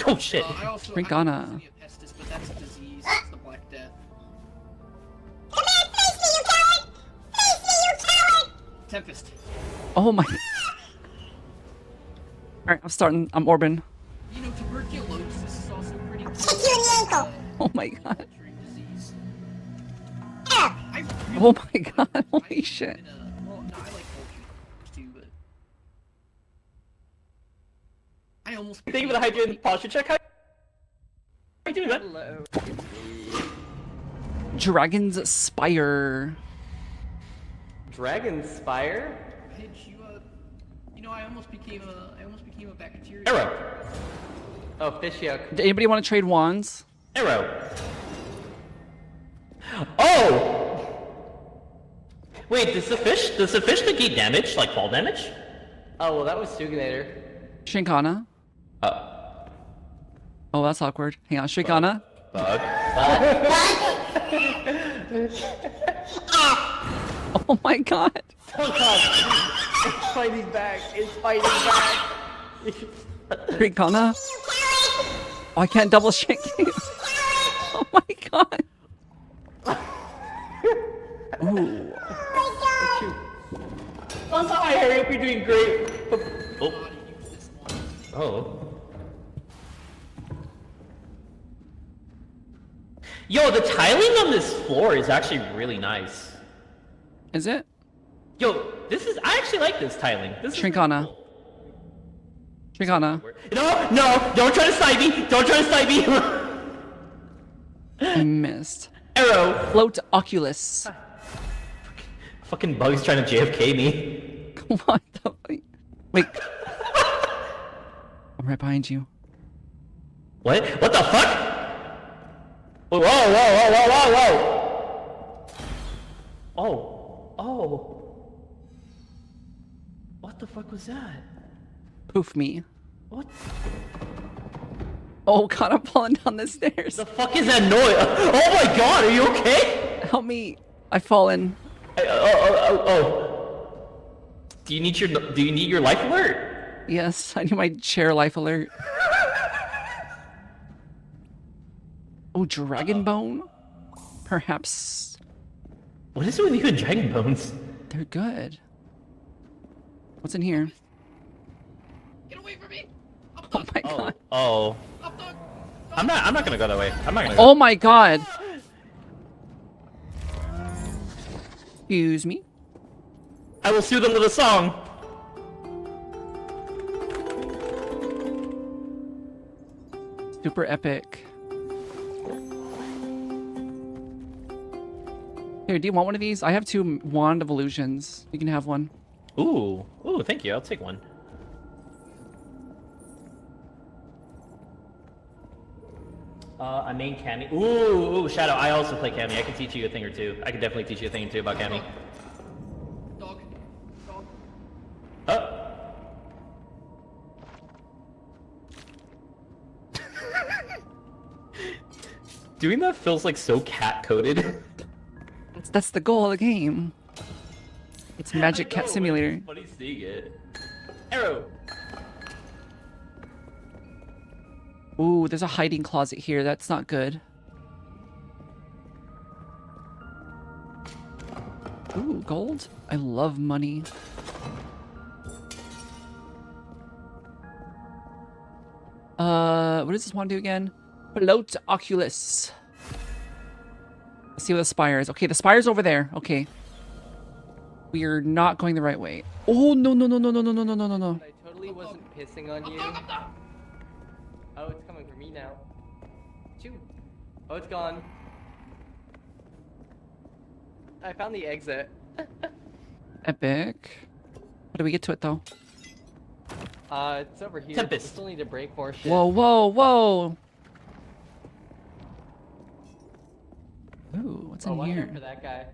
Oh shit. I also Drink I'm on using a pestis, but that's a disease. It's the Black Death. Come here, face me, you coward! Face me, you coward! Tempest. Oh my. Alright, I'm starting. I'm orbing. You know, tuberculosis is also pretty. Kick you in the ankle! Oh my god. Altering disease. Up! I Oh my god. Holy shit. Well, no, I like poultry too, but I almost. Thank you for the hydrated posture check. How are you doing, man? Hello. Dragon's Spire. Dragon Spire? Pitch, you know, I almost became a bacteria. Arrow. Oh, fish yuck. Did anybody want to trade wands? Arrow. Oh! Wait, does the fish negate damage, like fall damage? Oh, well, that was Suganator. Shinkana. Oh, that's awkward. Hang on, Shinkana. Bug. Oh my god. Oh god! It's fighting back! It's fighting back! Shinkana. Oh, I can't double shink you. Oh my god. Ooh. Oh, hi, Harry. Hope you're doing great. Oh. Oh. Yo, the tiling on this floor is actually really nice. Is it? Yo, I actually like this tiling. This is Shinkana. pretty cool. Shinkana. No, don't try to snipe me. Don't try to snipe me. I missed. Arrow. Float Oculus. Fucking bugs trying to JFK me. What the fuck? Wait. I'm right behind you. What? What the fuck? Whoa, whoa, whoa, whoa, whoa, whoa! Oh, oh. What the fuck was that? Poof me. What Oh god, I'm falling down the stairs. the fuck is that noise? Oh my god, are you okay? Help me. I've fallen. Oh. Do you need your life alert? Yes, I need my chair life alert. Oh, Dragon Bone? Perhaps. What is it with you and dragon bones? They're good. What's in here? Get away from me! Up Oh dog! my god. Oh. Up dog! I'm not gonna go that way. I'm not gonna go. Oh my god. Excuse me. I will sue them with a song. Super epic. Here, do you want one of these? I have 2 Wand of Illusions. You can have one. Ooh, thank you. I'll take one. I main Cammy. Ooh, Shadow. I also play Cammy. I can teach you a thing or two. I can definitely teach you a thing or two about Cammy. Dog. Oh. Doing that feels like so cat-coded. That's the goal of the game. It's Magic I Cat know, Simulator. It's funny seeing it. Arrow. Ooh, there's a hiding closet here. That's not good. Ooh, gold? I love money. What does this one do again? Float Oculus. Let's see what the spire is. Okay, the spire's over there. Okay. We are not going the right way. Oh, no. I totally wasn't pissing on you. Oh, it's coming for me now. Shoot. Oh, it's gone. I found the exit. Epic. How do we get to it, though? It's over here. Tempest. We still need to break more shit. Whoa. Ooh, what's Oh, in watch here? out for that guy.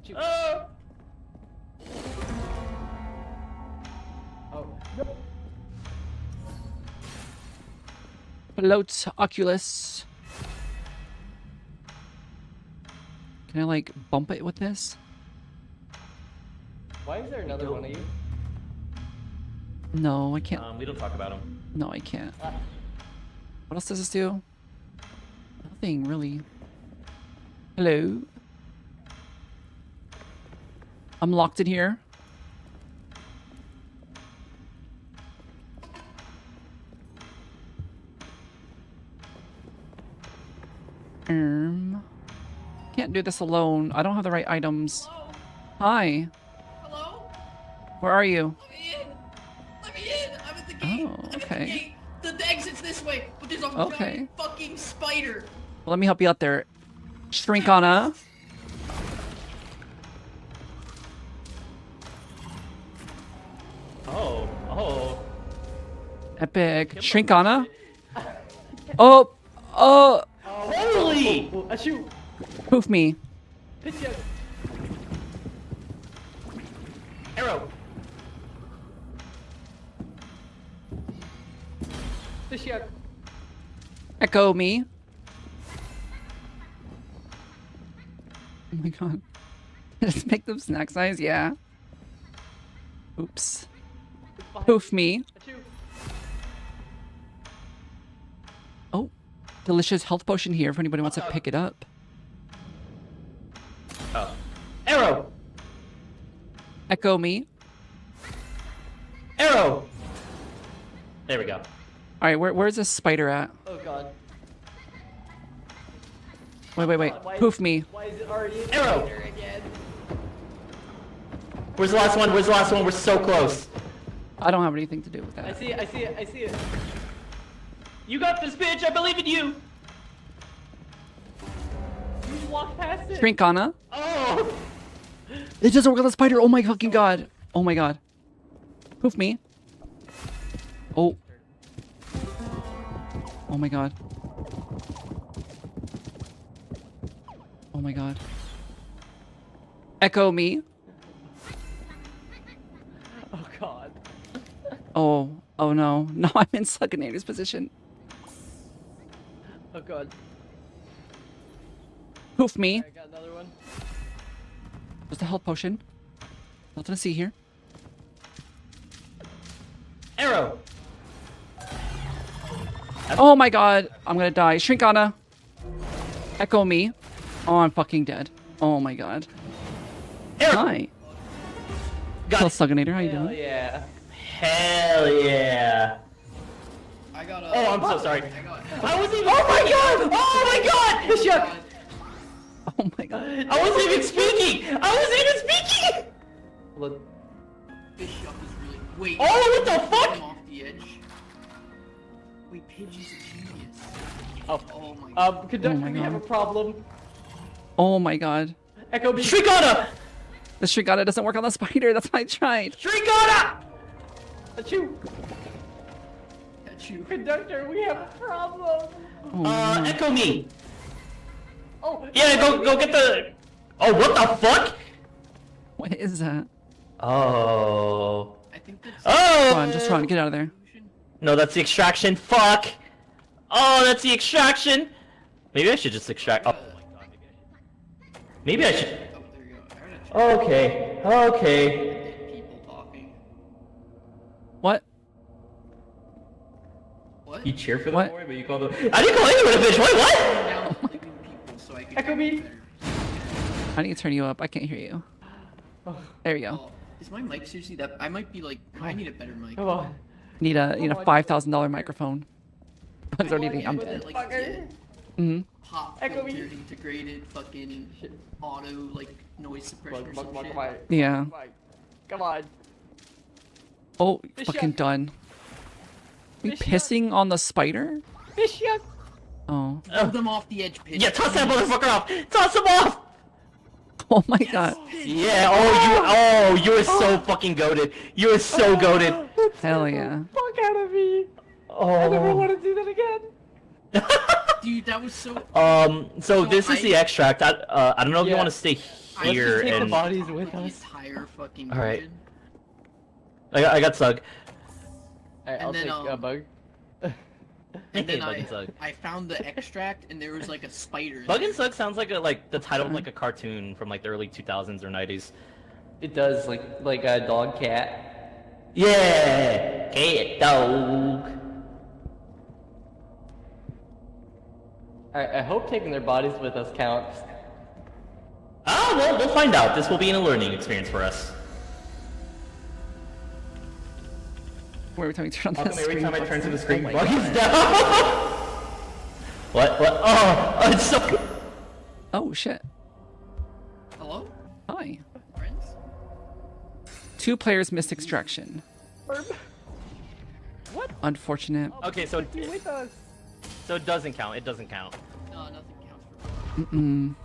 Shoot. Oh. Oh. Float Oculus. Can I, like, bump it with this? Why is there another one of you? No, I can't. We don't talk about him. No, I can't. What else does this do? Nothing, really. Hello? I'm locked in here. Can't do this alone. I don't have the right items. Hello? Hi. Hello? Where are you? Let me in! Let me in! I'm at the gate! Oh, I'm at the okay. gate! The exit's this way, but there's a Okay. giant fucking spider! Well, let me help you out there. Shrink on a. Oh. Epic. Shrink on a. Oh. Oh. Holy! Oh, achoo! Poof me. Pitch ya! Arrow. Fish ya! Echo me. Oh my god. Just make them snack size? Yeah. Oops. Poof me. Achoo! Oh. Delicious health potion here if anybody wants to pick it up. Oh. Arrow. Echo me. Arrow. There we go. Alright, where's this spider at? Oh god. Wait. Why- Poof me. Why is it already in Arrow. there again? Where's the last one? Where's the last one? We're so close. I don't have anything to do with I that. see it. You got this, bitch. I believe in you. You just walked past it. Shrink on a. Oh. It doesn't work on the spider. Oh my fucking god. Oh my god. Poof me. Oh. Oh my god. Oh my god. Echo me. Oh god. Oh. Oh no. No, I'm in Suckinator's position. Oh god. Poof me. I got another one. Just a health potion. Nothing to see here. Arrow. Oh my god. I'm gonna die. Shrink on a. Echo me. Oh, I'm fucking dead. Oh my god. Arrow. Hi. Got Kill it. Suckinator, how you Hell doing? yeah. Hell yeah. I got a. Oh, I'm so sorry. I got. I wasn't even. Oh my god! Oh my god! Fish Oh my god. I wasn't even speaking. I wasn't even speaking. Look. Fish up is really. Wait. Oh, what the I'm fuck? off the edge. Wait, Pidgey's a genius. Oh. Oh my god. Conductor, my we have a God. problem. Oh my god. Echo me. Shrikana. The Shrigata doesn't work on the spider. That's what I tried. Shrikana. Achoo! Catch you. Conductor, we have a problem. Oh, no. Echo me. Oh. Yeah, go get the. Oh, what the fuck? What is that? Oh. I think that's. Oh. Run, just run. Get out of there. No, that's the extraction. Fuck. Oh, that's the extraction. Maybe I should just extract. Oh. Maybe I should. Oh, there you go. I heard a Okay. Okay. people talking. What? What? You cheer for the What? boy, but you call the. I didn't call anyone a bitch. Wait, what? Now I'm leaving people so I can. Echo me. I need to turn you up. I can't hear you. There you go. Oh, is my mic seriously that? I might be like. I need a better mic. Come on. Need a my $5,000 microphone. Bugs are Well, needing. I I'm put dead. it, like, Fucker. Mm-hmm. Pop Echo me. filter integrated fucking auto like noise suppression or some shit. Come on. Yeah. Come on. Oh, Fish fucking yuck. done. You Fish yuck. pissing on the spider? Fish yuck. Oh. Throw them off the edge, Pidgey. Yeah, toss that motherfucker off. Toss him off. Oh my god. Yeah. Oh, you are so fucking goated. You are so goated. Hell yeah. Fuck out of me. I never Oh. want to do that again. Dude, that was so. So this is the extract. I don't know if you Yeah. want to stay Let's here just take the and. bodies with the us. entire fucking. All right. region. I got Sug. Alright, I'll then, take a bug. And then Bug and Sug. I found the extract and there was like a spider. in Bug there. and Sug sounds like the title of like a cartoon from like the early 2000s or 90s. It does, like a dog cat. Yeah, cat dog. I hope taking their bodies with us counts. Ah, well, we'll find out. This will be a learning experience for us. Every time you turn on How that come every time I screen, turn to the Bugs- screen, oh my Bug God. is down? What? Oh, it's so. Oh shit. Hello, Hi. friends. 2 players missed extraction. What? Unfortunate. Okay, so Be with us. it doesn't count. It doesn't count. No, nothing counts for. Mm-mm.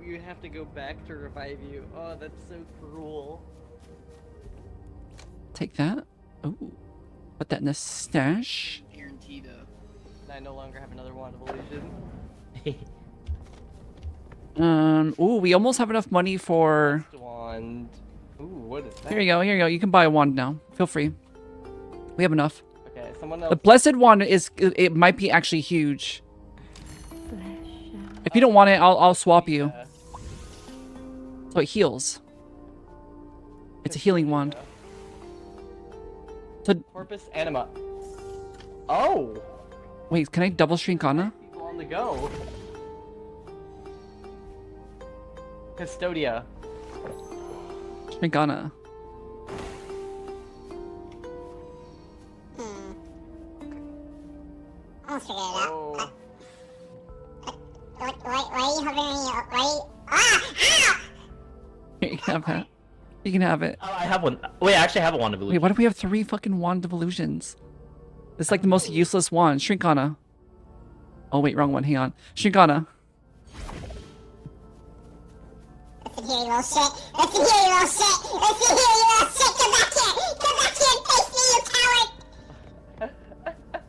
We have to go back to revive you. Oh, that's so cruel. Take that. Ooh. Put that in the stash. Guaranteed. I no longer have another wand of illusion. Ooh, we almost have enough money for... Wand. Ooh, what is that? Here you go, here you go. You can buy a wand now. Feel free. We have enough. Okay, someone else. The blessed wand is... It might be actually huge. If you don't want it, I'll swap you. So it heals. It's a healing wand. So, Corpus anima. Oh! wait, can I double Shrinkana? People on the go. Custodia. Shrinkana. Almost figured it out. Oh. Why are you hovering on your... Why... Ah! Ow! Here, you can have that. You can have it. Oh, I have one. Wait, I actually have a wand of Wait, illusion. why do we have 3 fucking wand of illusions? It's like the most useless wand. Shrinkana. Oh, wait, wrong one. Hang on. Shrinkana. Listen here, you little shit. Listen here, you little shit. Listen here, you little shit. Come back here. Come back here and face me, you coward.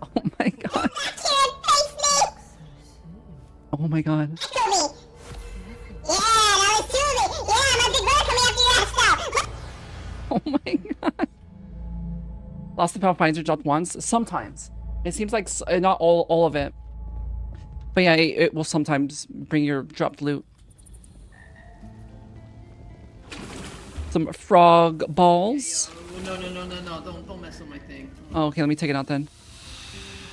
Oh my god. Come back here and face me. Oh my god. Echo me. Yeah, that was two of me. Yeah, I'm a big brother coming after your ass now. Oh my god. Lost the Pathfinder dropped once? Sometimes. It seems like not all of it. But yeah, it will sometimes bring your dropped loot. Some frog balls. No, don't mess with my thing. Oh, okay, let me take it out then.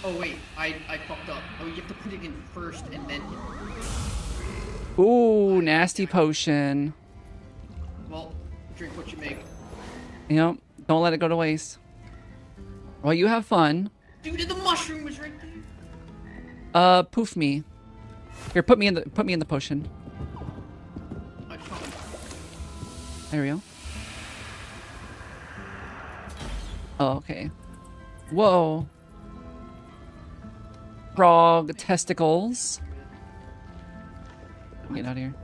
Oh wait, I fucked up. Oh, you have to put it in first and then hit. Ooh, nasty potion. Well, drink what you make. Yep, don't let it go to waste. Well, you have fun. Dude, the mushroom was right there. Poof me. Here, put me in the potion. I fucking... There we go. Oh, okay. Whoa. Frog testicles. Get out of here.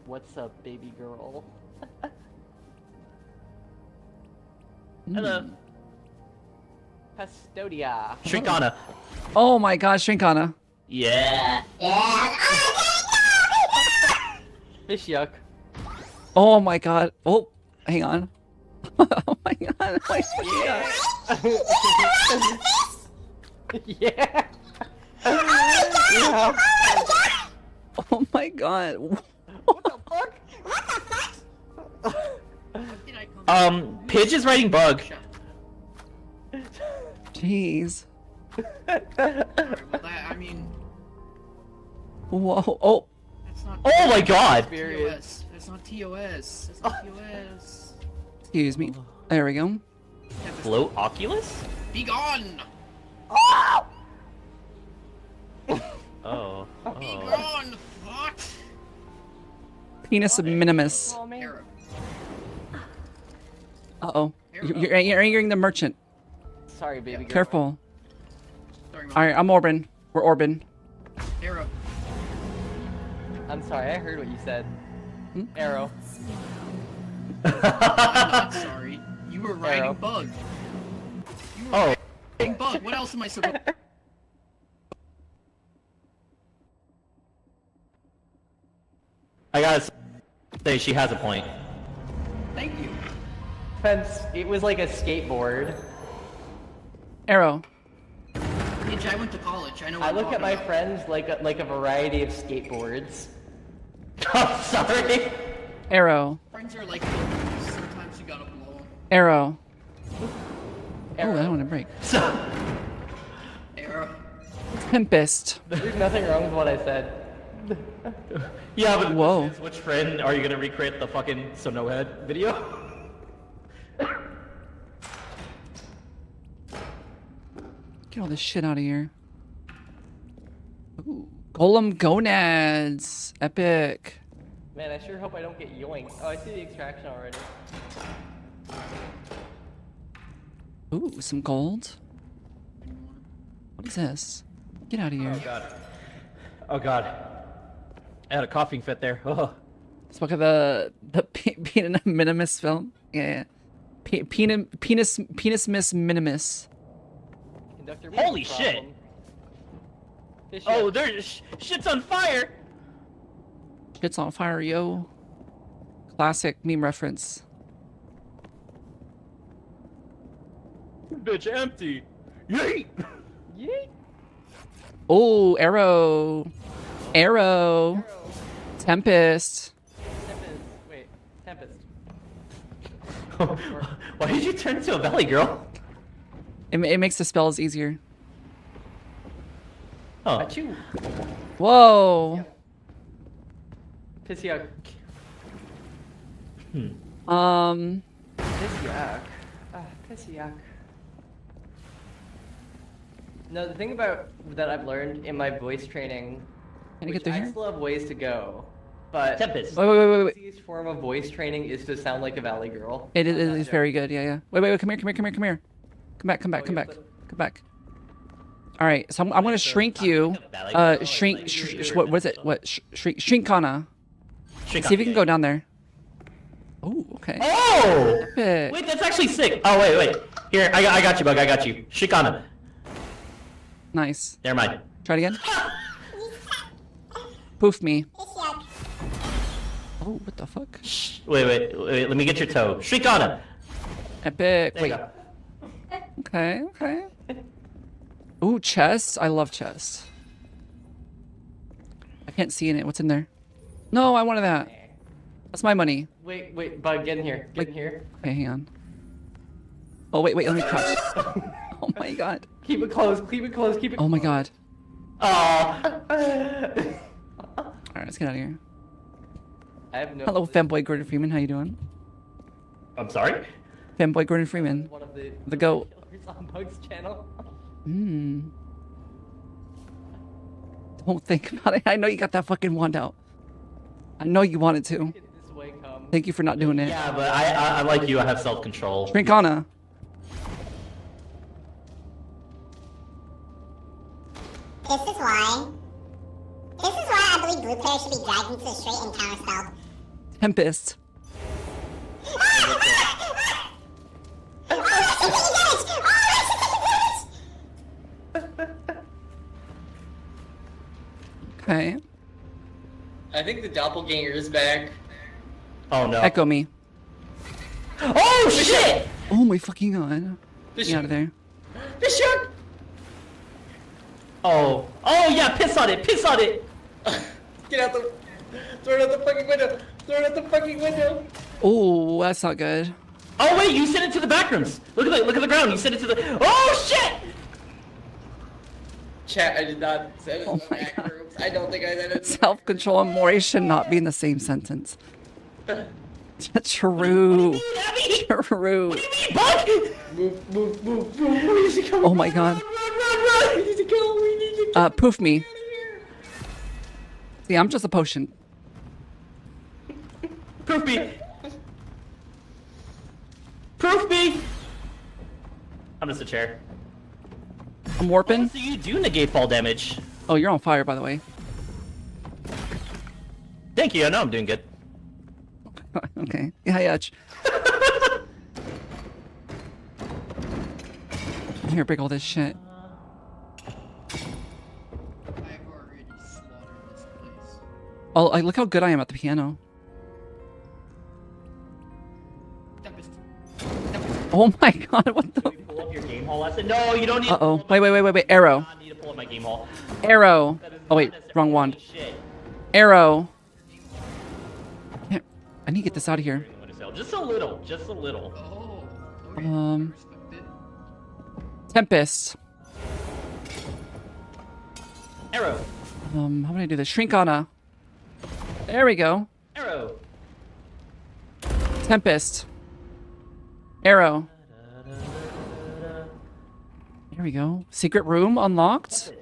What's up, baby girl? Hello. Custodia. Shrinkana. Oh my god, Shrinkana. Yeah. Fish yuck. Oh my god. Oh, hang on. Oh my god. My Shrinkana. Yeah. Yeah. Oh my god. What the fuck? Did I come Pidge is writing bug. Jeez. Well, that, I mean, Whoa. Oh. that's not Oh my god. TOS. That's not TOS. That's not TOS. Excuse me. There we go. Float Oculus? Be gone! Oh. Be Oh. gone! Fuck! Penis minimus. Oh man. Arrow. Uh-oh. You're angering the merchant. Sorry, baby girl. Careful. Sorry, Mom. Alright, I'm Orbin. We're Orbin. Arrow. I'm sorry, I heard what you said. Hmm? Arrow. I'm not sorry. You were riding Arrow. bug. You were Oh. riding bug. What else am I supposed to... I gotta say, she has a point. Thank you. Fence. It was like a skateboard. Arrow. Bitch, I went to college. I know what I I'm look at talking my about. friends like a variety of skateboards. I'm sorry. Arrow. Friends are like buildings. Sometimes you gotta blow them. Arrow. Oh, Arrow. I don't want to break. So, Arrow. Tempest. There's nothing wrong with what I said. yeah, but Whoa. which friend are you gonna recreate the fucking So No Head video? Get all this shit out of here. Ooh. Golem gonads. Epic. Man, I sure hope I don't get yoinked. Oh, I see the extraction already. Ooh, some gold. What is this? Get out of here. Oh god. Oh god. I had a coughing fit there. Oh. Spoke of the penis minimus film. Yeah. Penis miss minimus. Conductor, Holy shit! Oh, there's shit's on fire! Shit's on fire, yo. Classic meme reference. Bitch empty. Yeet! Yeet. Oh, arrow. Arrow. Tempest. Tempest. Wait, Tempest. Why did you turn into a valley girl? It makes the spells easier. Oh. Achoo. Whoa. Piss yuck. Piss yuck. Piss yuck. No, the thing about that I've learned in my voice training, Can I get which through I here? still have ways to go, but Tempest. Wait. the easiest form of voice training is to sound like a valley girl. It Not that is joke. very good. Yeah. Wait. Come here. Come back. Oh, you have to- Come back. All right. So I'm gonna shrink you. What is it? Shrink Kana. See if you can go down there. Oh, okay. Oh! Epic. Wait, that's actually sick. Oh, wait. Here, I got you, Bug. I got you. Shikana. Nice. Never mind. Try it again. Poof me. Yapyap. Oh, what the fuck? Wait. Let me get your toe. Shikana. Epic. There you Wait. go. Okay. Ooh, chest. I love chest. I can't see in it. What's in there? No, I wanted that. That's my money. Wait, Bug, get in here. Get in here. Okay, hang on. Oh, wait. Let me crouch. Oh my god. Keep it close, keep it close, keep it Oh my god. Aw. Alright, let's get out of here. I have no Hello, fanboy Gordon Freeman. How you doing? I'm sorry? Fanboy Gordon Freeman. one of The goat. killers on Bug's channel. Don't think about it. I know you got that fucking wand out. I know you wanted to. Get this way, come. Thank you for not doing it. Yeah, but I like you. I have self-control. Shrink Anna. This is why I believe blue players should be dragged into the straight and counterspelled. Tempest. Okay. I think the doppelganger is back. Oh no. Echo me. Oh shit! Oh my fucking god. Get out of there. Bishop! Oh yeah, piss on it. Get out the... Throw it out the fucking window! Throw it out the fucking window! Oh, that's not good. Oh wait, you sent it to the back rooms. Look at the ground. You sent it to the. Oh shit! Chat, I did not send it Oh to the my back God. rooms. I don't think I sent it to Self-control and Mori should not be in the same sentence. True. Abby! True. What do you mean, Bug? Move. We need to go. Oh my god. Run! We need to go. We need to go. Poof me. See, I'm just a potion. Proof me. Proof me. I'm just a chair. I'm warping. So you do negate fall damage. Oh, you're on fire, by the way. Thank you. I know I'm doing good. Okay. Yeah. Here, break all this shit. I've already slaughtered this place. Oh, look how good I am at the piano. Tempest. Oh my god, what the? Pull up your game hall lesson. No, you don't need. Uh-oh. Wait. Arrow. I need to pull up my game hall. Arrow. That is Oh wait, not necessary. wrong wand. Shit. Arrow. I need to get this out of here. Just a little. Just a little. Oh. Okay. Um. I respect it. Tempest. Arrow. How do I do this? Shrink Anna. There we go. Arrow. Tempest. Arrow. There we go. Secret room unlocked.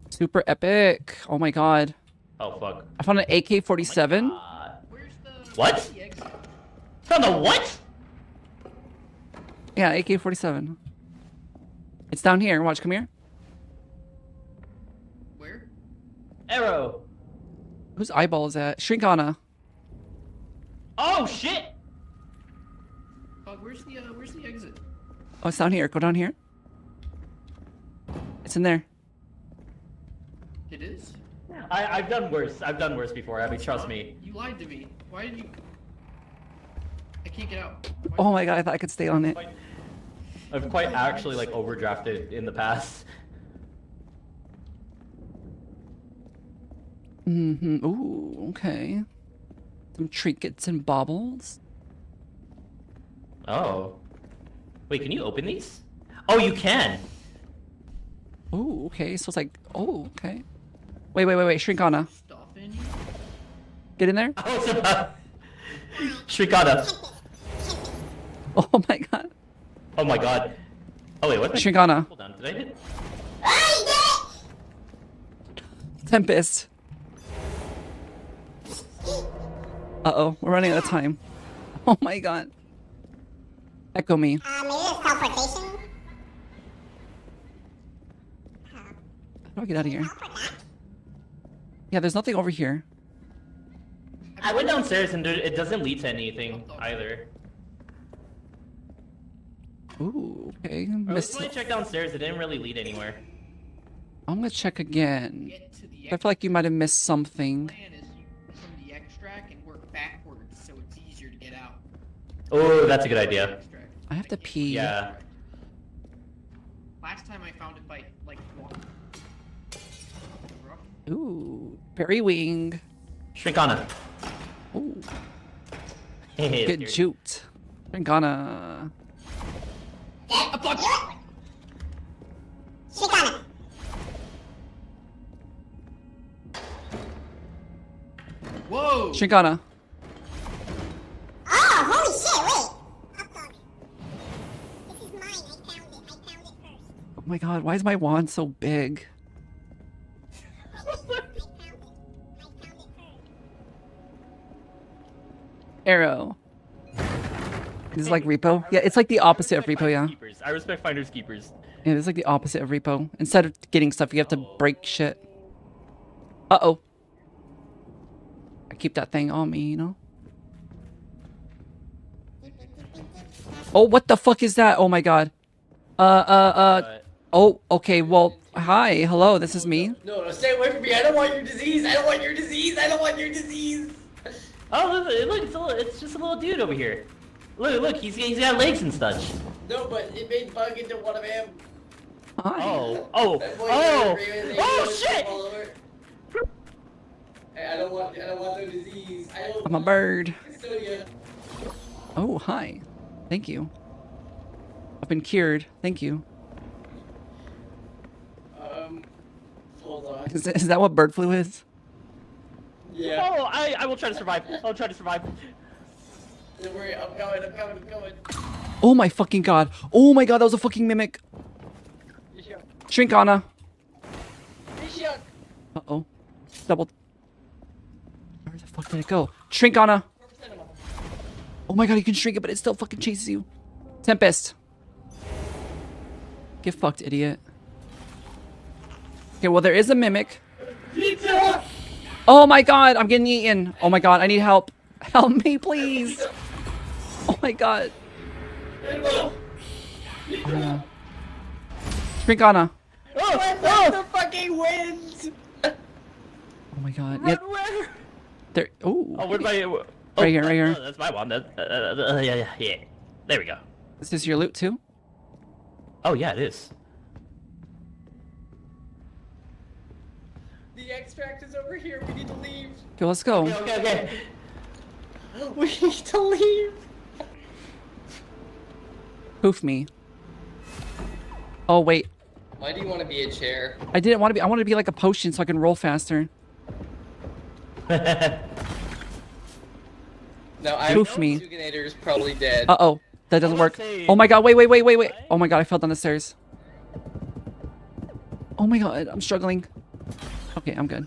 Super epic. Oh my god. Oh fuck. I found an AK-47. Where's the... What? the exit? Found the what? Yeah, AK-47. It's down here. Watch, come here. Where? Arrow. Whose eyeball is that? Shrinkana. Oh shit! Fuck, where's the exit? Oh, it's down here. Go down here. It's in there. It is? I've done worse. I've done worse before, Abby. Trust me. You lied to me. Why did you... I can't get out. Why- Oh my god, I thought I could stay on it. I've quite actually like overdrafted in the past. Mm-hmm. Ooh, okay. Some trinkets and baubles. Oh. Wait, can you open these? Oh, you can. Ooh, okay. So it's like, oh, okay. Wait. Shrinkana. Stuff in you? Get in there. I was about. Shrikana. Oh my god. Oh my god. Oh wait, what? Shrinkana. Hold on, did I hit? Tempest. Uh-oh, we're running out of time. Oh my god. Echo me. Maybe it's teleportation? How do I get out of here? Yeah, there's nothing over here. I went downstairs and it doesn't lead to anything either. Ooh, okay. I Missed. recently checked downstairs, it didn't really lead anywhere. I'm gonna check again. Get to the I feel like you might have missed something. plan is you from the extract and work backwards so it's easier to get out. Oh, that's a good idea. Extract. I have to pee. Yeah. Last time I found it by like walking. Ooh, berry wing. Shrinkana. Ooh, Hey, good jute. Shrinkana. Shikana. Whoa! Shrinkana. Oh, holy shit, wait. Hot dog. This is mine. I found it. I found it first. Oh my god, why is my wand so big? I found it. I found it first. Arrow. This is like repo. Yeah, it's like the opposite of repo, yeah. Keepers. I respect finders keepers. Yeah, it's like the opposite of repo. Instead of getting stuff, you have to break shit. Uh-oh. I keep that thing on me, you know? Oh, what the fuck is that? Oh my god. But Oh, okay, well, hi, hello, this is me. No, stay away from me. I don't want your disease. I don't want your disease. I don't want your disease. oh, look, it's just a little dude over here. Look, he's got legs and such. No, but it made Bug into one of him. Hi. Oh shit! Hey, I don't want no disease. I'm a bird. Custodian. Oh, hi. Thank you. I've been cured. Thank you. Hold on. Is that what bird flu is? Yeah. Oh, I will try to survive. I'll try to survive. Don't worry, I'm coming. Oh my fucking god. Oh my god, that was a fucking mimic. Shrinkana. Uh-oh. Double. Where the fuck did it go? Shrinkana. Oh my god, you can shrink it, but it still fucking chases you. Tempest. Get fucked, idiot. Okay, well, there is a mimic. Oh my god, I'm getting eaten. Oh my god, I need help. Help me, please. Oh my god. Shrinkana. The fucking wind. Oh my god. Yeah. There. Ooh. Oh, where'd my? Oh, Right here. That's my one. Yeah. There we go. Is this your loot too? Oh yeah, it is. The extract is over here. We need to leave. Okay, let's go. Okay. We need to leave. Poof me. Oh wait. Why do you want to be a chair? I didn't want to be. I wanted to be like a potion so I can roll faster. No, I Poof me. Suginator is probably dead. Uh-oh. That doesn't work. say- Oh my god, wait. Oh my god, I fell down the stairs. Oh my god, I'm struggling. Okay, I'm good.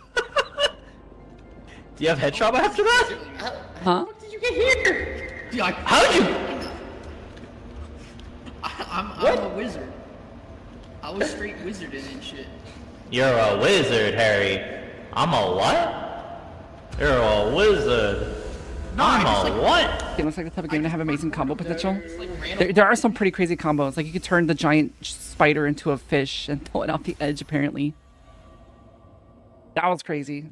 Do you have head trauma after that? Huh? How did you get here? Yeah, How did you? wizard. I was straight wizarding and shit. You're a wizard, Harry. I'm a what? You're a wizard. I'm a what? It looks like the type of game to have amazing combo potential. It's like random. There are some pretty crazy combos. Like you could turn the giant spider into a fish and throw it off the edge, apparently. That was crazy.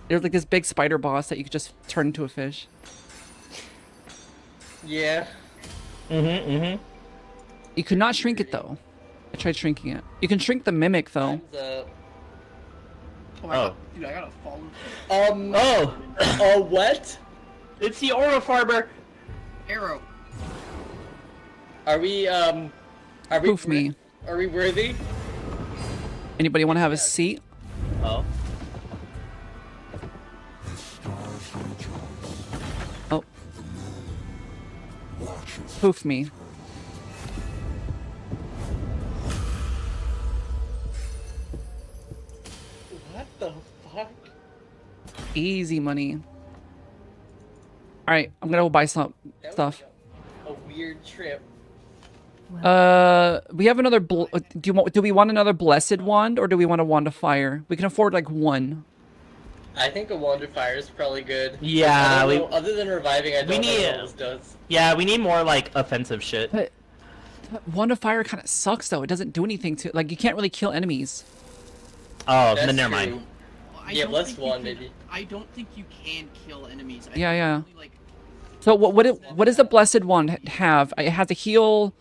There's like this big spider boss that you could just turn into a fish. Yeah. You could not shrink it though. I tried shrinking it. You can shrink the mimic though. The, Oh my god, dude, I gotta follow. oh, what? It's the Orofarber. Arrow. Are we Poof me. Are we worthy? Anybody want to have a seat? Oh. Oh. Poof me. What the fuck? Easy money. Alright, I'm gonna go buy some That was stuff. like a weird trip. We have another do we want another blessed wand or do we want a wand of fire? We can afford like one. I think a Wander Fire is probably good. Yeah, I don't know, other than reviving, I don't know need- what else does. Yeah, we need more like offensive shit. But wand of fire kind of sucks though. It doesn't do anything to like you can't really kill enemies. Oh, That's then never true. mind. I Yeah, don't blessed think you one, can- maybe. I don't think you can kill enemies. I Yeah, think yeah. only, like, So what does the blessed wand have? It has a heal.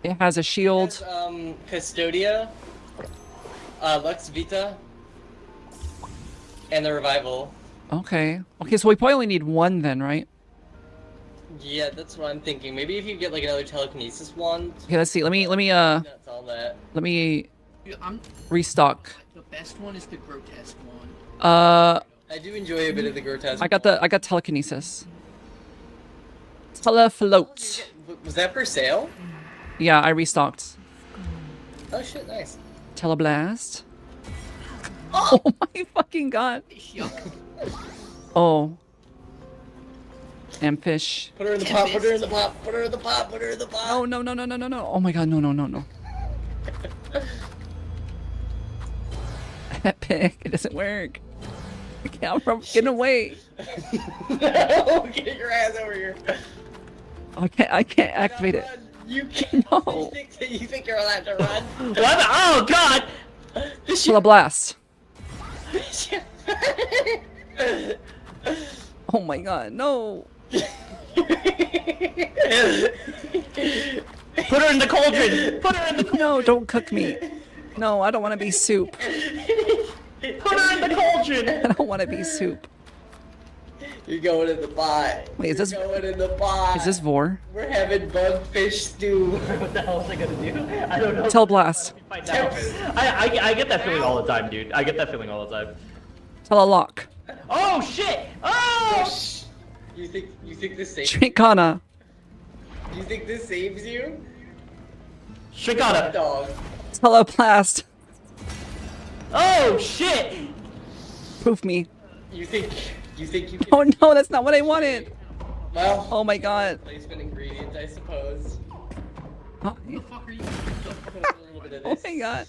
It has a shield. There's, Custodia, Lux Vita, and the Revival. Okay. Okay, so we probably only need one then, right? Yeah, that's what I'm thinking. Maybe if you get like another telekinesis wand, Okay, let's see. Let me that's all that. dude, restock. the best one is the grotesque one. Uh, I do enjoy a bit of the grotesque. I got telekinesis. Telefloat. Was that for sale? Yeah, I restocked. Oh shit, nice. Teleblast. Oh my fucking god. Yuck. Oh. Amfish. Put her in the pot, put her in the pot, put her in the pot, put her in the pot. Oh no no no no no no. Oh my god, no no no no. Epic. It doesn't work. The camera getting away. No, get your ass over here. I can't activate it. Run. You can't. No. You think you're allowed to run? What? Oh god! Teleblast. Oh my god, no. Put her in the cauldron! Put her in the No, don't cook me. No, I don't want to be soup. Put her in the cauldron! I don't want to be soup. You're going in the pot. Wait, is this- You're going in the pot. Is this Vor? We're having bugfish stew. What the hell is I gonna do? I don't know. Teleblast. Find out. I get that feeling all the time, dude. I get that feeling all the time. Telelock. Oh shit! Oh! You think this saves? Trinkana. You think this saves you? Shikata! Dog. Teleblast. Oh shit! Poof me. You think you can? Oh no, that's not what I wanted. Well, Oh my god. replacement ingredient, I suppose. Hi. What the fuck are you? Put a little bit of Oh this. my god.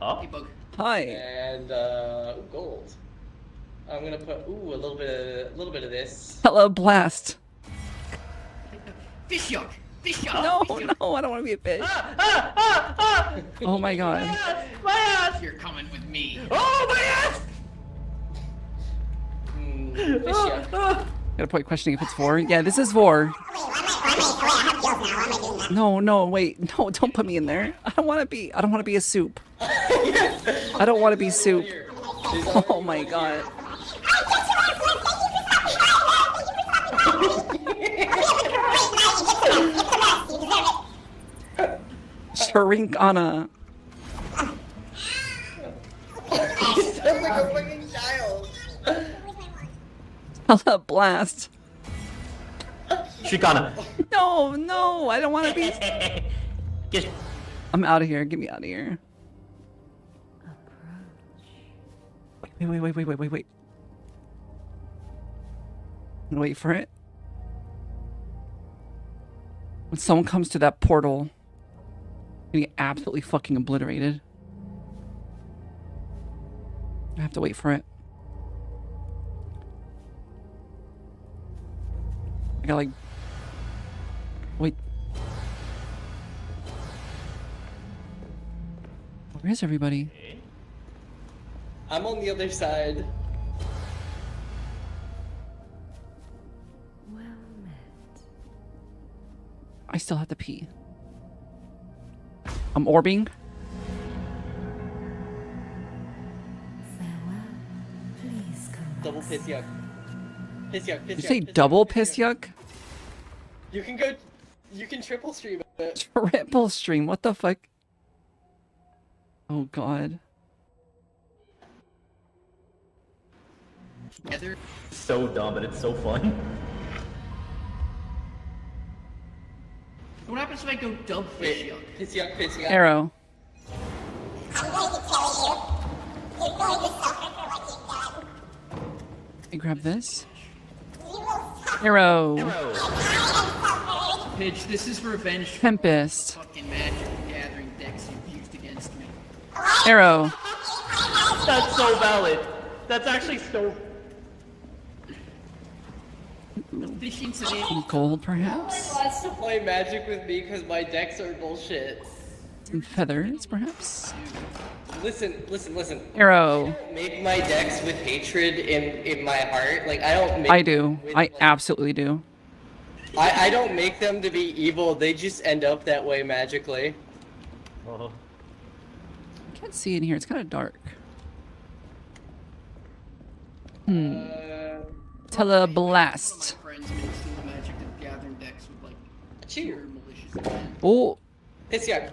Oh? Hey, bug. Hi. And gold. I'm gonna put a little bit of this. Teleblast. Fish yuck. Fish yuck. No, Fish yuck. no, I don't want to be a fish. Ah! Oh my god. My ass! You're coming with me. Oh my ass! Fish yuck. Gotta point questioning if it's Vor. Yeah, this is Vor. No, no, wait. No, don't put me in there. I don't want to be a soup. I don't want to be soup. Here. Oh my god. Shrinkana. You sound like a fucking child. Teleblast. Shikana. No, no, I don't want to be. Get. I'm out of here. Get me out of here. Wait. I'm gonna wait for it. When someone comes to that portal, gonna get absolutely fucking obliterated. I have to wait for it. I gotta like... Wait. Where is everybody? I'm on the other side. Well met. I still have to pee. I'm orbing. Farewell. Please come Double back piss soon. yuck. Piss yuck, piss Did you yuck. say piss yuck, double piss piss yuck? You can go. You can triple stream it. Triple stream, what the fuck? Oh god. Together. So dumb, but it's so fun. What happens if I go dub fish Wait, yuck? piss yuck, piss yuck. Arrow. I'm going to kill you. You're going to suffer for what you've done. I grab this. You will suffer. Arrow. Arrow. I am suffering. Midge, this is revenge for Tempest. the fucking magic gathering decks you've used against me. Arrow. That's so valid. That's actually so. The fish incident. Gold, perhaps? Wants to play Magic with me because my decks are bullshit. Some feathers, perhaps? Listen. Arrow. Make my decks with hatred in my heart. Like I don't. Make I do. with, I like, absolutely do. I don't make them to be evil. They just end up that way magically. Oh. I can't see in here. It's kind of dark. Teleblast. One of my friends mixed in the magic of gathering decks with like pure malicious intent. Oh, Piss yuck.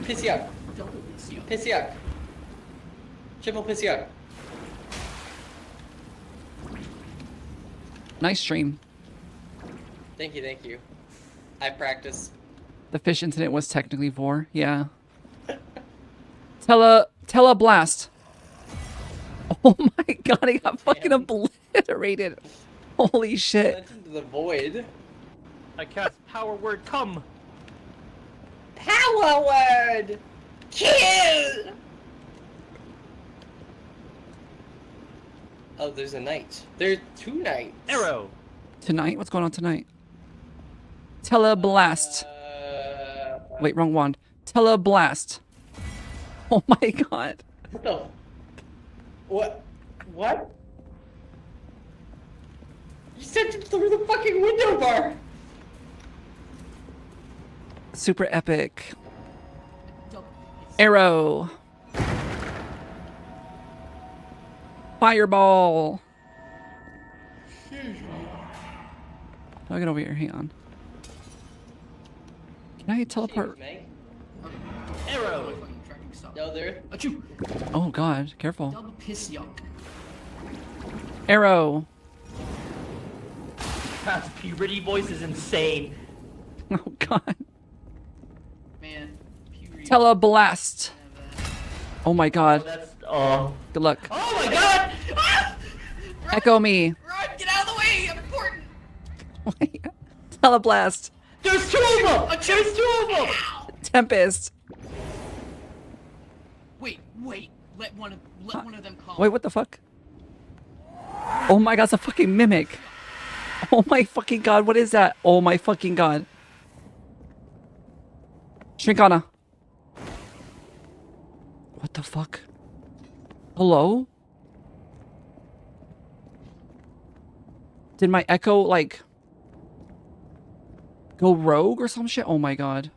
Piss yuck. Double fish yuck. Piss yuck. Triple piss yuck. nice stream. Thank you. I practice. The fish incident was technically 4. Yeah. Teleblast. Oh my god, he got fucking obliterated. Holy shit. Sent into the void. I cast power word come. Power word. Kill. Oh, there's a knight. There's 2 knights. Arrow. Tonight? What's going on tonight? Teleblast. Wait, wrong wand. Teleblast. Oh my god. What the? What? What? You sent him through the fucking window bar. Super epic. Double fish. Arrow. Fireball. I'll get over here. Hang on. Can I teleport? Excuse me? Arrow. My fucking tracking stop. No, there. Achoo! Oh god, careful. Double piss yuck. Arrow. Cat's puberty voice is insane. Oh god. Man. Puberty. Teleblast. Have that. Oh my god. That's Good luck. Oh my god! Ah! Run! Echo me. Run! Get out of the way! I'm important! Teleblast. There's 2 of them! There's 2 of them! Ow! Tempest. Wait. Let one of them call. Wait, what the fuck? Oh my god, it's a fucking mimic. Oh my fucking god, what is that? Oh my fucking god. Shrinkana. What the fuck? Hello? Did my echo, like, go rogue or some shit? Oh my god.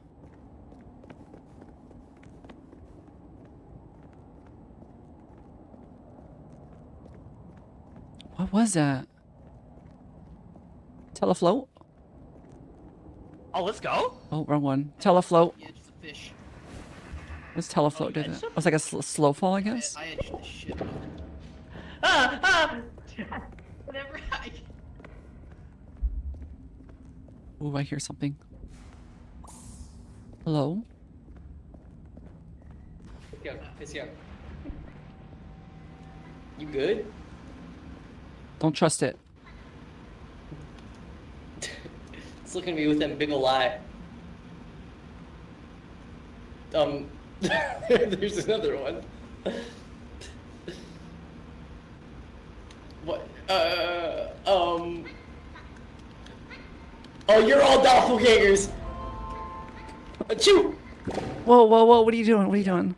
What was that? Telefloat? Oh, let's go. Oh, wrong one. Telefloat. Yeah, just a fish. What's Telefloat did it? It was like a slow fall, I guess? I edged the shit out of it. Ah! Whatever. Ooh, I hear something. Hello? Piss yuck. You good? Don't trust it. It's looking at me with that big ol' eye. There's another one. What? Oh, you're all doppelgangers. Achoo! Whoa, whoa, whoa! What are you doing? What are you doing?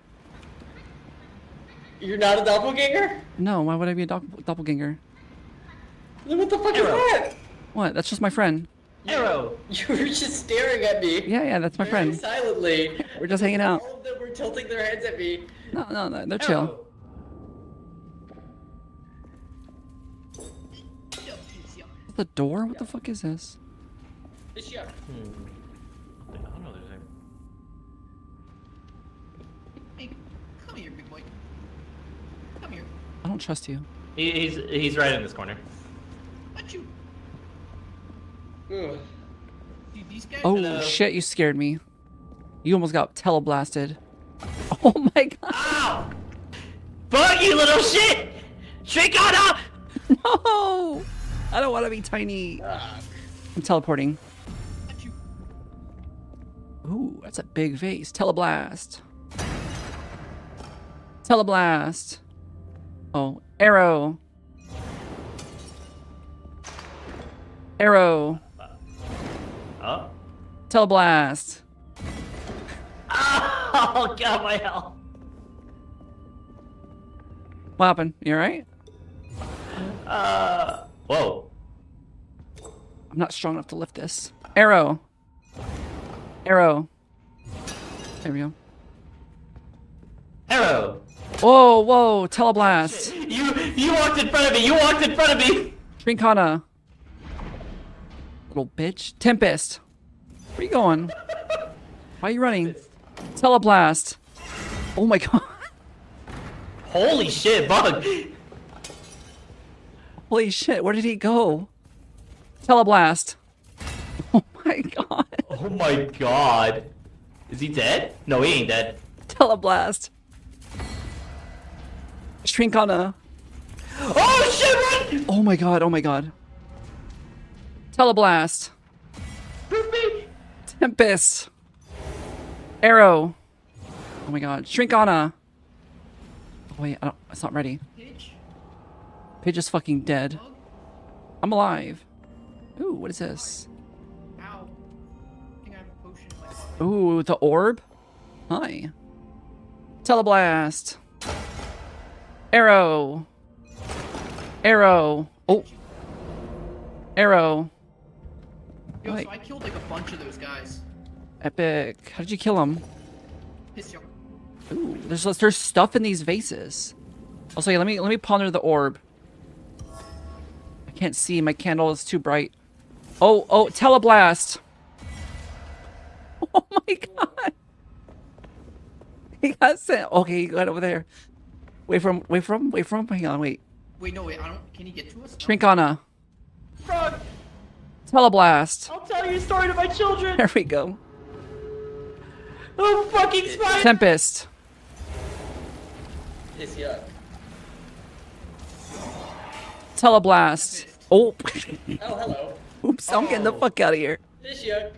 You're not a doppelganger? No, why would I be a doppelganger? Then what the fuck is Arrow. that? What? That's just my friend. Arrow. You were just staring at me. Yeah, that's my Very friend. silently. We're just hanging out. All of them were tilting their heads at me. No, they're chill. Arrow. The door? What the fuck is this? It's yuck. I don't know. There's Hey, come here, big boy. Come here. I don't trust you. he's right in this corner. Achoo. Ugh. Dude, these guys. Oh shit! You scared me. You almost got teleblasted. Oh my god! Ow! Fuck you, little shit! Shrink on up! No! I don't want to be tiny. I'm teleporting. Achoo. Ooh, that's a big vase. Teleblast. Teleblast. Oh, arrow. Arrow. Oh. Teleblast. Oh god, my hell. What happened? You alright? Whoa. I'm not strong enough to lift this. Arrow. Arrow. There we go. Arrow. Whoa, whoa, teleblast. You walked in front of me. You walked in front of me. Trincana. Little bitch. Tempest. Where you going? Why are you running? Teleblast. Oh my god. Holy shit, bug. Holy shit, where did he go? Teleblast. Oh my god. Oh my god. Is he dead? No, he ain't dead. Teleblast. Trincana. Oh shit, run! Oh my god, oh my god. Teleblast. Tempest. Arrow. Oh my god. Shrinkana. Oh wait, it's not ready. Pitch. Pidge is fucking dead. Bug. I'm alive. Ooh, what is this? Ow. I think I have a potion in my pocket. Ooh, the orb? Hi. Teleblast. Arrow. Arrow. Oh. Arrow. Yo, Wait. so I killed like a bunch of those guys. Epic. How did you kill him? Piss yo. Ooh, there's stuff in these vases. Also, yeah, let me ponder the orb. I can't see. My candle is too bright. Oh, teleblast. Oh my god. He got sent. Okay, he got over there. Wait for him. Hang on, wait. Wait, no, wait, I don't. Can he get to us? Shrinkana. Frog, Teleblast. I'll tell you a story to my children. There we go. Oh fucking spider! Tempest. It's yuck. Teleblast. Oh. Oh, hello. Oops, I'm getting the fuck out of here. It's yuck.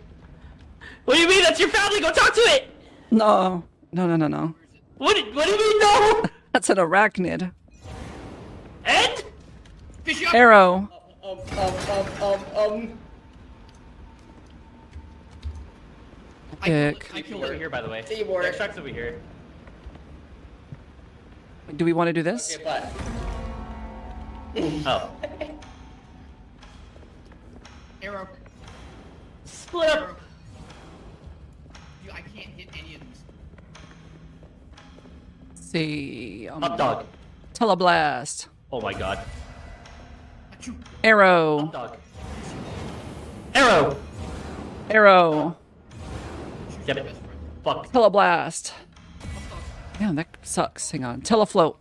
What do you mean? That's your family. Go talk to it. No. What do you mean? No. That's an arachnid. And Fish yo. Arrow. Epic. I killed over it. here, by the way. Teamwork. Extract's over here. Do we want to do this? Okay, but Oh. Arrow. Split up. Arrow. Dude, I can't hit any of these. Let's see. Up dog. Teleblast. Oh my god. Achoo. Arrow. Up dog. Arrow. Arrow. Get it. Fuck. Teleblast. Damn, that sucks. Hang on. Telefloat.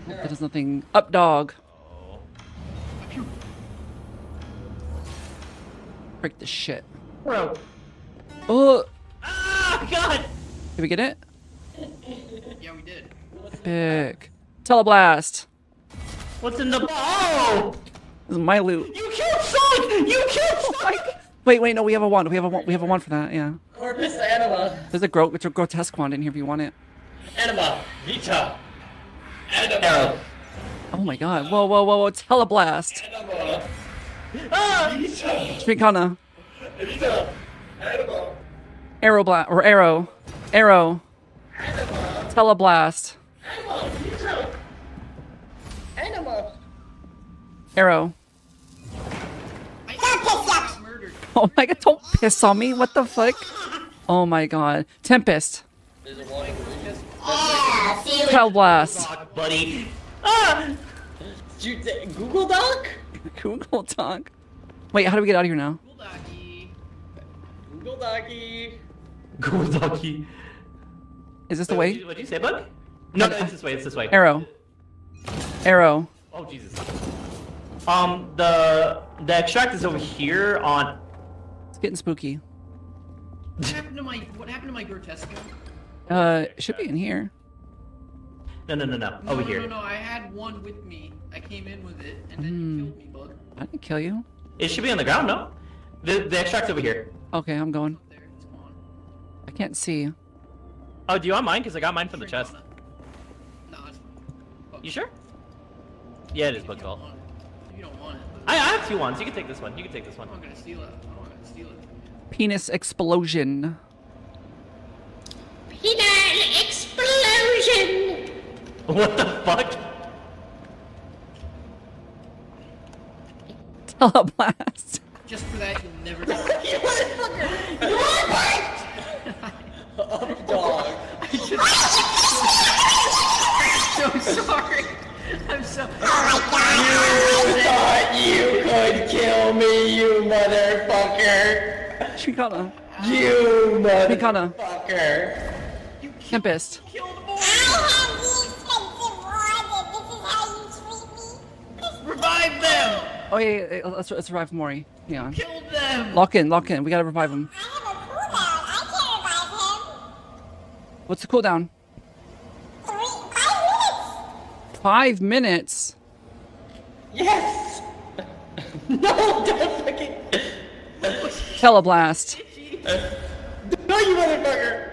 That does nothing. Up dog. Achoo. Break this shit. Arrow. Oh, Ah, god. did we get it? Yeah, we did. Epic. Teleblast. What's in the? Oh! This is my loot. You killed Sonic! You killed Sonic! Wait, no, we have a wand. We have a wand for that. Yeah. Corpus anima. There's a grotesque wand in here if you want it. Anima. Vita. Anima. Oh my god. Whoa, whoa, whoa, whoa. Teleblast. Anima. Ah! Trincana. Vita. Anima. Arrow blast. Or arrow. Arrow. Teleblast. Vita. Anima. Arrow. I got murdered. Oh my god, don't piss on me. What the fuck? Oh my god. Tempest. There's a one. Teleblast. Fuck, buddy. Ah! Did you Google Doc? Google Doc. Wait, how do we get out of here now? Cool doggy. Google Docky. Google Donkey. Is this the way? What did you say, bud? No, no, it's this way. It's this way. Arrow. Arrow. Oh Jesus. The extract is over here on. It's getting spooky. What happened to my grotesque? It should be in here. No. No, Over no, here. no, I had one with me. I came in with it, and then you killed me, bug. I didn't kill you. It should be on the ground, no? The extract's over here. Okay, I'm going. Up there, it's gone. I can't see. Oh, do you want mine? Because I got mine from the chest. No, it's fine. You sure? Yeah, it is If Bug's you don't fault. want it. If you don't want it, I have two ones. You can take this one. You can take this one. I'm not gonna steal it. I'm not gonna steal it. Penis explosion. Peanut explosion! What the fuck? Teleblast. Just for that, you'll never. Dog. I'm so sorry. I'm so. Thought you could kill me, you motherfucker. Trincana. You Trincana. motherfucker. Tempest. Killed I more. have the expensive reward. This is how you treat me. Revive them. Oh yeah, let's revive Mori. Hang on. Killed them. Lock in. We gotta revive him. I have a cooldown. I can't revive him. What's the cooldown? 5 minutes. 5 minutes. Yes. No, don't fucking. Teleblast. No, you motherfucker.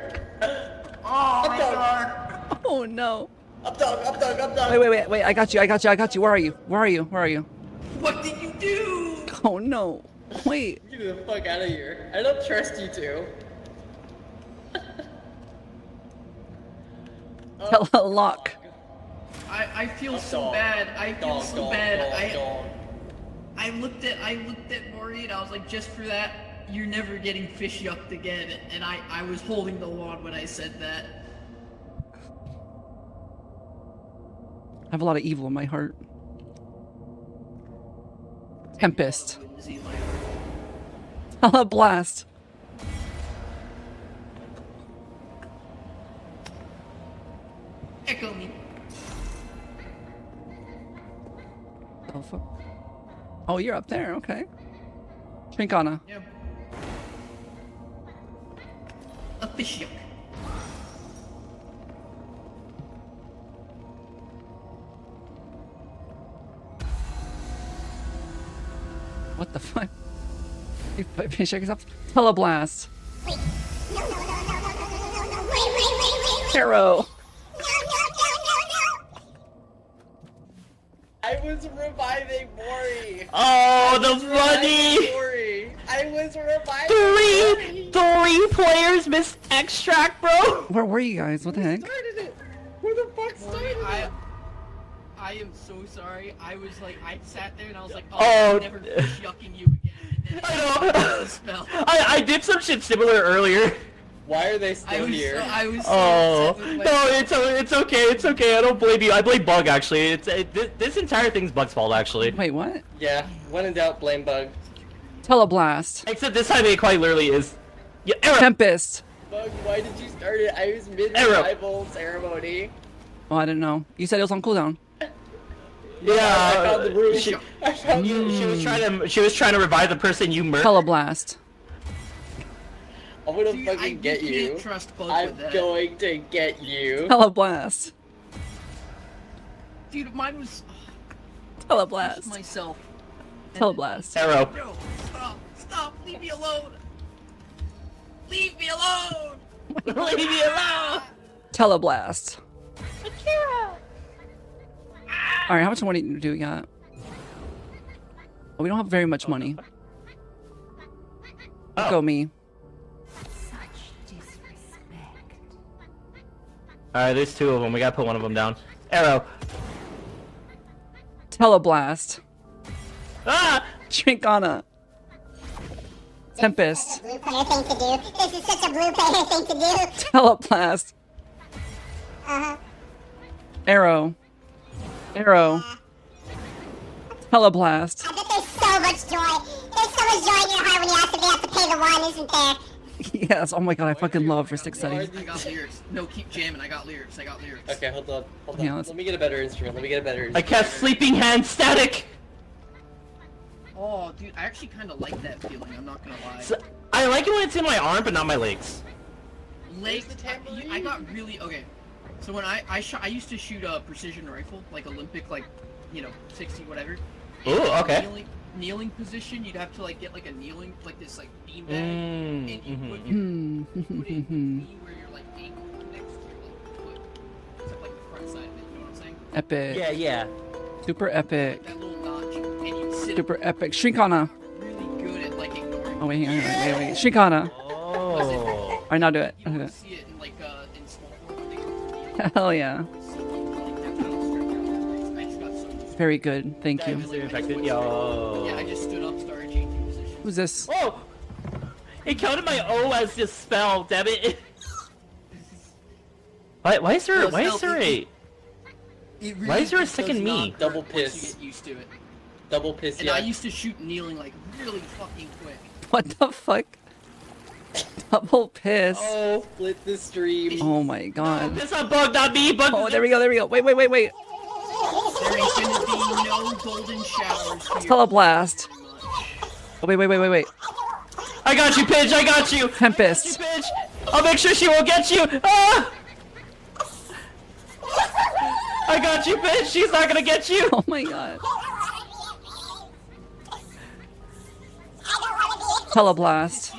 Oh my dog. god. Oh no. Up dog. Up dog. Up dog. Wait. I got you. Where are you? What did you do? Oh no. Wait. Get the fuck out of here. I don't trust you two. Telelock. I feel so Dog. bad. I feel Dog, so dog, bad. dog. I looked at Maury and I was like, just for that, you're never getting fish yucked again. And I was holding the wand when I said that. I have a lot of evil in my heart. Tempest. Whimsy in my heart. Teleblast. Echo me. Oh fuck. Oh, you're up there. Okay. Trincana. Yeah. A fish yuck. What the fuck? You put fish eggs up. Teleblast. Wait. No. Wait. Arrow. No. I was reviving Mori. Oh, the money! Mori. I was reviving Mori. Three players missed extract, bro. Where were you guys? What the heck? Started it. Who the fuck started it? I am so sorry. I was like, I sat there and I was like, Oh. I'm never fish yucking you again. And then I know. the spell. I did some shit similar earlier. Why are they still here? I was so Oh upset with my- no, it's okay. I don't blame you. I blame Bug actually. This entire thing's Bug's fault actually. Wait, what? Yeah, when in doubt, blame Bug. Teleblast. Except this time it quite literally is. Yeah, arrow. Tempest. Bug, why did you start it? I was mid Arrow. revival ceremony. Oh, I didn't know. You said it was on cooldown. Yeah, I found the room. She, I found the room. she was trying to revive the person you murdered. Teleblast. I'm gonna Dude, I fucking get can't you. trust Bug I'm with that. going to get you. Teleblast. Dude, mine was Teleblast. myself. Teleblast. Arrow. No, stop, leave me alone. Leave me alone! Leave me alone! Teleblast. All right, how much money do we got? Oh, we don't have very much money. Oh. Go me. Such disrespect. Alright, there's two of them. We gotta put one of them down. Arrow. Teleblast. Ah! Trinkana. Tempest. Blue player thing to do. This is such a blue player thing to do. Teleblast. Uh-huh. Arrow. Arrow. Teleblast. I bet there's so much joy. There's so much joy in your heart when you actually have to pay the one, isn't there? Yes. Oh my god, I fucking love for stick studies. I got lyrics. No, keep jamming. I got lyrics. I got lyrics. Okay, hold on. Hold on. Yeah, let's- Let me get a better instrument. Let me get a better I instrument. cast Sleeping Hand Static! Oh, dude, I actually kind of like that feeling. I'm not gonna lie. So, I like it when it's in my arm, but not my legs. Legs. I got really okay. So when I used to shoot a precision rifle, like Olympic, like 60 whatever. Ooh, okay. Kneeling position, you'd have to like get like a kneeling, like this like bean bag, Mm, and you put Hmm. it where your like ankle connects to your like foot, except like the front side of it. You know what I'm saying? Epic. Yeah, yeah. Super epic. That little notch, and you sit Super epic. Shrinkana. really good at like ignoring. Oh wait, hang on, wait. Shrinkana. Oh. All right, now do it. You I'll do won't it. see it in like in small form when they go through Hell yeah. I just got so used to Very good. Thank you. Dive infected. Yo. it. Yeah, I just stood up, started changing positions. Who's this? Oh! It counted my O as just spell, damn it. Why is there a... Why is there a second me? Double Once you piss. get used to it. Double piss, And yeah. I used to shoot kneeling like really fucking quick. What the fuck? Double piss. Oh, split the stream. Oh my god. It's a bug, not me, bug. Oh, there we go, there we go. Wait. There ain't gonna be no golden showers for your Teleblast. much. Oh, wait. I got you, Pidge, I got you! Tempest. Pidge! I'll make sure she won't get you! Ah! I got you, Pidge! She's not gonna get you! Oh my god. Teleblast.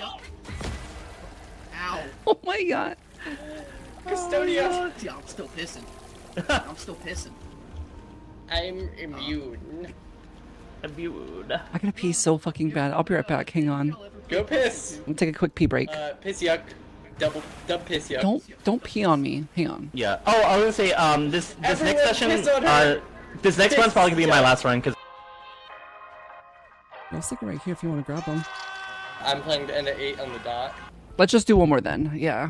Ow. Oh my god. Custodia. See, I'm still pissing. I'm still pissing. I'm immune. Abused. I gotta pee so fucking bad. I'll be right back. Hang on. Go piss. I'm gonna take a quick pee break. Piss yuck. Dub piss yuck. Don't pee on me. Hang on. Yeah. Oh, I was gonna say, this Everyone next session, piss on her. this next one's probably gonna be my last run, cause... I'll stick it right here if you want to grab them. I'm planning to end at 8 on the dot. Let's just do one more then. Yeah.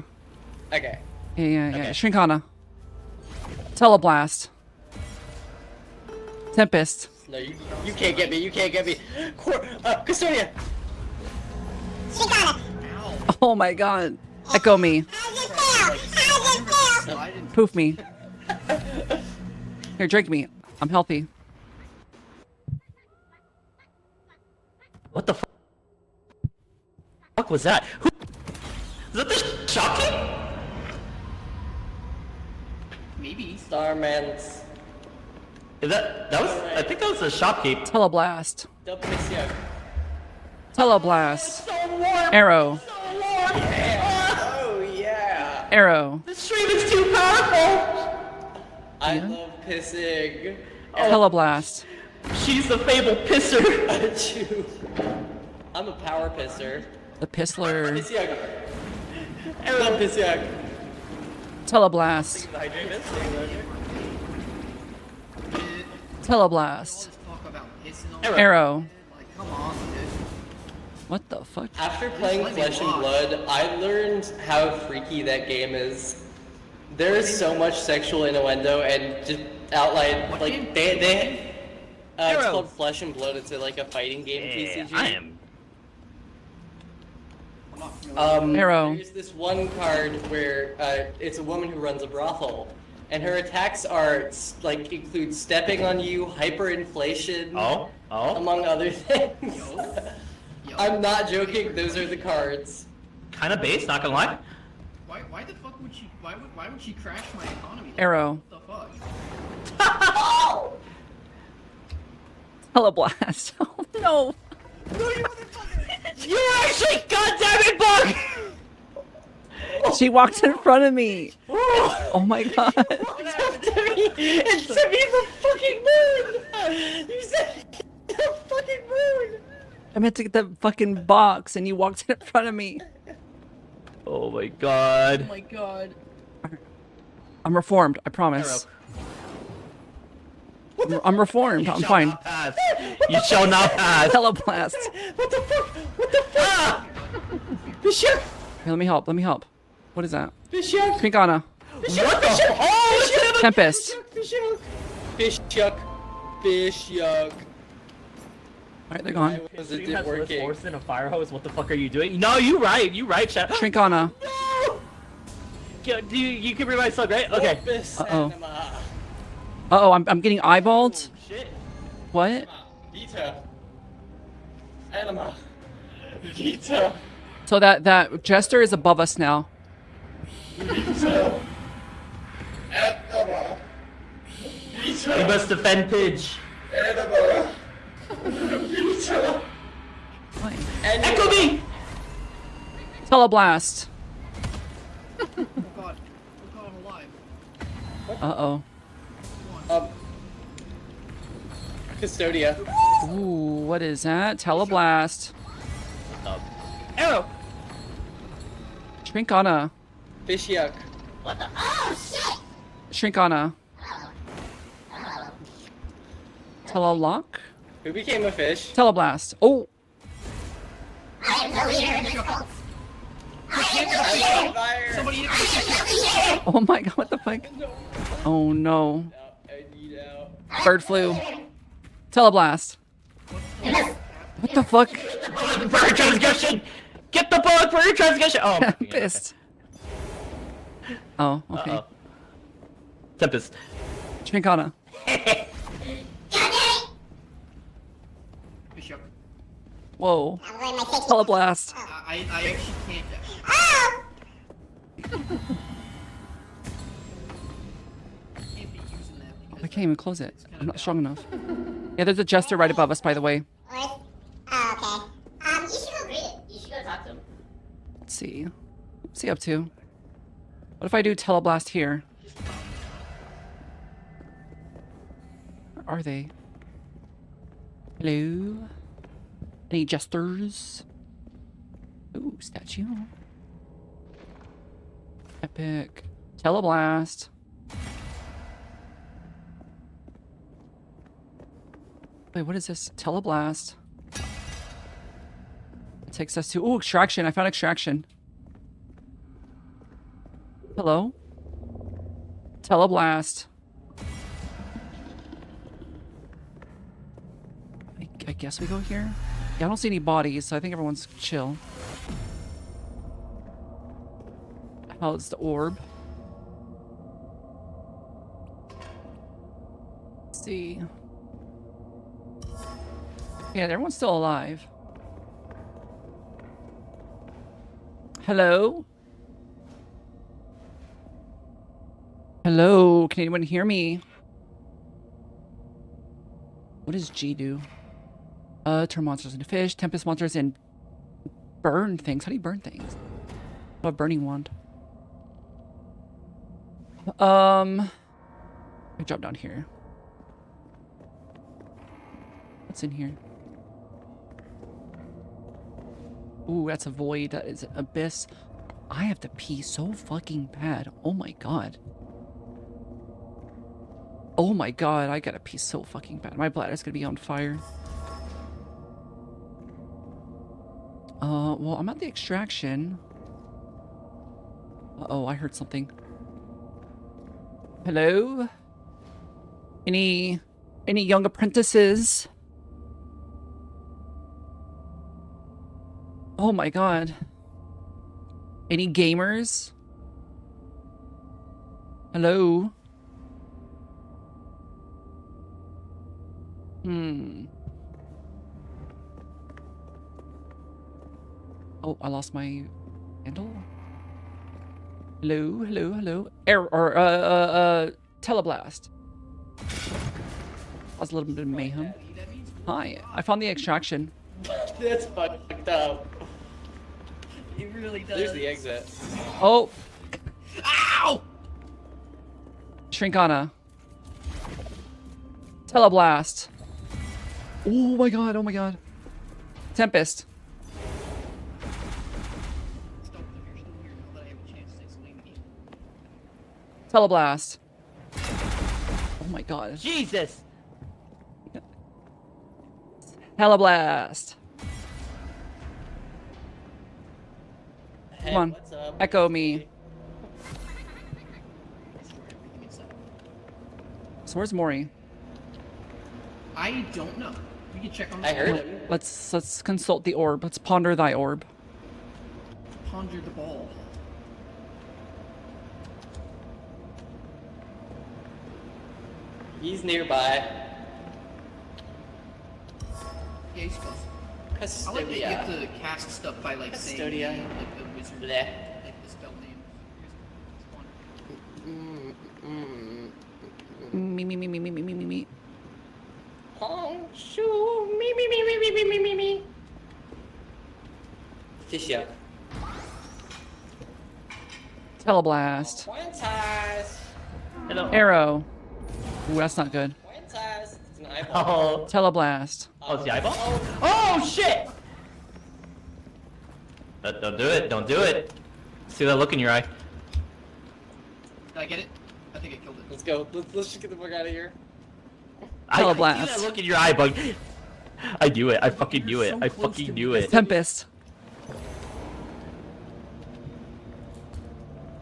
Okay. Yeah. Okay. Shrinkana. Teleblast. Tempest. No, you can't get me. You can't get me. Custodia. Shikana, Ow. Oh my god. Echo me. how's it feel? How's it feel? I didn't. Poof me. Here, drink me. I'm healthy. What the fuck was that? Who... Is that the shopkeep? Maybe. Starman's. Is that was? I think that was the shopkeep. Teleblast. Dub piss yuck. Teleblast. So warm. Arrow. So warm. Oh yeah. Arrow. The stream is too powerful. I love pissing. Teleblast. She's the fabled pisser. Achoo. I'm a power pisser. The Pissler. Piss yuck. Dub piss yuck. Teleblast. Teleblast. Let's talk about pissing on Arrow. Like, come on, dude. What the fuck? After playing let me Flesh and watch. Blood, I learned how freaky that game is. There is so much sexual innuendo and just outline What like game? they it's Arrow. called Flesh and Blood. It's like a fighting game TCG. I am. I'm not familiar. Arrow. There's this one card where it's a woman who runs a brothel, and her attacks are like include stepping on you, hyperinflation, Oh. among other things. Yo, I'm not joking. Those are the cards. Kind of base, not gonna lie. why the fuck would she? Why would she crash my economy? Arrow. What the fuck? Teleblast. Oh no. You actually, goddammit, bug! She walked in front of me. Oh my god. It sent me the fucking moon! You said the fucking moon! I meant to get the fucking box and you walked in front of me. Oh my god. Oh my god. I'm reformed, I promise. I'm reformed, I'm fine. Pass. You shall not pass. Teleblast. What the fuck? What the fuck? Bishop! Here, let me help, let me help. What is that? Bishop! Pinkana. What the? Oh, shit! Tempest. Bishop! Bishop! Bishop! Alright, they're gone. Was You it have less working? force than a fire hose. What the fuck are you doing? No, you right, Shadow. Trinkana. No! You can revive Slug, right? Okay. Opus Uh-oh. Anima. Uh-oh, I'm getting eyeballed. Shit. What? Vita. Anima. Vita. So that Jester is above us now. Vita. Anima. You Vita. must defend Pidge. Anima. Vita. Echo me! Teleblast. Oh god. Oh god, I'm alive. Uh-oh. Custodia. Ooh, what is that? Teleblast. Arrow! Shrinkana. Bishop. Shrinkana. Telelock. Who became a fish? Teleblast. Oh, I am the leader of this cult. Somebody hit me. oh my god, what the fuck? Oh no. I need out. Bird flu. Teleblast. What the fuck? Bird transgression! Get the bug for your transgression! Oh, I'm pissed. Oh, okay. Uh-oh. Tempest. Shrinkana. Bishop. Whoa. I'm going my safety. Teleblast. I actually can't. Oh! Can't be using that because I can't even close it. I'm not strong enough. Yeah, there's a Jester right above us, by the way. Where's... Oh, okay. You should go greet it. You should go talk to him. Let's see. What's he up to? What if I do Teleblast here? Where are they? Hello? Any Jesters? Ooh, statue. Epic. Teleblast. Wait, what is this? Teleblast. It takes us to... Ooh, extraction. I found extraction. Hello? Teleblast. I guess we go here? Yeah, I don't see any bodies, so I think everyone's chill. How's the orb? Let's see. Yeah, everyone's still alive. Hello? Hello? Can anyone hear me? What does G do? Turn monsters into fish, tempest monsters, and burn things. How do you burn things? Oh, a burning wand. I drop down here. What's in here? Ooh, that's a void. That is an abyss. I have to pee so fucking bad. Oh my god. Oh my god, I gotta pee so fucking bad. My bladder's gonna be on fire. Well, I'm at the extraction. Uh-oh, I heard something. Hello? Any young apprentices? Oh my god. Any gamers? Hello? Oh, I lost my handle? Hello, hello, hello. Teleblast. That was a little bit of mayhem. Hi, I found the extraction. That's fucked up. It really does. There's the exit. Oh, Ow! Shrinkana. Teleblast. Oh my god, oh my god. Tempest. Stop them, you're still here now that I have a chance to explain the game. Teleblast. Oh my god. Jesus! Teleblast. Hey, Come on. what's up? Echo me. Destroy everything inside. So where's Mori? I don't know. We can check on I heard him. Let's consult the orb. Let's ponder thy orb. Ponder the ball. He's nearby. Yeah, he's close. I like that you Custodia. get to cast stuff by like saying Custodia. the name, like the wizard, Bleh. like the spell name. Me me me me me me me me me. Hong Shoo, me. Tisha. Teleblast. Pointers. Hello. Arrow. Ooh, that's not good. Pointers. It's an eyeball. Oh. Teleblast. Oh, it's the eyeball? Oh, shit! Don't do it. Don't do it. See that look in your eye. Did I get it? I think I killed it. Let's go. Let's just get the fuck out of here. I see Teleblast. that look in your eye, Bug. I knew it. I fucking knew it. I fucking knew it. Tempest.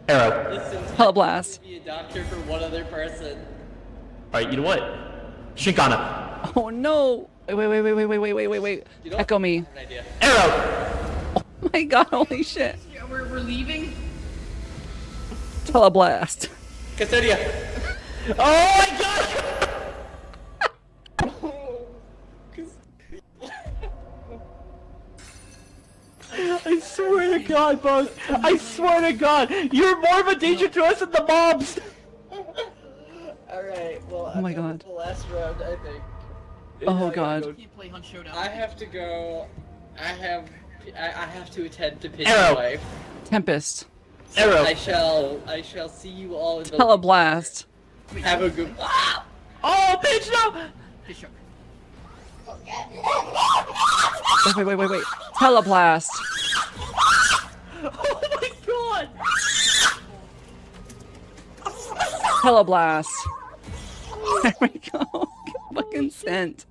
Arrow. Listen, Teleblast. be a doctor for one other person. Alright, you know what? Shinkana. Oh no! Wait. You know Echo me. I have an idea. Arrow! Oh my god, holy shit. Yeah, we're leaving. Teleblast. Custodia. Oh my god! I swear to God, Bug. I swear to God. You're more of a danger to us than the mobs. Alright, well, Oh my I think God. it's the last round, I think. Oh god. Can't play Hunt Showdown. I have to go. I have to attend to Pigeon's Arrow. wife. Tempest. Arrow. I shall see you all in the Teleblast. Have a good. Ah! Oh, bitch, no! Fish hook. Wait. Teleblast. Oh my God! Teleblast. There we go. Fucking sent.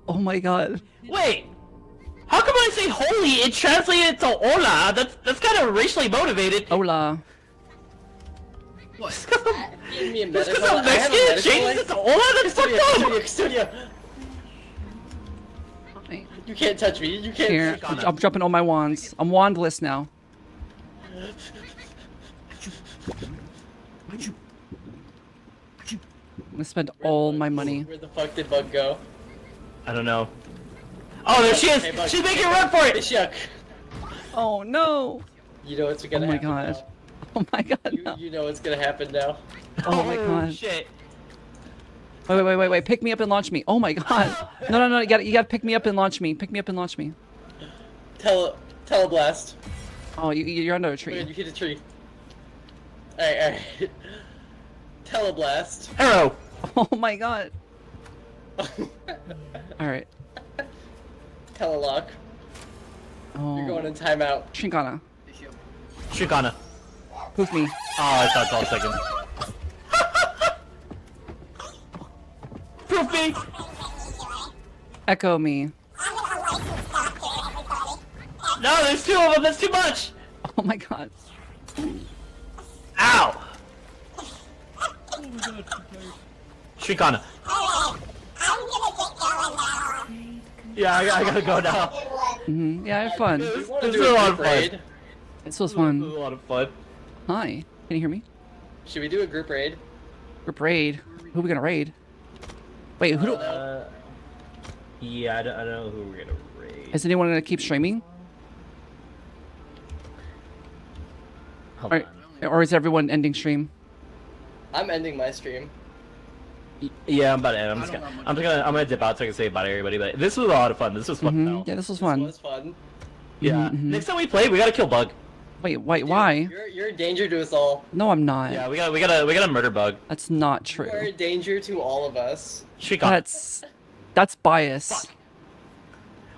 Oh my god. Wait! How come when I say holy, it translated to hola? That's kind of racially motivated. Hola. What? Give me a Just medical. because I'm I have a Mexican medical changes it license. to hola? That's fucked up! Custodia. You can't touch me. You can't. Here, I'm dropping all my wands. I'm wandless now. I'm gonna spend all my money. Where the fuck did Bug go? I don't know. Oh, there she is! Hey, Bug. She's making a run for it! Fish yuck. Oh no! You know what's gonna Oh my happen god. now. Oh my god, no. You know what's gonna happen now. Oh my god. Shit. Wait. Pick me up and launch me. Oh my god. No. You gotta pick me up and launch me. Pick me up and launch me. Teleblast. Oh, you're under a Wait, tree. you hit a tree. Alright. Teleblast. Arrow! Oh my god. Alright. Telelock. Oh. You're going in timeout. Shinkana. Fish hook. Shinkana. Poof me. Oh, I thought all second. Proof me! Echo me. No, there's two of them, that's too much! Oh my god. Ow! Shinkana. Yeah, I gotta go now. Yeah, I had fun. We want to This do is a lot a of group fun. raid. This was This was fun. a lot of fun. Hi. Can you hear me? Should we do a group raid? Group raid. Who are we gonna raid? Wait, who do... Yeah, I don't know who we're gonna raid. Is anyone gonna keep streaming? Hold Or, or is everyone ending stream? I'm ending my stream. on. Yeah, I'm about to end. I'm gonna dip out so I can say bye to everybody. But this was a lot of fun. This was fun. though. Yeah, this was This fun. was fun. Yeah. Mhm. Next time we play, we gotta kill Bug. Wait, why? You're a danger to us all. No, I'm not. Yeah, we gotta murder Bug. That's not You are a true. danger to all of us. She got. That's bias.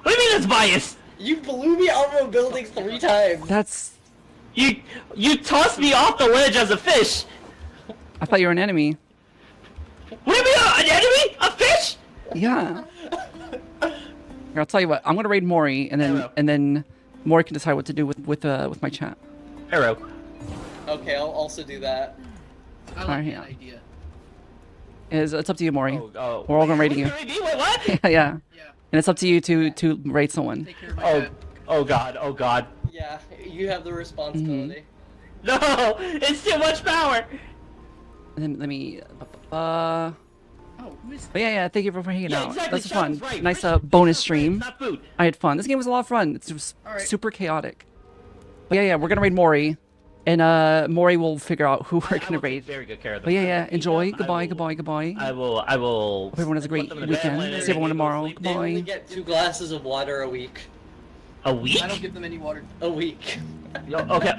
What do you mean that's biased? You blew me out of a building 3 times. That's. You tossed me off the ledge as a fish. I thought you were an enemy. What do you mean an enemy? A fish? Yeah. Here, I'll tell you what. I'm gonna raid Mori, and Arrow. then Mori can decide what to do with my chat. Arrow. Okay, I'll also do that. I like Alright, that yeah. idea. It's up to you, Mori. Oh. We're all gonna raid you. Wait, what? yeah. Yeah. And it's up to you to raid someone. Take care of my cat. Oh god. Oh god. Yeah, you have the responsibility. No, it's too much power. And then let me. Oh, who is But yeah. Thank you for hanging Yeah, out. exactly, That's Shadow's fun. right. Nice Fish- bonus fish are stream. friends, not food. I had fun. This game was a lot of fun. It's just Alright. super chaotic. But yeah, we're gonna raid Mori, and Mori will figure out who we're I gonna will take raid. very good care of them. But yeah. Enjoy. I Goodbye. will- Goodbye. I will. Hope everyone has a great put them in the bed, weekend. let See everyone everybody go tomorrow. sleep. They only Goodbye. get 2 glasses of water a week. A week? I don't give them any water. A week. Yo, okay.